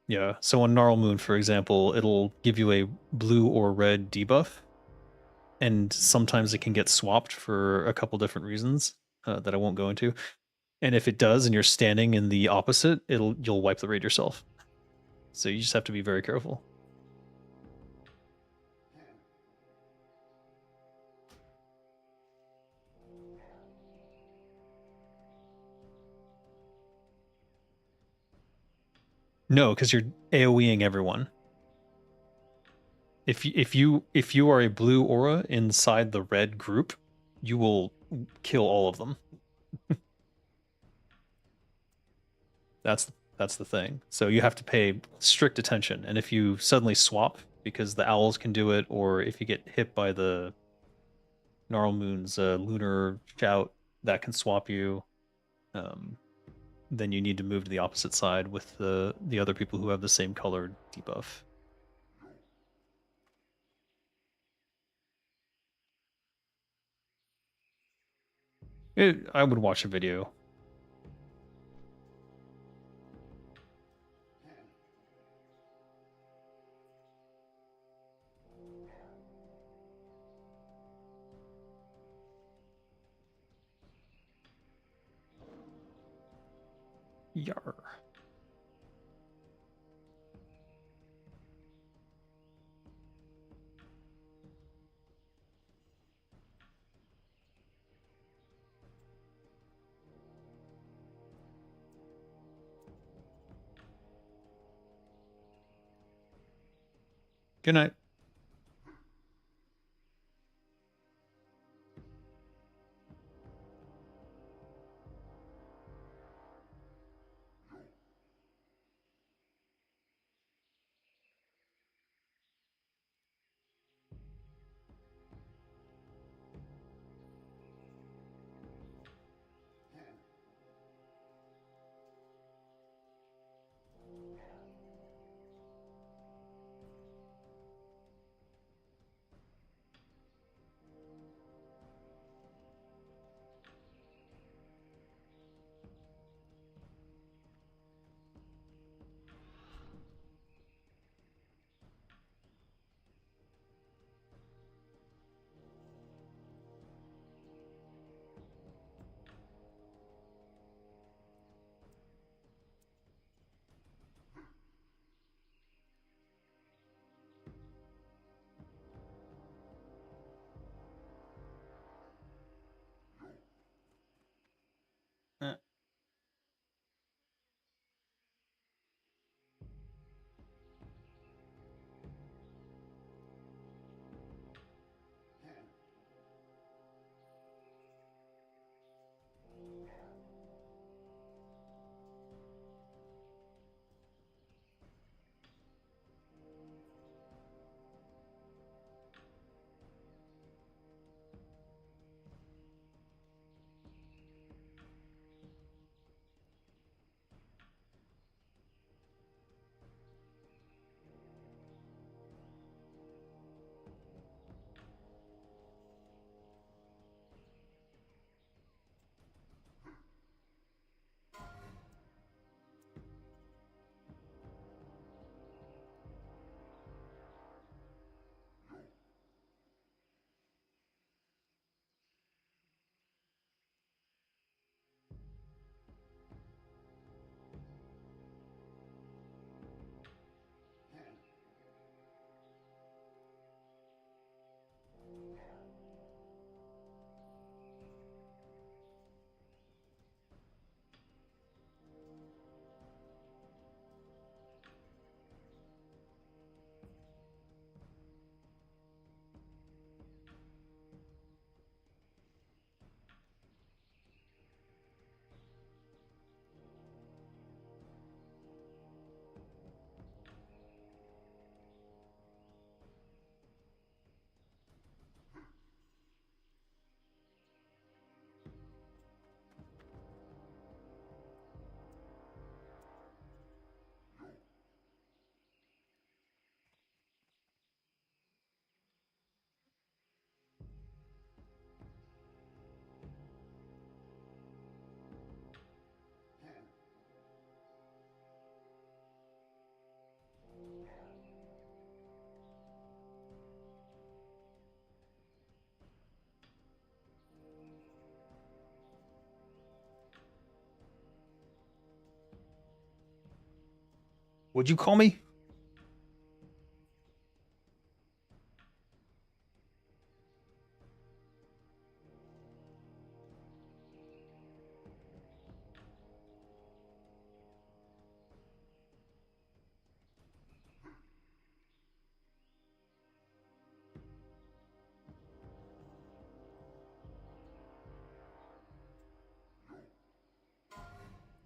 yeah, so on Gnarl Moon, for example, it'll give you a blue or red debuff, and sometimes it can get swapped for a couple different reasons that I won't go into. And if it does, and you're standing in the opposite, you'll wipe the raid yourself. So you just have to be very careful. No, because you're AoEing everyone. If you are a blue aura inside the red group, you will kill all of them. That's the thing. So you have to pay strict attention. And if you suddenly swap because the owls can do it, or if you get hit by the Gnarl Moon's lunar shout, that can swap you. Then you need to move to the opposite side with the other people who have the same colored debuff. I would watch a video. Yar. Good night. Would you call me?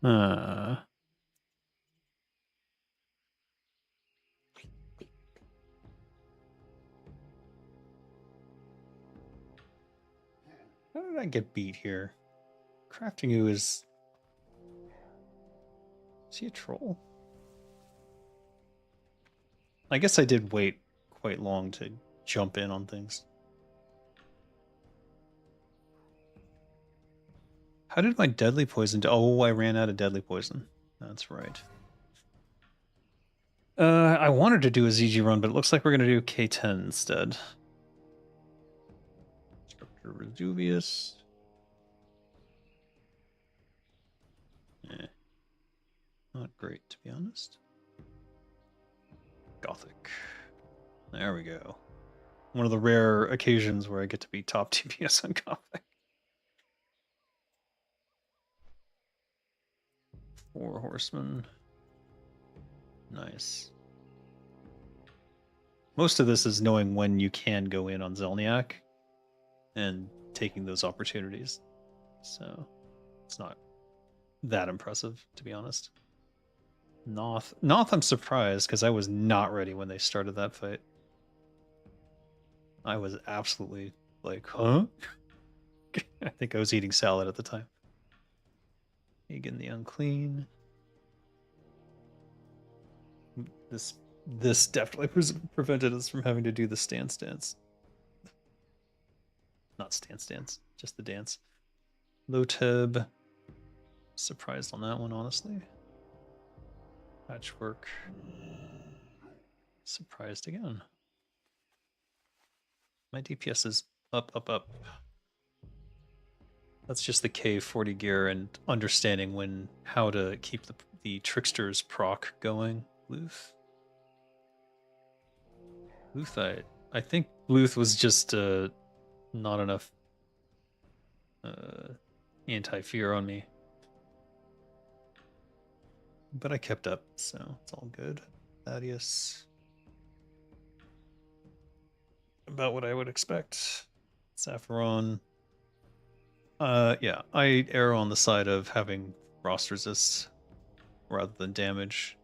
Uh, how did I get beat here? Crafting you is he a troll? I guess I did wait quite long to jump in on things. How did my deadly poison do? Oh, I ran out of deadly poison. That's right. I wanted to do a ZG run, but it looks like we're gonna do K10 instead. Structure Reduvius. Eh. Not great, to be honest. Gothic. There we go. One of the rare occasions where I get to be top TPS on Gothic. 4 horsemen. Nice. Most of this is knowing when you can go in on Zelniak and taking those opportunities. So it's not that impressive, to be honest. Noth, I'm surprised because I was not ready when they started that fight. I was absolutely like, huh? I think I was eating salad at the time. Egan the Unclean. This definitely prevented us from having to do the stance dance. Not stance dance, just the dance. Loteb. Surprised on that one, honestly. Patchwork. Surprised again. My DPS is up, up, up. That's just the K40 gear and understanding how to keep the Trickster's proc going. Luth. I think Luth was just not enough anti-fear on me. But I kept up, so it's all good. Thaddeus. About what I would expect. Saffron. Yeah, I err on the side of having frost resist rather than damage.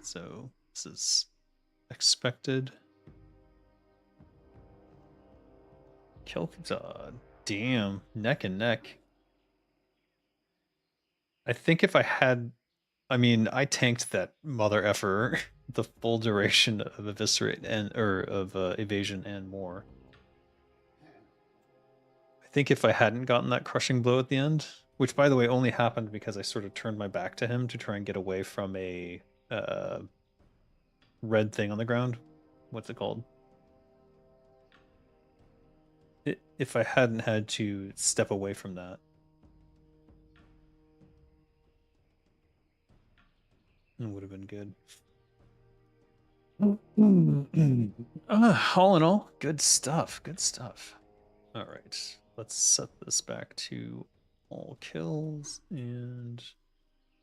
So this is expected. Kel'Thuzad. Damn, neck and neck. I think if I had, I mean, I tanked that mother effer the full duration of eviscerate of evasion and more. I think if I hadn't gotten that crushing blow at the end, which by the way only happened because I sort of turned my back to him to try and get away from a red thing on the ground. What's it called? If I hadn't had to step away from that, it would have been good. All in all, good stuff. Good stuff. All right, let's set this back to all kills and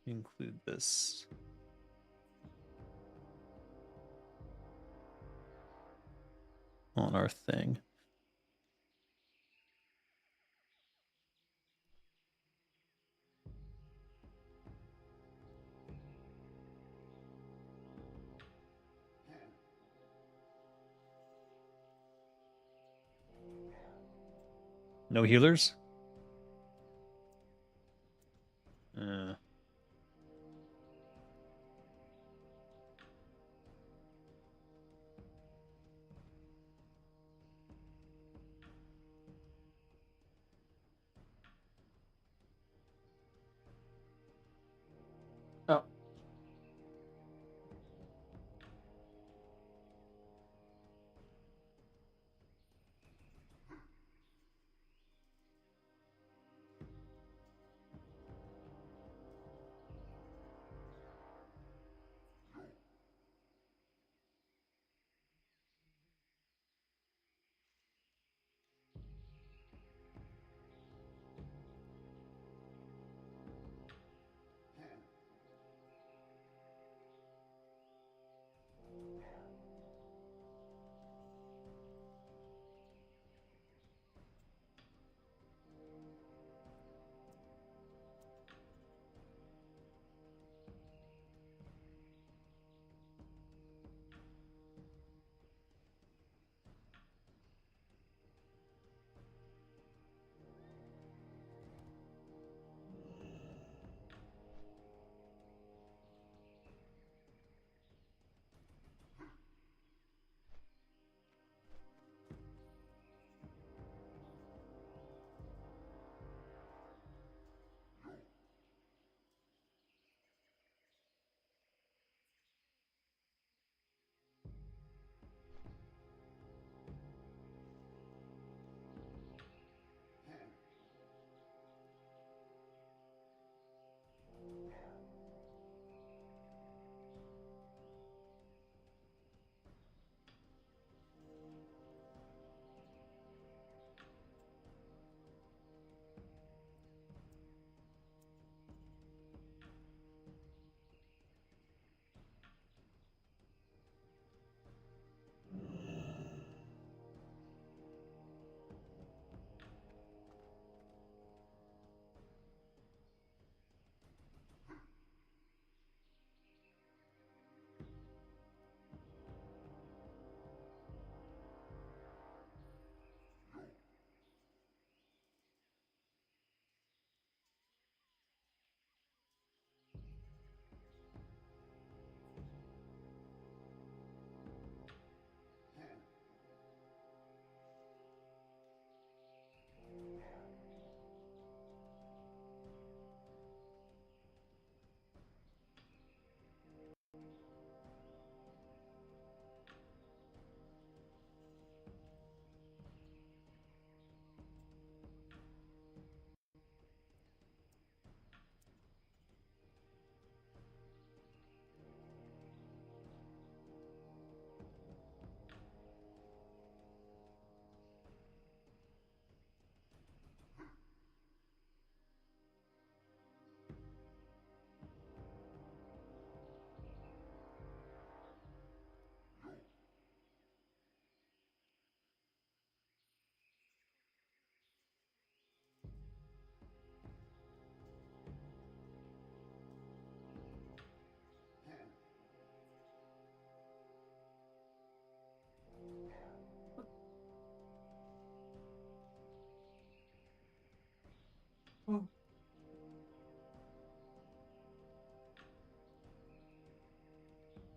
include this. On our thing. No healers? Oh.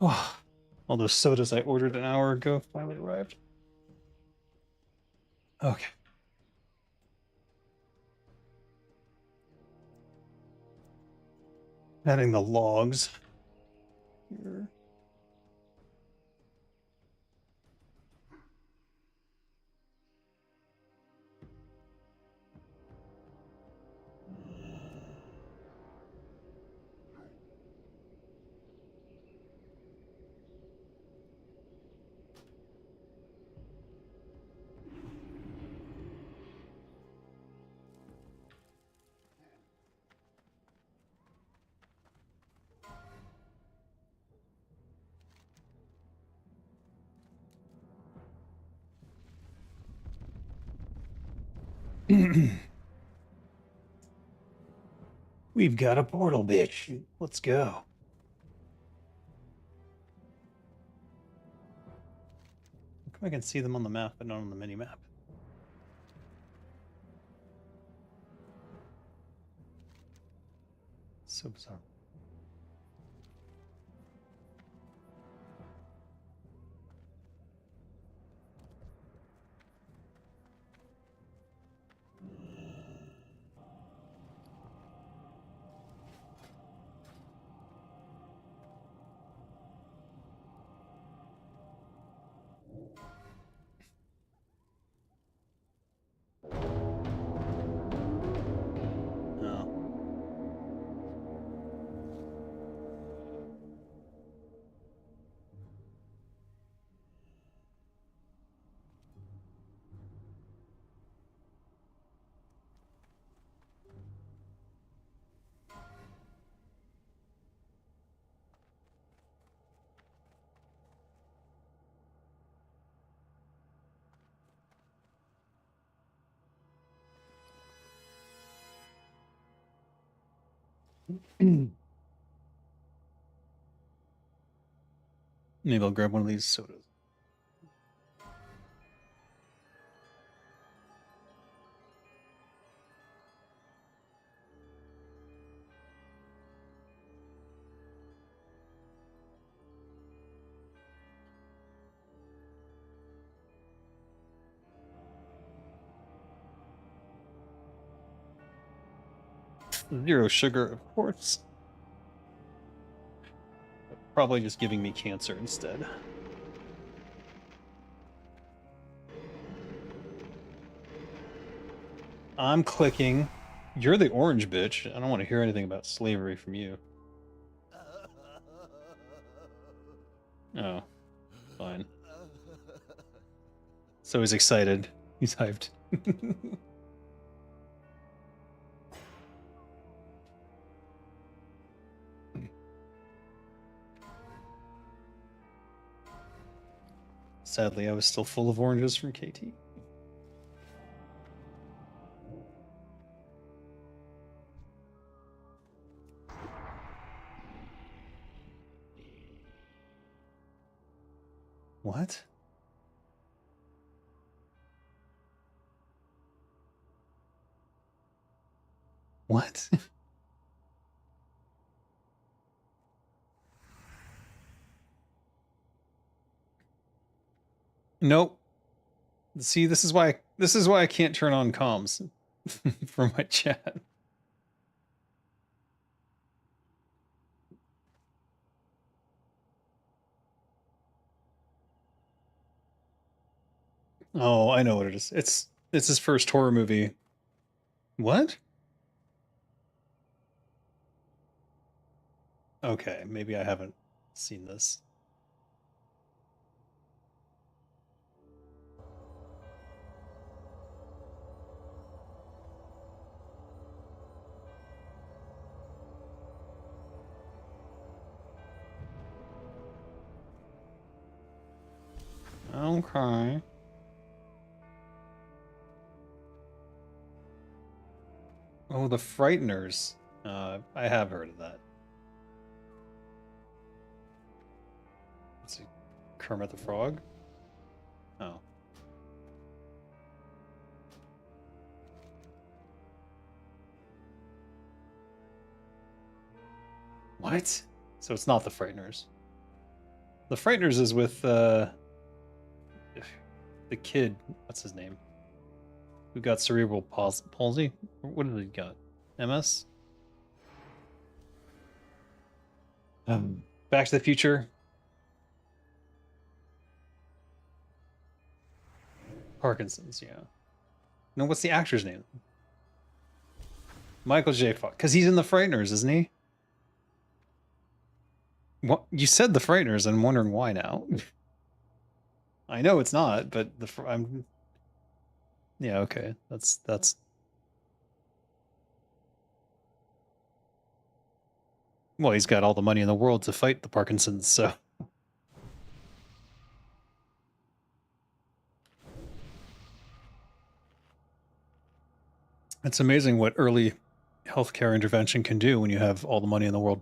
Oh, all those sodas I ordered an hour ago finally arrived. Okay. Adding the logs here. We've got a portal, bitch. Let's go. How come I can see them on the map, but not on the mini map? So bizarre. No. Maybe I'll grab one of these sodas. Zero sugar, of course. Probably just giving me cancer instead. I'm clicking. You're the orange bitch. I don't want to hear anything about slavery from you. Oh, fine. So he's excited. He's hyped. Sadly, I was still full of oranges from KT. What? What? Nope. See, this is why I can't turn on comms for my chat. Oh, I know what it is. It's his first horror movie. What? Okay, maybe I haven't seen this. Okay. Oh, the Frighteners. I have heard of that. Let's see. Kermit the Frog? Oh. What? So it's not the Frighteners. The Frighteners is with the kid. What's his name? Who got cerebral palsy? What did he got? MS? Back to the Future. Parkinson's, yeah. No, what's the actor's name? Michael J. Fox. Because he's in the Frighteners, isn't he? What? You said the Frighteners. I'm wondering why now. I know it's not, but I'm. Yeah, okay. That's. Well, he's got all the money in the world to fight the Parkinsons, so. It's amazing what early healthcare intervention can do when you have all the money in the world.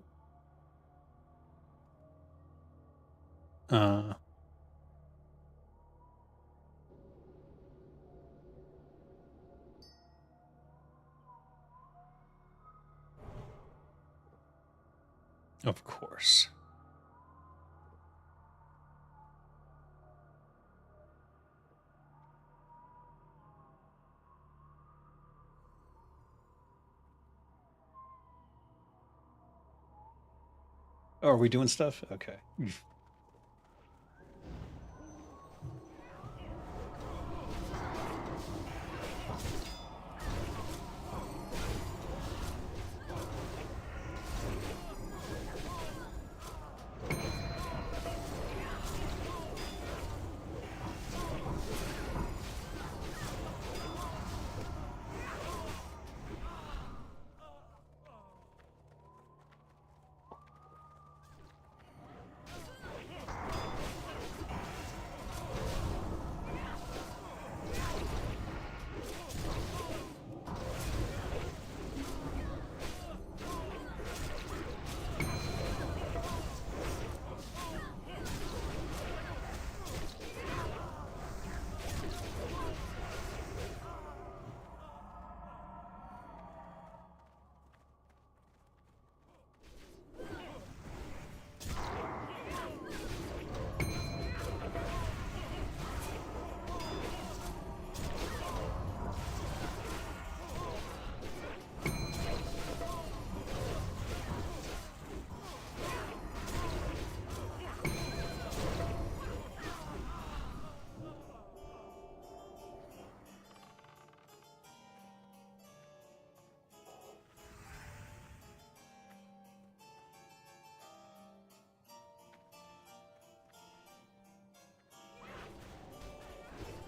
Of course. Oh, are we doing stuff? Okay.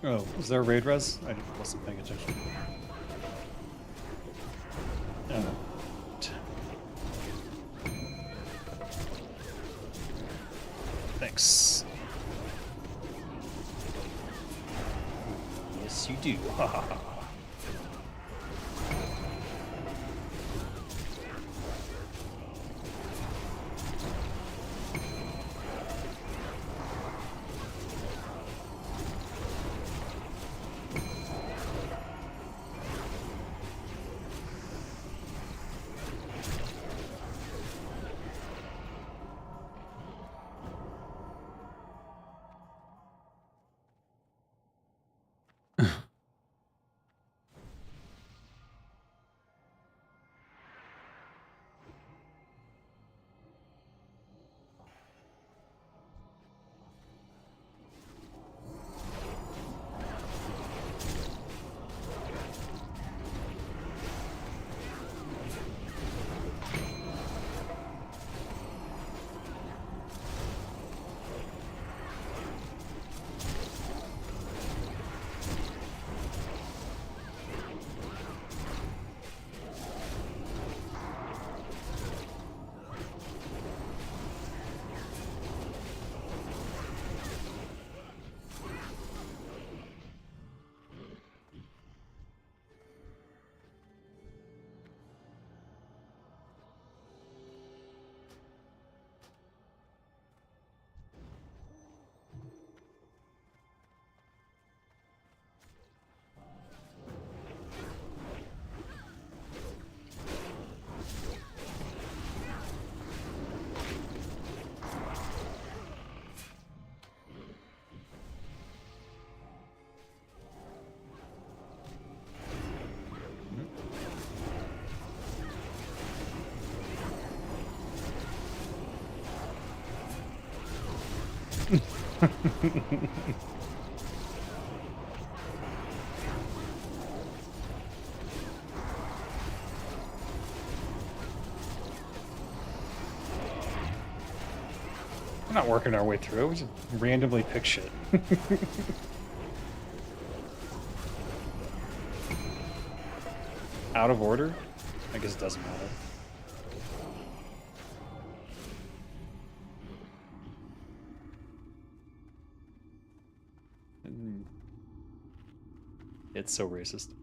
Oh, is there a raid res? I wasn't paying attention. Oh. Thanks. Yes, you do. Ha ha ha. We're not working our way through it. We just randomly pick shit. Out of order? I guess it doesn't matter. It's so racist.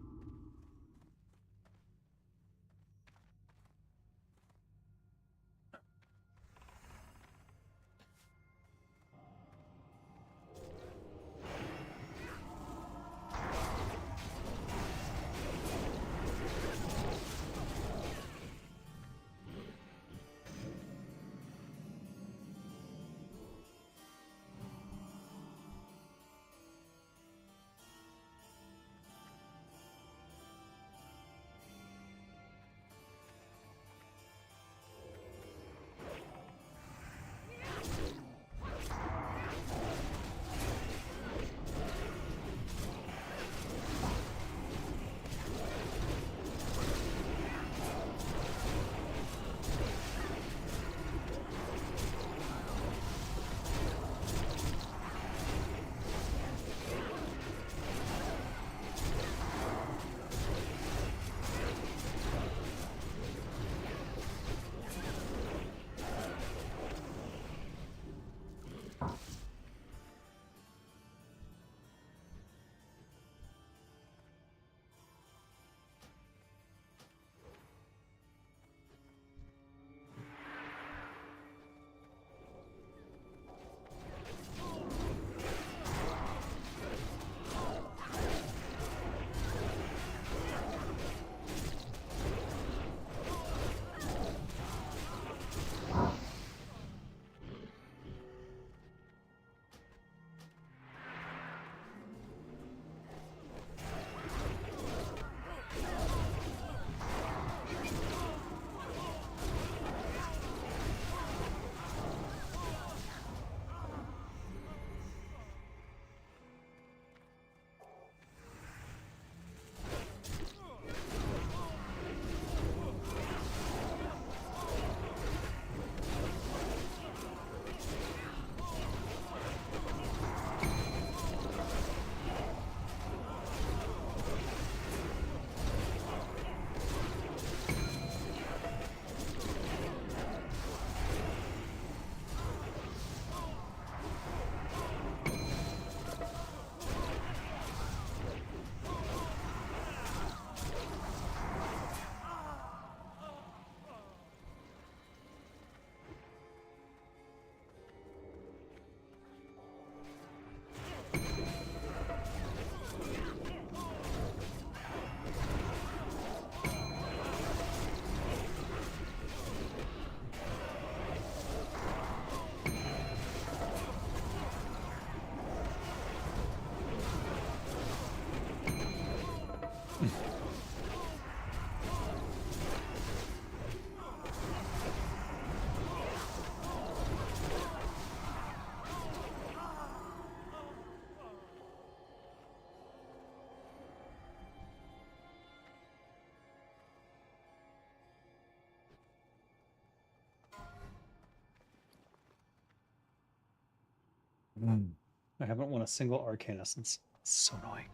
I haven't won a single arcane essence. It's so annoying.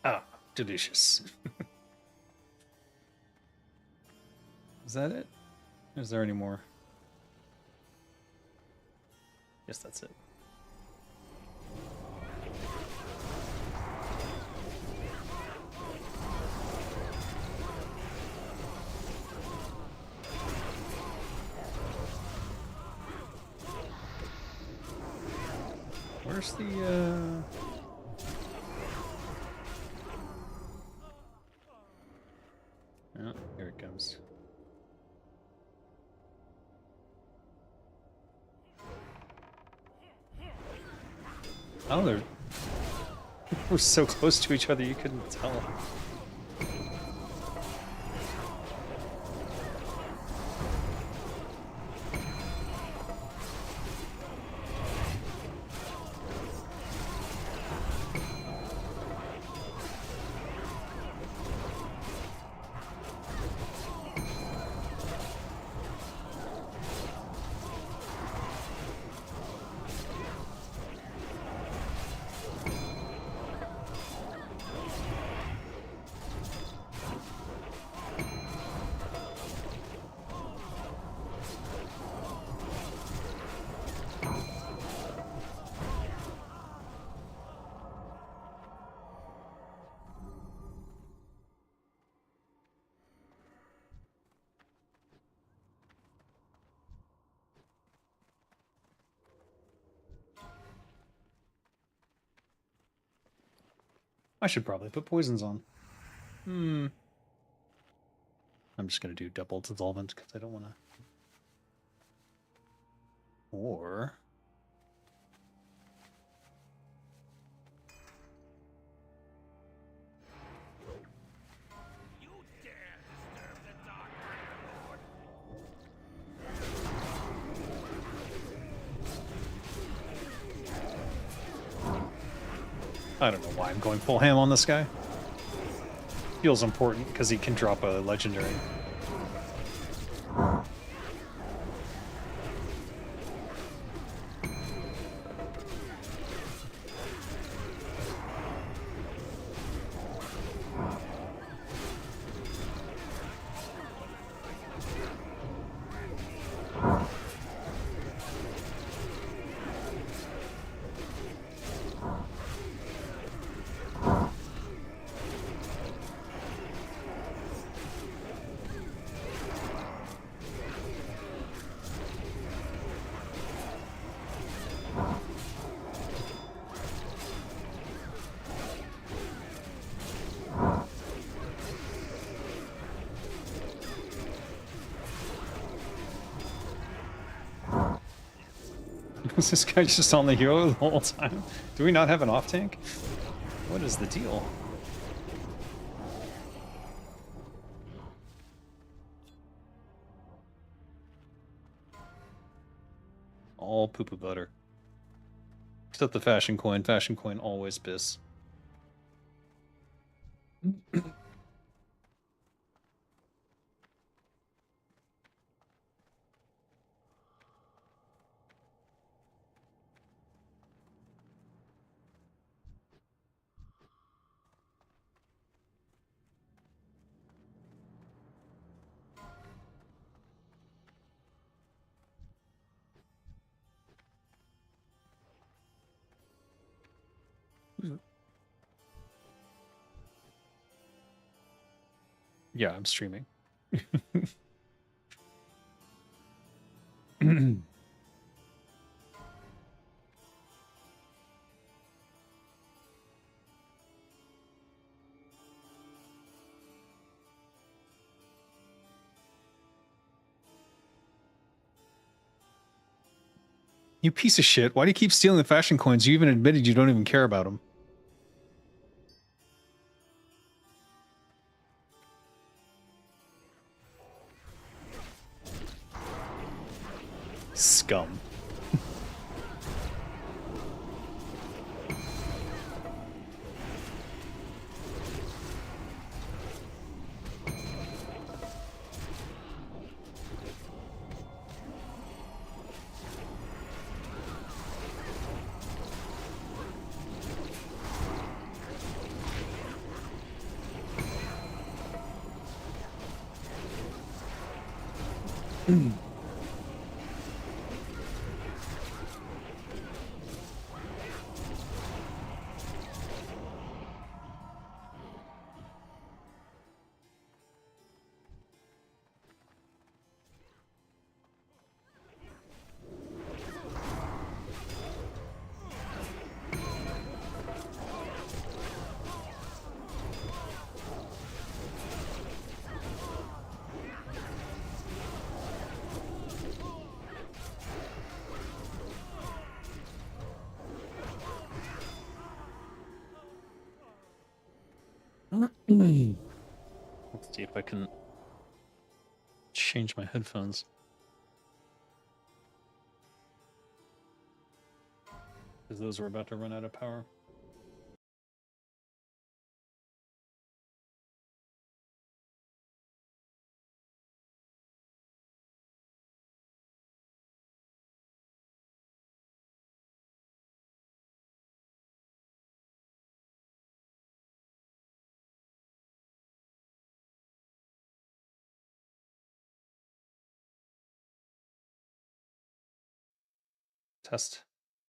Ah, delicious. Is that it? Is there any more? Yes, that's it. Where's the Oh, here it comes. Oh, we're so close to each other you couldn't tell. I should probably put poisons on. I'm just gonna do double dissolvent because I don't want to. Or I don't know why I'm going full ham on this guy. Feels important because he can drop a legendary. Was this guy just on the hero the whole time? Do we not have an off tank? What is the deal? All poo-poo butter. Except the fashion coin. Fashion coin always piss. Yeah, I'm streaming. You piece of shit. Why do you keep stealing the fashion coins? You even admitted you don't even care about them. Scum. Let's see if I can change my headphones. Because those were about to run out of power.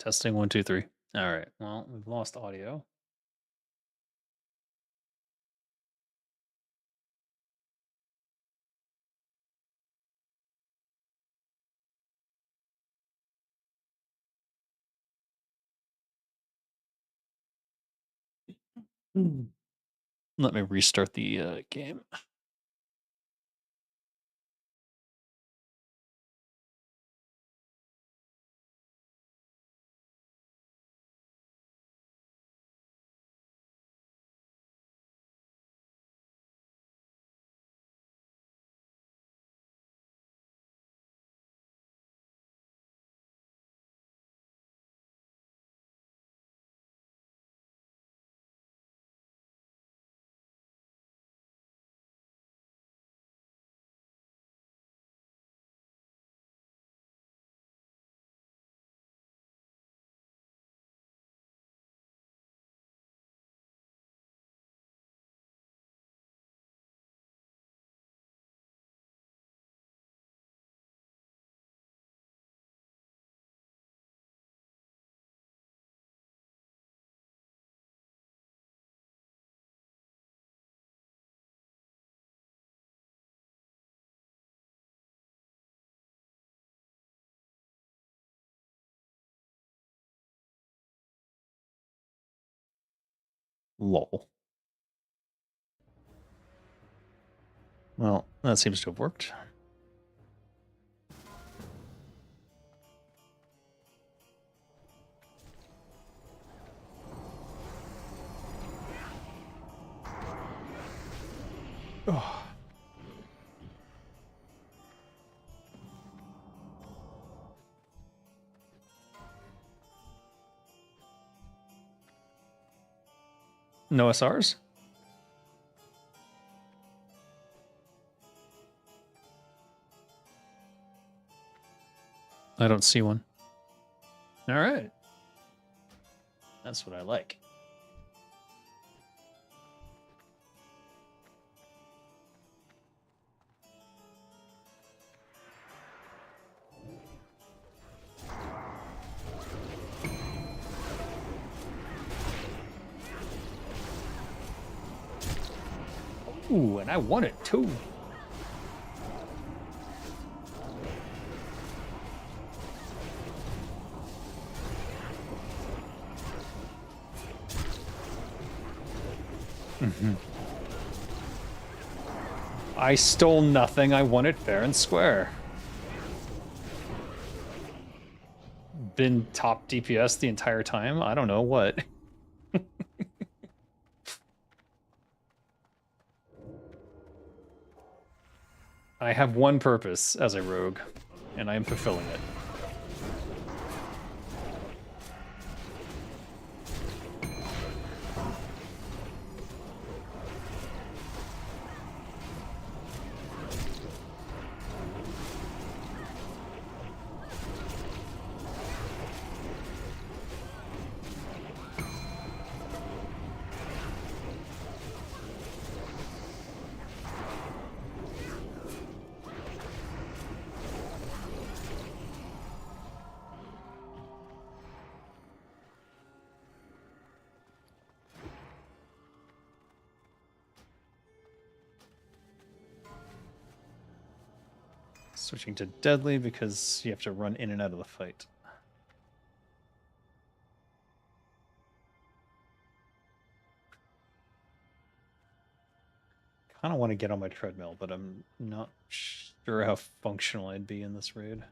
Testing 1 2 3. All right. Well, we've lost audio. Let me restart the game. Lol. Well, that seems to have worked. Oh. No SRs? I don't see one. All right. That's what I like. Ooh, and I won it too. I stole nothing. I won it fair and square. Been top DPS the entire time? I don't know what. I have one purpose as a rogue, and I am fulfilling it. Switching to deadly because you have to run in and out of the fight. Kind of want to get on my treadmill, but I'm not sure how functional I'd be in this raid.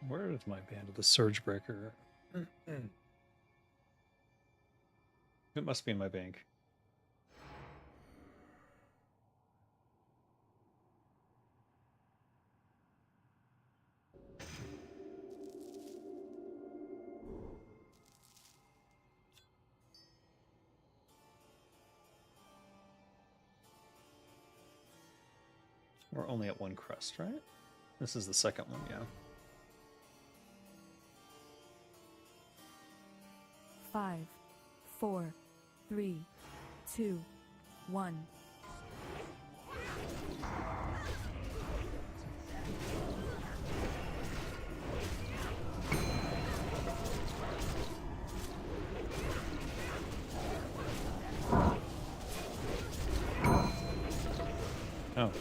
Where is my band of the Surge Breaker? It must be in my bank. We're only at one crest, right? This is the second one, yeah. 5, 4, 3, 2, 1. Oh.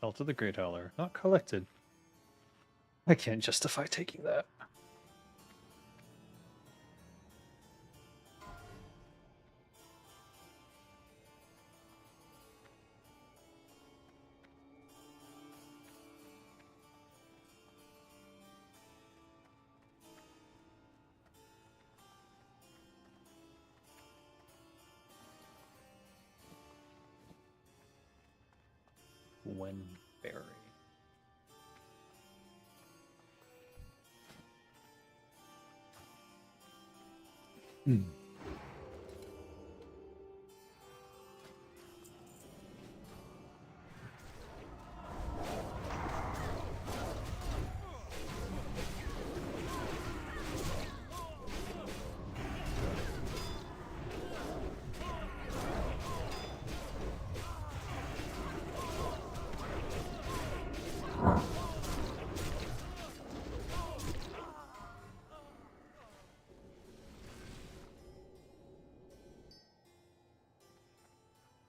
Fell to the Great Howler. Not collected. I can't justify taking that. Wenberry.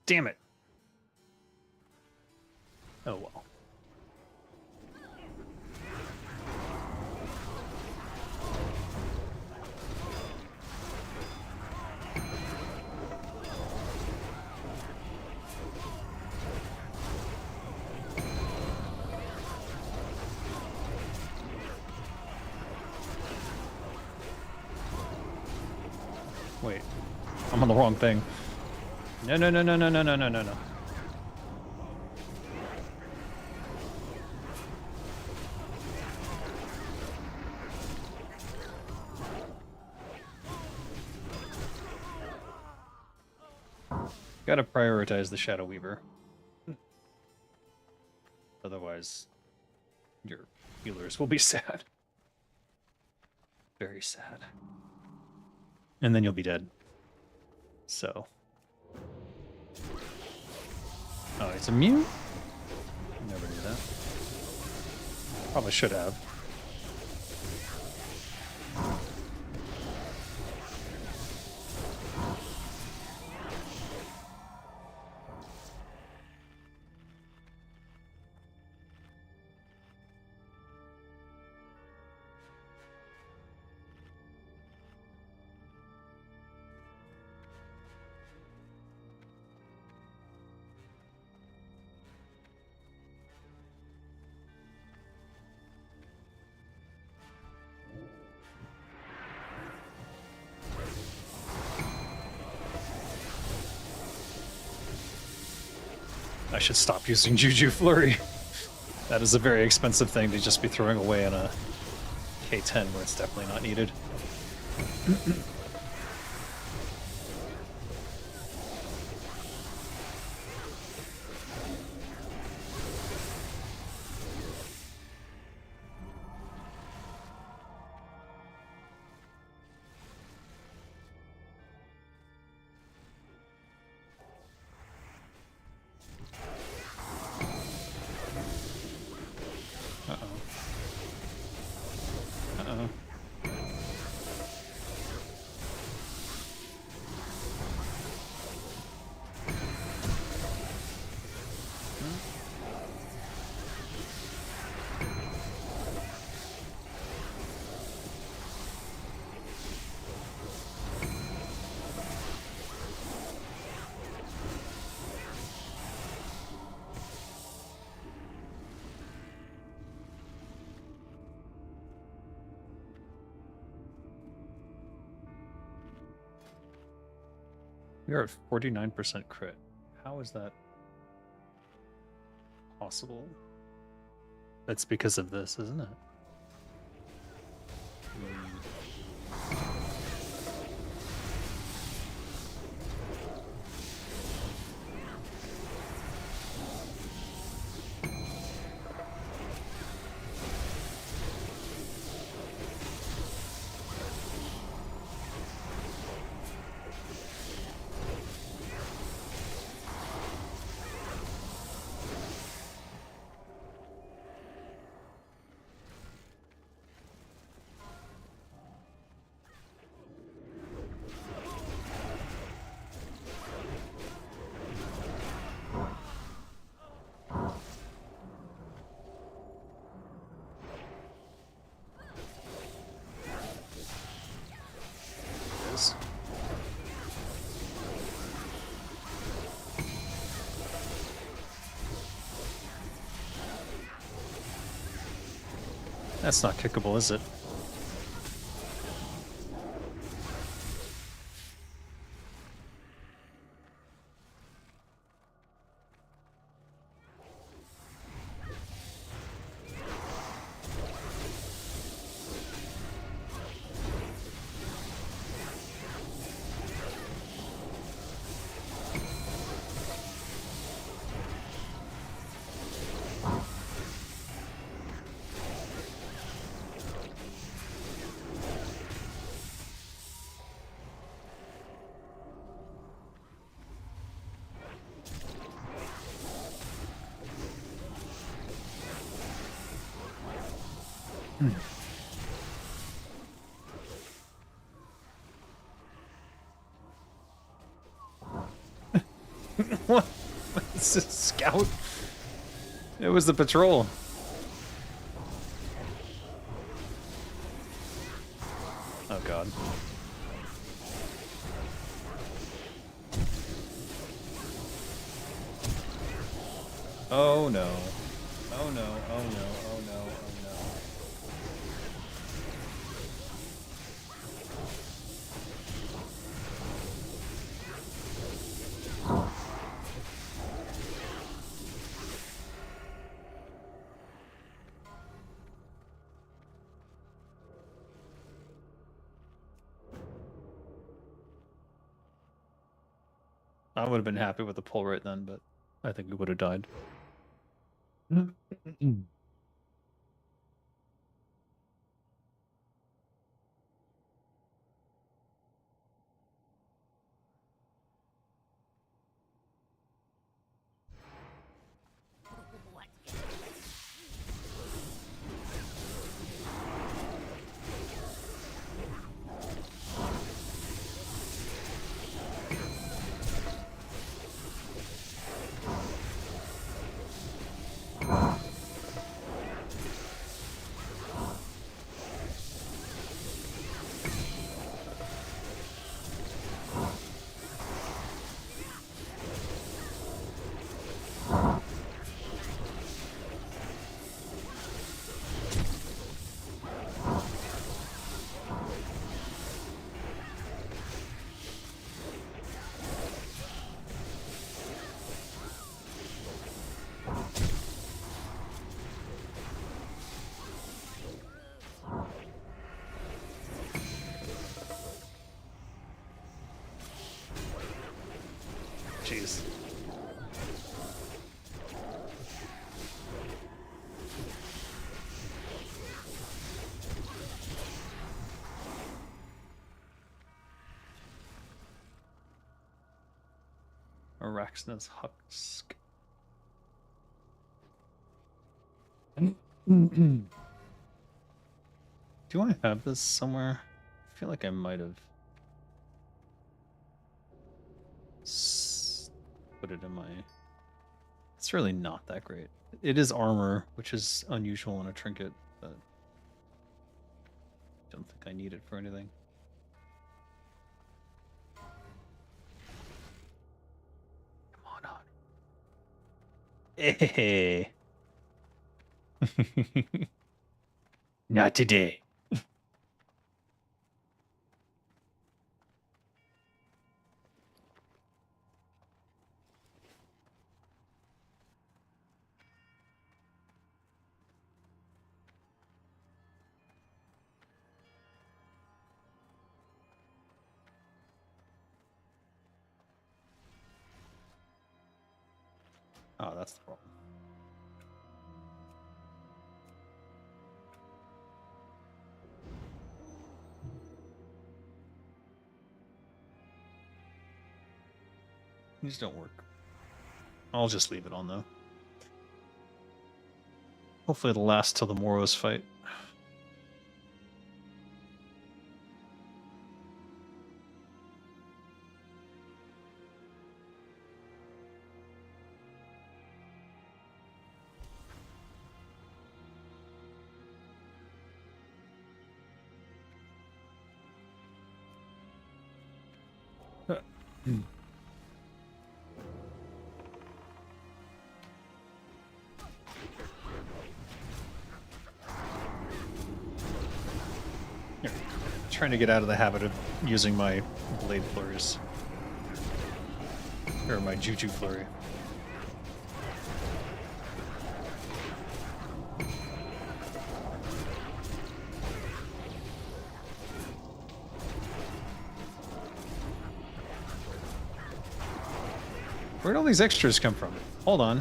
Damn it. Oh well. Wait, I'm on the wrong thing. No, no, no, no, no, no, no, no, no, no. Gotta prioritize the Shadow Weaver. Otherwise, your healers will be sad. Very sad. And then you'll be dead. So. Oh, it's immune? Never knew that. Probably should have. I should stop using Juju Flurry. That is a very expensive thing to just be throwing away on a K10 where it's definitely not needed. We are at 49% crit. How is that possible? That's because of this, isn't it? That's not kickable, is it? What? It's a scout? It was the patrol. Oh god. Oh no. Oh no, oh no, oh no, oh no. I would have been happy with the pull right then, but I think we would have died. jeez. Araxna's husk. Do I have this somewhere? I feel like I might have put it in my... It's really not that great. It is armor, which is unusual in a trinket, but I don't think I need it for anything. Come on, Hey. Not today. Oh, that's the problem. These don't work. I'll just leave it on though. Hopefully it'll last till the Moros fight. Trying to get out of the habit of using my blade flurries. Or my juju flurry. Where'd all these extras come from? Hold on.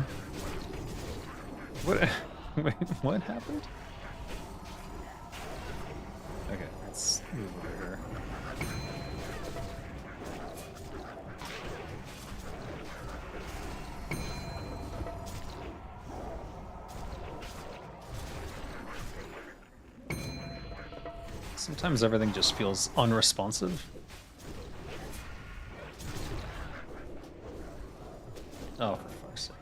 What? Wait, what happened? Okay, let's move over here. Sometimes everything just feels unresponsive. Oh, for fuck's sake.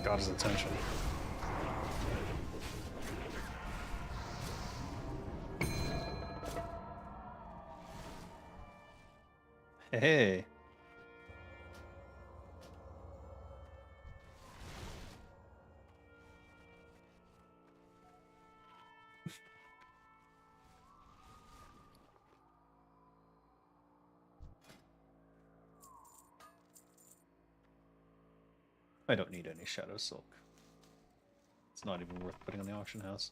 Got his attention. Hey. I don't need any shadow silk. It's not even worth putting on the auction house.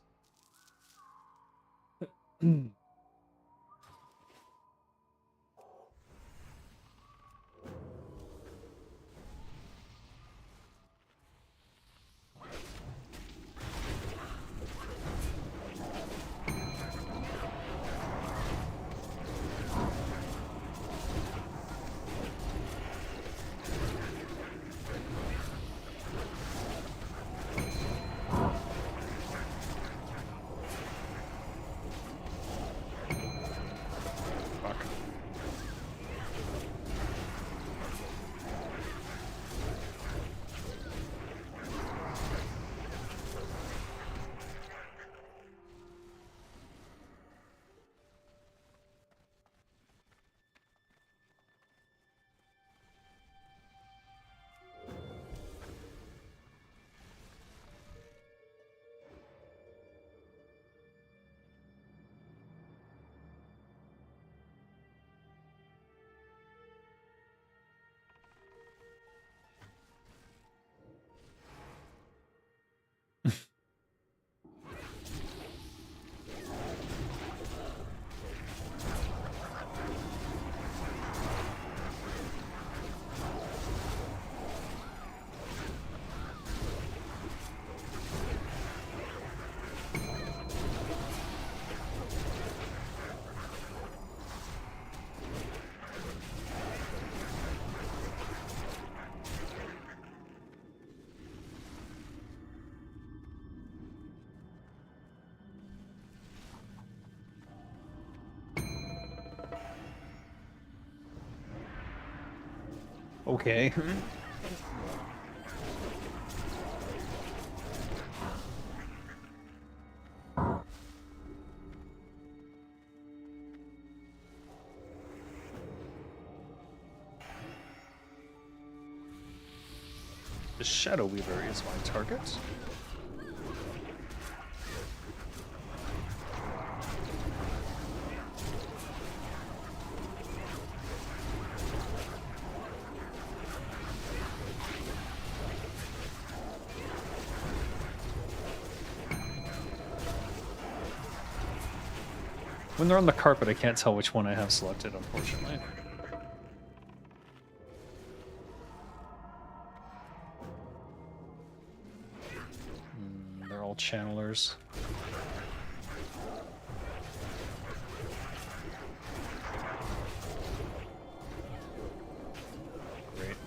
Okay. The Shadow Weaver is my target. When they're on the carpet, I can't tell which one I have selected, unfortunately. They're all channelers. Great.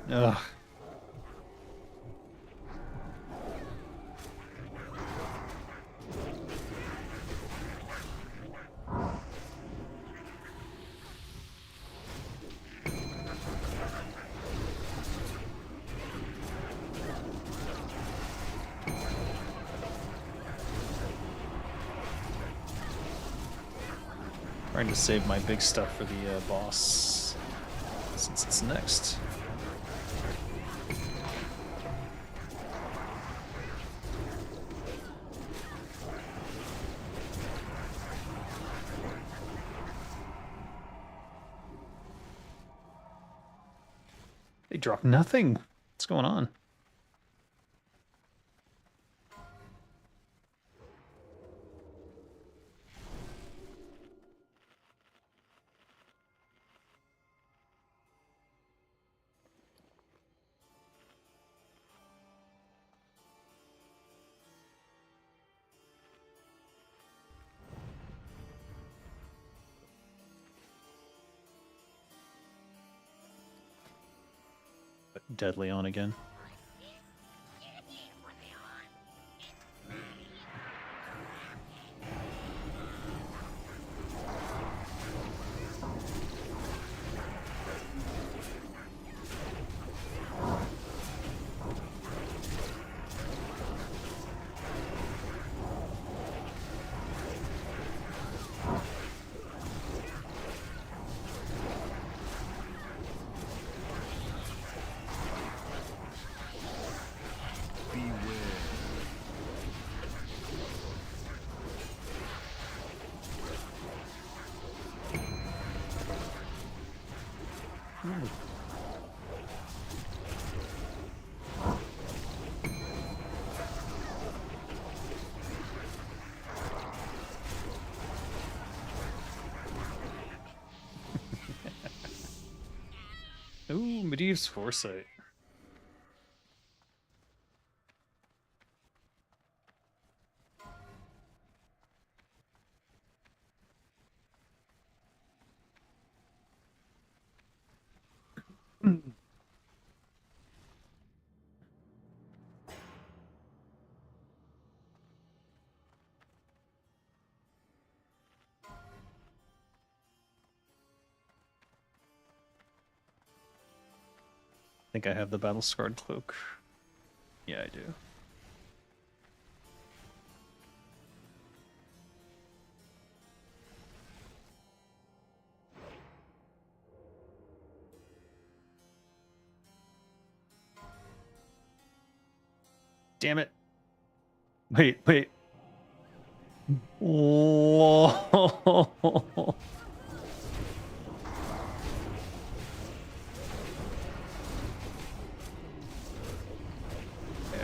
Ugh. Trying to save my big stuff for the boss, since it's next. They dropped nothing. What's going on? Deadly on again. Ooh, Medivh's Foresight. I think I have the Battle Scarred Cloak. Yeah, I do. Damn it. Wait. Whoa.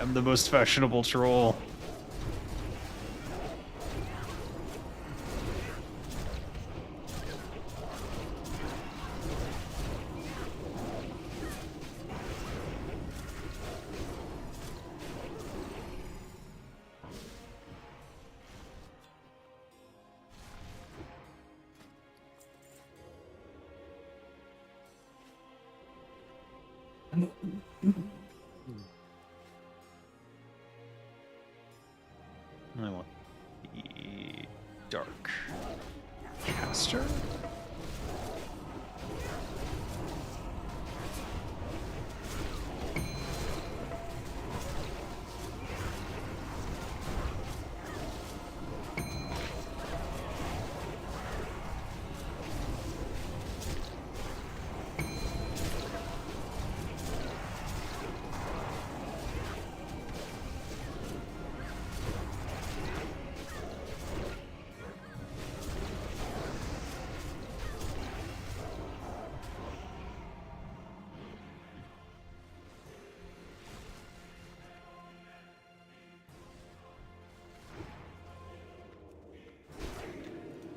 I'm the most fashionable troll. I want the dark caster.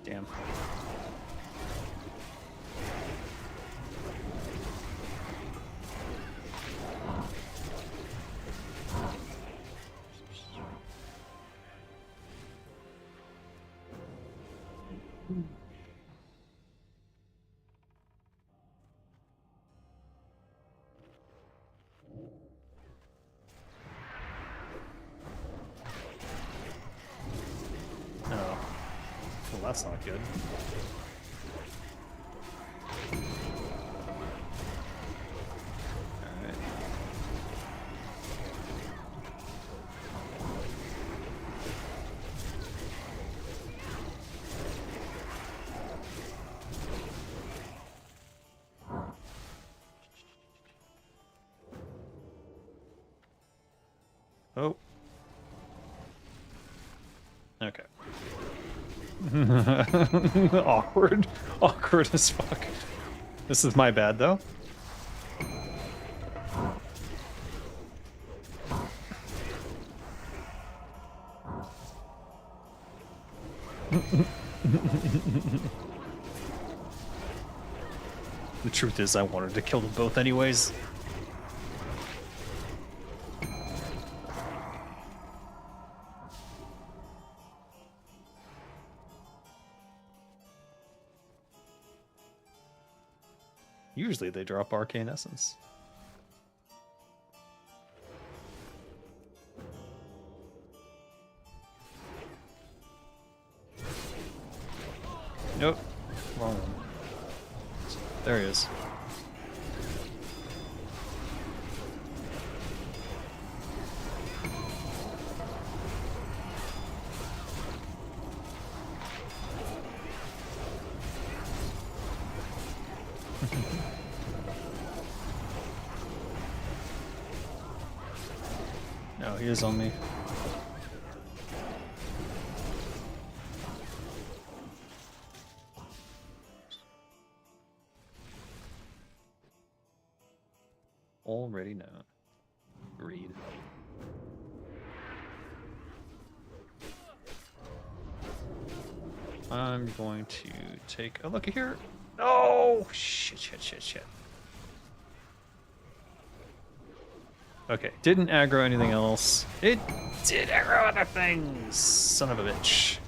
Damn. Oh. Well, that's not good. Alright. Oh. Okay. Awkward. Awkward as fuck. This is my bad, though. The truth is, I wanted to kill them both anyways. Usually they drop Arcane Essence. Nope. Wrong one. There he is. No, he is on me. Already known. Read. I'm going to take a look at here. Oh, shit. Okay, didn't aggro anything else. It did aggro other things. Son of a bitch.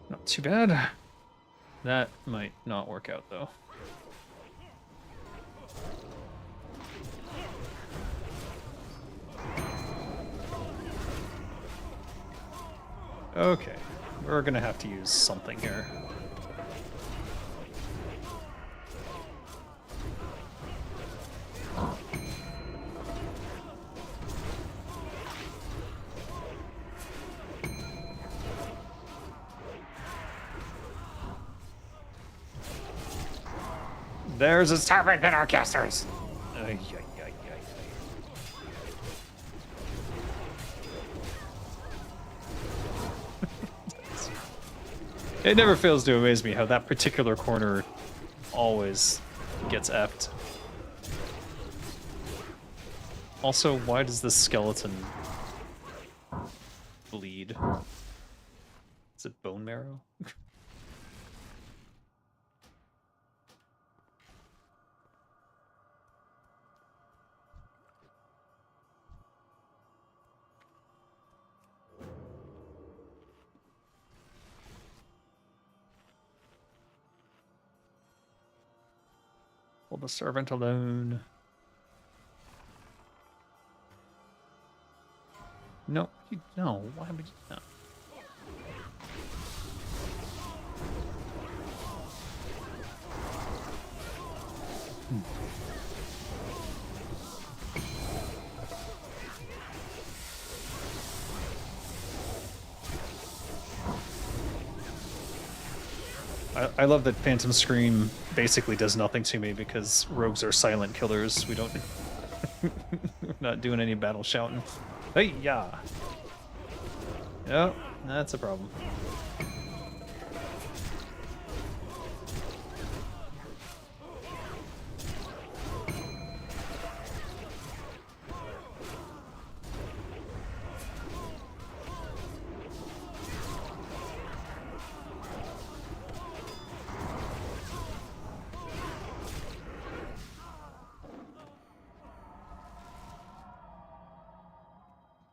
Not too bad. That might not work out, though. Okay, we're gonna have to use something here. There's a serpent in our casters. Ay, ay, ay, ay, ay. It never fails to amaze me how that particular corner always gets effed. Also, why does this skeleton bleed? Is it bone marrow? Hold the servant alone. No, no. Why would you? No. I love that Phantom Scream basically does nothing to me because rogues are silent killers. We don't. We're not doing any battle shouting. Hey, yeah. Yep, that's a problem.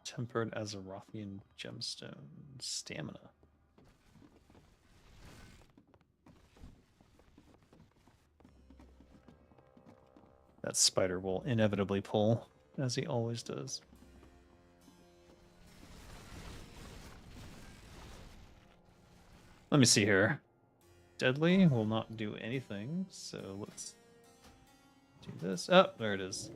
Tempered Azerothian gemstone. Stamina. That spider will inevitably pull, as he always does. Let me see here. Deadly will not do anything, so let's do this. Oh, there it is.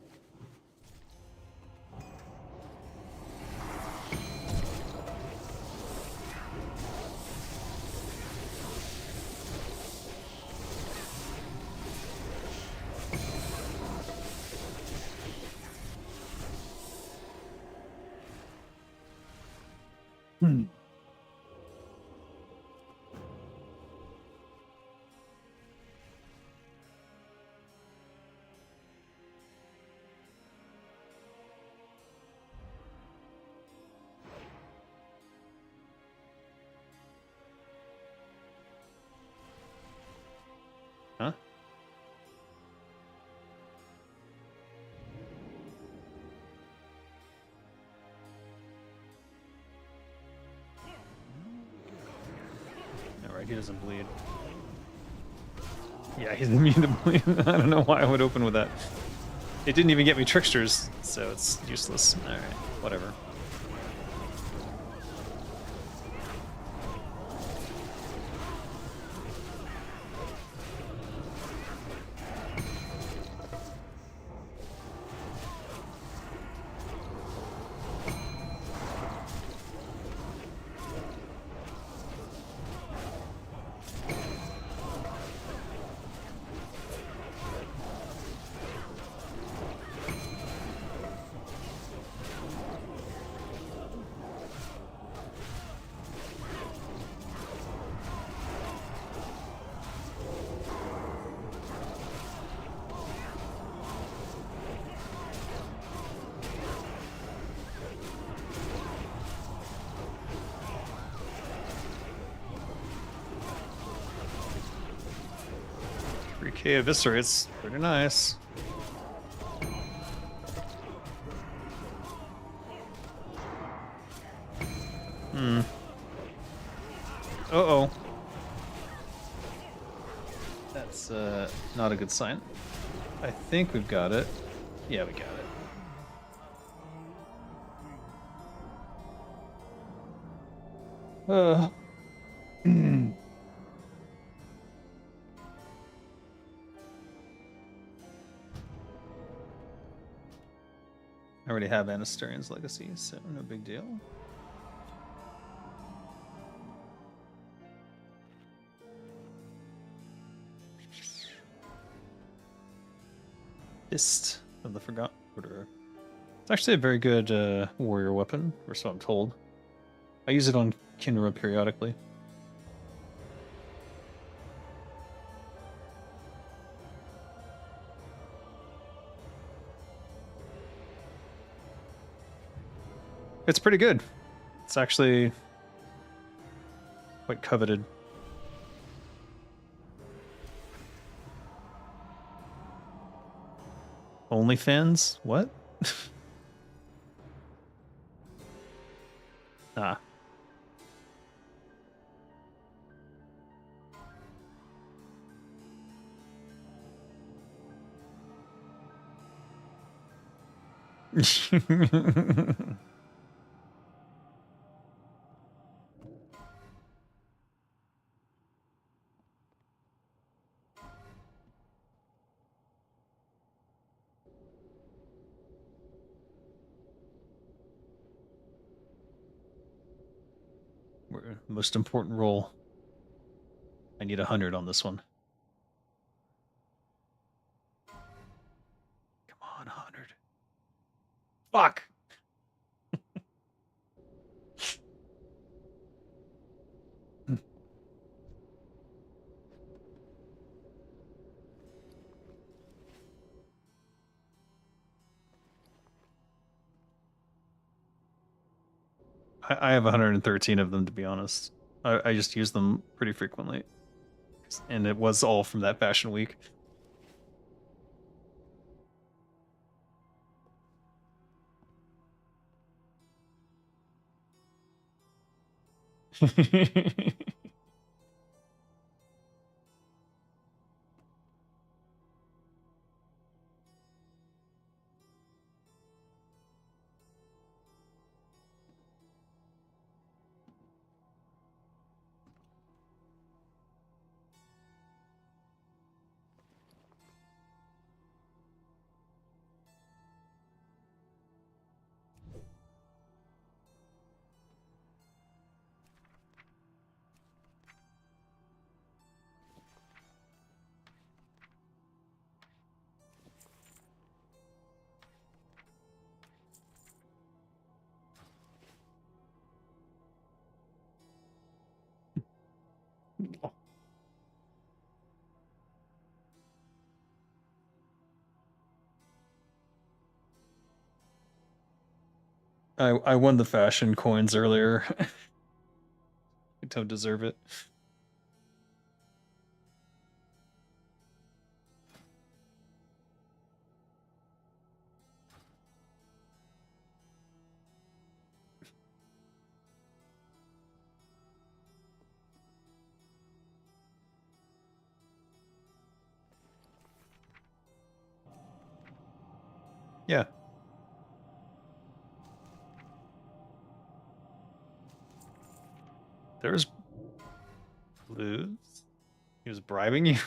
Huh? Alright, he doesn't bleed. Yeah, he's immune to bleed. I don't know why I would open with that. It didn't even get me tricksters, so it's useless. Alright, whatever. Okay, eviscerates. Pretty nice. Uh-oh. That's not a good sign. I think we've got it. Yeah, we got it. I already have Anastarian's Legacy, so no big deal. Fist of the Forgotten Order. It's actually a very good warrior weapon, or so I'm told. I use it on Kinra periodically. It's pretty good. It's actually quite coveted. OnlyFans? What? Ah. Most important role. I need 100 on this one. Come on, 100. Fuck! I have 113 of them, to be honest. I just use them pretty frequently. And it was all from that fashion week. I won the fashion coins earlier. I don't deserve it. Yeah. There's Blues. He was bribing you.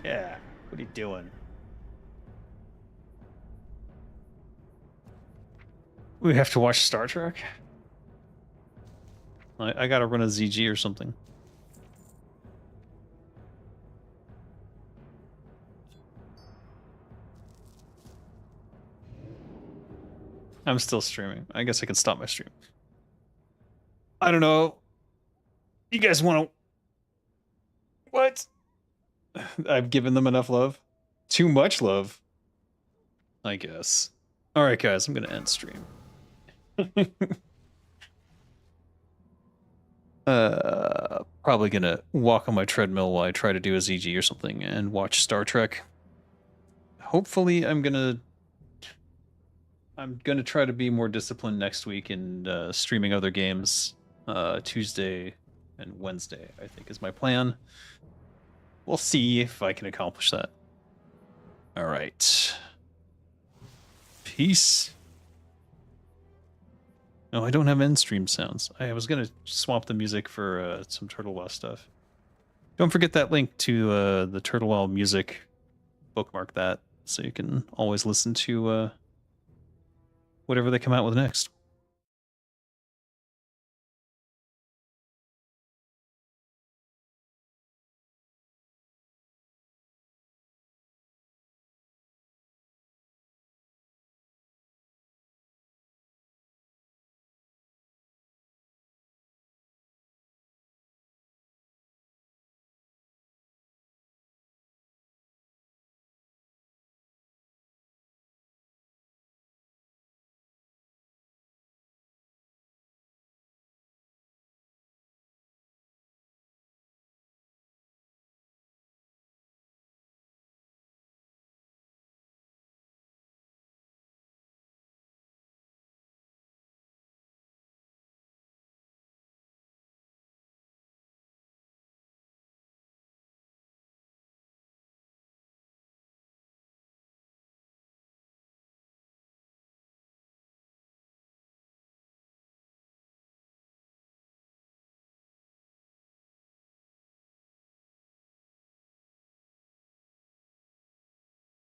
Yeah. What are you doing? We have to watch Star Trek? I gotta run a ZG or something. I'm still streaming. I guess I can stop my stream. I don't know. You guys want to... What? I've given them enough love. Too much love. I guess. Alright guys, I'm gonna end stream. Probably gonna walk on my treadmill while I try to do a ZG or something and watch Star Trek. Hopefully I'm gonna try to be more disciplined next week in streaming other games. Tuesday And Wednesday, I think, is my plan. We'll see if I can accomplish that. All right. Peace. No, I don't have end stream sounds. I was going to swap the music for some Turtle Wow stuff. Don't forget that link to the Turtle Wow music. Bookmark that so you can always listen to whatever they come out with next.